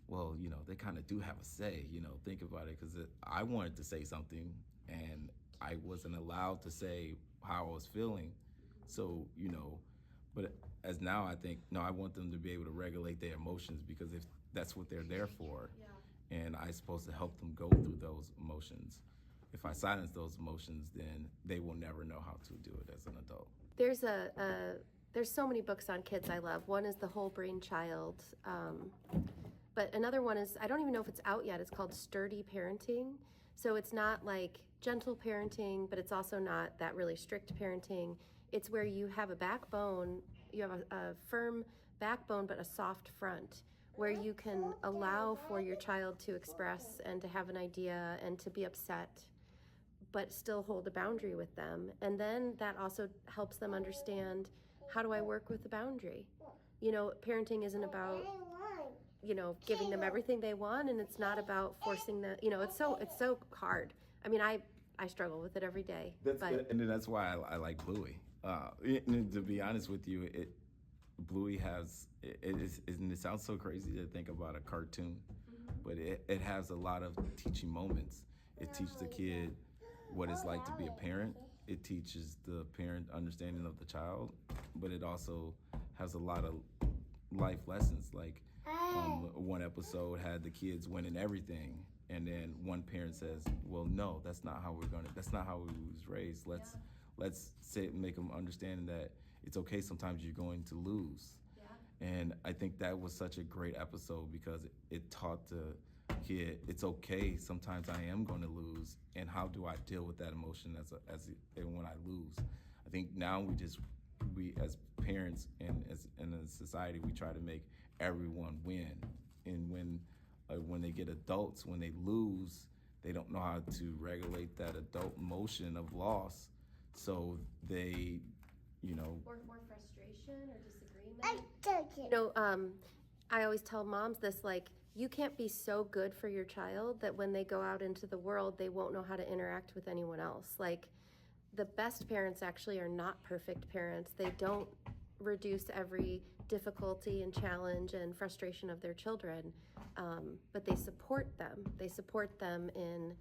well, you know, they kind of do have a say. You know, think about it, because I wanted to say something and I wasn't allowed to say how I was feeling. So, you know, but as now I think, no, I want them to be able to regulate their emotions, because if that's what they're there for, yeah. And I'm supposed to help them go through those emotions. If I silence those emotions, then they will never know how to do it as an adult. There's so many books on kids I love. One is The Whole Brain Child, but another one is, I don't even know if it's out yet, it's called Sturdy Parenting. So it's not like gentle parenting, but it's also not that really strict parenting. It's where you have a backbone, you have a firm backbone, but a soft front, where you can allow for your child to express and to have an idea and to be upset, but still hold a boundary with them. And then that also helps them understand, how do I work with the boundary? You know, parenting isn't about, you know, giving them everything they want, and it's not about forcing them. You know, it's so hard. I mean, I struggle with it every day. And that's why I like Bluey. To be honest with you, Bluey has and it sounds so crazy to think about a cartoon, but it has a lot of teaching moments. It teaches the kid what it's like to be a parent. It teaches the parent understanding of the child, but it also has a lot of life lessons. Like one episode had the kids winning everything, and then one parent says, "Well, no, that's not how we was raised. Let's make them understand that it's okay. Sometimes you're going to lose." Yeah. And I think that was such a great episode, because it taught the kid it's okay. Sometimes I am going to lose, and how do I deal with that emotion and when I lose? I think now we as parents and as in a society, we try to make everyone win, and when they get adults, when they lose, they don't know how to regulate that adult emotion of loss, so they, you know, or frustration or disagreement. You know, I always tell moms this, like, you can't be so good for your child that when they go out into the world, they won't know how to interact with anyone else. Like, the best parents actually are not perfect parents. They don't reduce every difficulty and challenge and frustration of their children, but they support them. They support them in,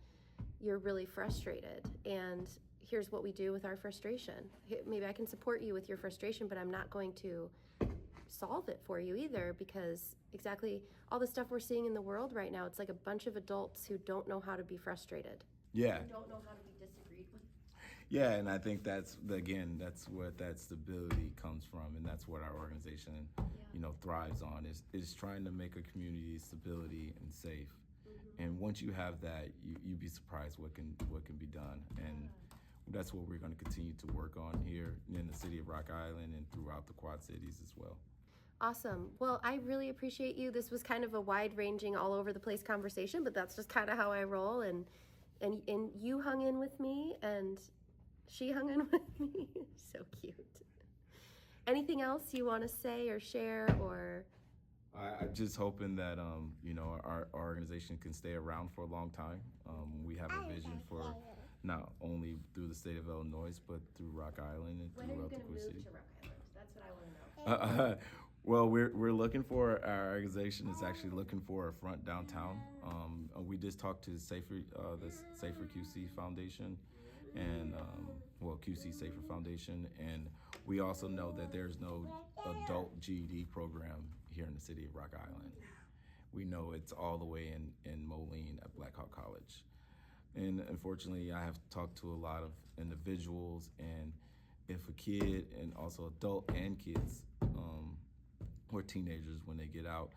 you're really frustrated, and here's what we do with our frustration. Maybe I can support you with your frustration, but I'm not going to solve it for you either, because exactly all the stuff we're seeing in the world right now, it's like a bunch of adults who don't know how to be frustrated. Yeah. Who don't know how to be disagreed with. Yeah, and I think that's what that stability comes from, and that's what our organization, thrives on, is trying to make a community stability and safe. And once you have that, you'd be surprised what can be done. And that's what we're going to continue to work on here in the city of Rock Island and throughout the Quad Cities as well. Awesome. Well, I really appreciate you. This was kind of a wide-ranging, all over the place conversation, but that's just kind of how I roll. And you hung in with me, and she hung in with me. So cute. Anything else you want to say or share, or? I'm just hoping that our organization can stay around for a long time. We have a vision for not only through the state of Illinois, but through Rock Island and throughout the Quad Cities. When are you going to move to Rock Island? That's what I want to know. Well, we're looking for, our organization is actually looking for a front downtown. We just talked to the Safer QC Foundation, and QC Safer Foundation, and we also know that there's no adult GED program here in the city of Rock Island. We know it's all the way in Moline at Black Hawk College. And unfortunately, I have talked to a lot of individuals, and if a kid, and also adult and kids, or teenagers when they get out,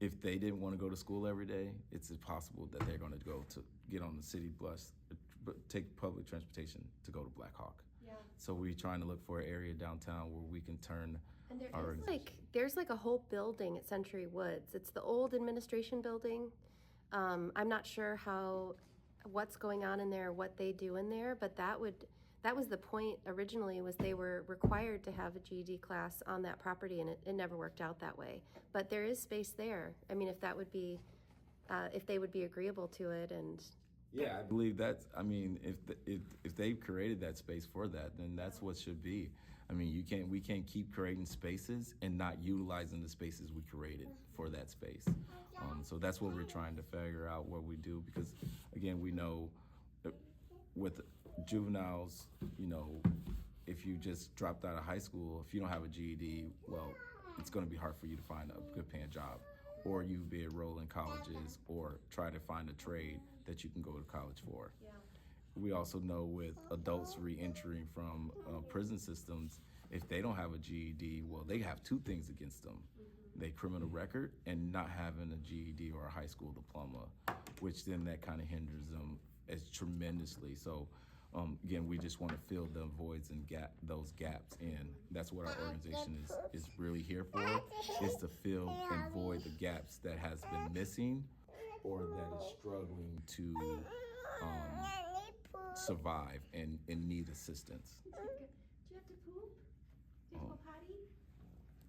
if they didn't want to go to school every day, it's possible that they're going to get on the city bus, take public transportation to go to Black Hawk. Yeah. So we're trying to look for an area downtown where we can turn our there's like a whole building at Century Woods. It's the old administration building. I'm not sure what's going on in there, what they do in there, but that was the point originally, was they were required to have a GED class on that property, and it never worked out that way. But there is space there. I mean, if they would be agreeable to it, and yeah, I believe that's. I mean, if they've created that space for that, then that's what should be. I mean, we can't keep creating spaces and not utilizing the spaces we created for that space. So that's what we're trying to figure out what we do, because again, we know with juveniles, if you just dropped out of high school, if you don't have a GED, well, it's going to be hard for you to find a good paying job, or you be enrolled in colleges, or try to find a trade that you can go to college for. Yeah. We also know with adults re-entering from prison systems, if they don't have a GED, well, they have two things against them. They criminal record and not having a GED or a high school diploma, which then that kind of hinders them as tremendously. So again, we just want to fill the voids and those gaps in. That's what our organization is really here for, is to fill and void the gaps that has been missing or that is struggling to survive and need assistance. Do you have to poop? Did you go potty?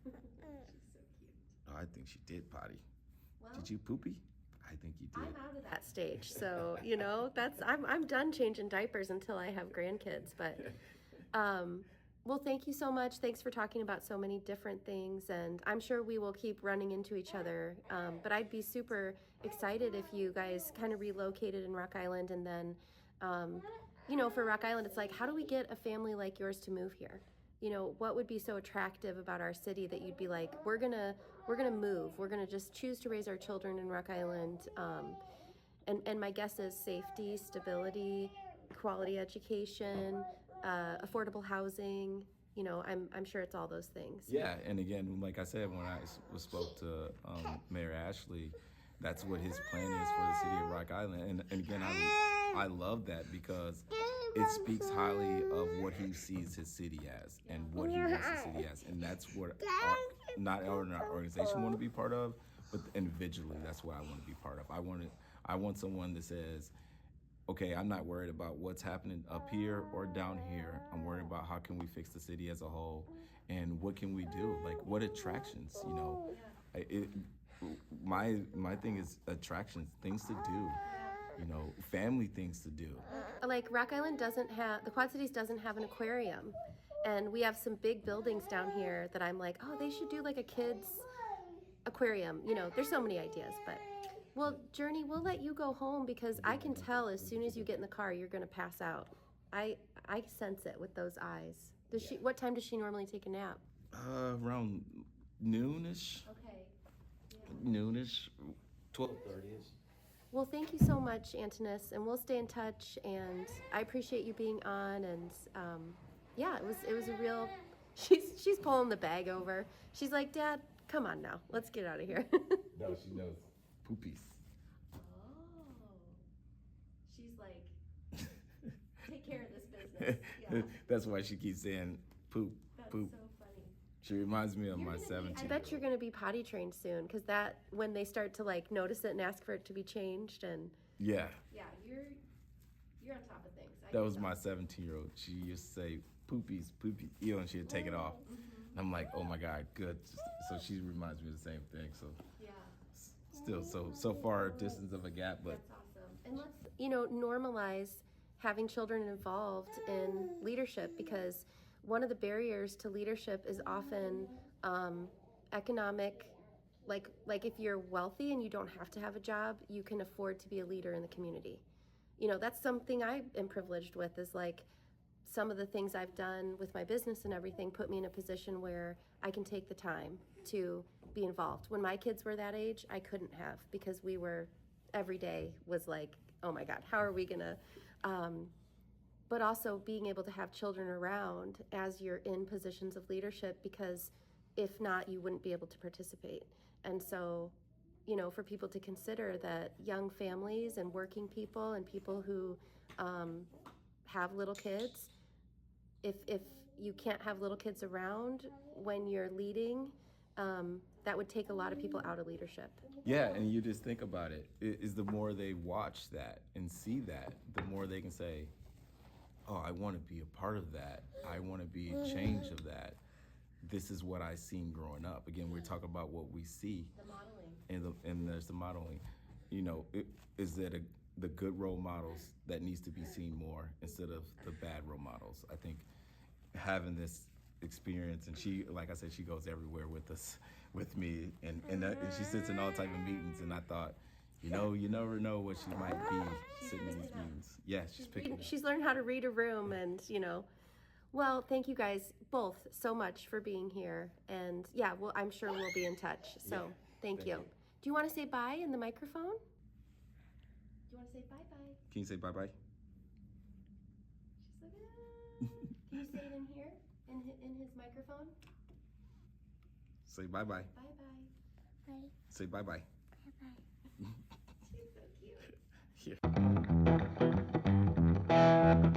She's so cute. Oh, I think she did potty. Well, did you poopy? I think you did. I'm out of that stage, so I'm done changing diapers until I have grandkids. But well, thank you so much. Thanks for talking about so many different things, and I'm sure we will keep running into each other. But I'd be super excited if you guys kind of relocated in Rock Island, and then for Rock Island, it's like, how do we get a family like yours to move here? What would be so attractive about our city that you'd be like, we're gonna move. We're gonna just choose to raise our children in Rock Island. And my guess is safety, stability, quality education, affordable housing. I'm sure it's all those things. Yeah, and again, like I said, when I spoke to Mayor Ashley, that's what his plan is for the city of Rock Island. And again, I love that, because it speaks highly of what he sees his city as and what he wants his city as. And that's what not our organization want to be part of, but individually, that's what I want to be part of. I want someone that says, okay, I'm not worried about what's happening up here or down here. I'm worried about how can we fix the city as a whole, and what can we do? Like, what attractions, my thing is attractions, things to do. Family things to do. Like Rock Island the Quad Cities doesn't have an aquarium. And we have some big buildings down here that I'm like, oh, they should do like a kids aquarium. You know, there's so many ideas, but well, Journey, we'll let you go home because I can tell as soon as you get in the car, you're gonna pass out. I sense it with those eyes. Does she? What time does she normally take a nap? Around noonish, Okay. noonish, 12:30ish. Well, thank you so much, Antaeus, and we'll stay in touch. And I appreciate you being on. And yeah, it was a real. She's pulling the bag over. She's like, Dad, come on now, let's get out of here. No, she knows poopies. Oh, she's like, take care of this business. Yeah, That's why she keeps saying poop, that's poop. so funny. She reminds me of You're my gonna be- 17. I bet you're going to be potty trained soon, because that when they start to like notice it and ask for it to be changed, and Yeah, yeah, you're on top of things. that was my 17-year-old. She used to say poopies, poopy, and she'd take it off. Mm-hmm. I'm like, oh my God, good. So she reminds me of the same thing. So Yeah. still, so far distance of a gap, but That's awesome. And let's, normalize having children involved in leadership, because one of the barriers to leadership is often economic. Like if you're wealthy and you don't have to have a job, you can afford to be a leader in the community. That's something I am privileged with, is like some of the things I've done with my business and everything put me in a position where I can take the time to be involved. When my kids were that age, I couldn't have, because every day was like, oh my God, how are we gonna, but also being able to have children around as you're in positions of leadership, because if not, you wouldn't be able to participate. And so, for people to consider that young families and working people and people who have little kids, if you can't have little kids around when you're leading, that would take a lot of people out of leadership. yeah, and you just think about it. Is the more they watch that and see that, the more they can say, oh, I want to be a part of that. I want to be a change of that. This is what I seen growing up. Again, we're talking about what we see. The modeling. And there's the modeling. Is that the good role models that needs to be seen more instead of the bad role models. I think having this experience, and she, like I said, she goes everywhere with me, and she sits in all type of meetings, and I thought, you never know what she might be sitting in these meetings. Yeah, she's picking. She's learned how to read a room, and well, thank you guys both so much for being here, and yeah, well, I'm sure we'll be in touch. So thank you. Do you want to say bye in the microphone? Do you want to say bye-bye? Can you say bye-bye? She's like, ah. Can you say it in here, in his microphone? Say bye-bye. Bye-bye. Bye. Say bye-bye. Bye-bye. She's so cute. Here.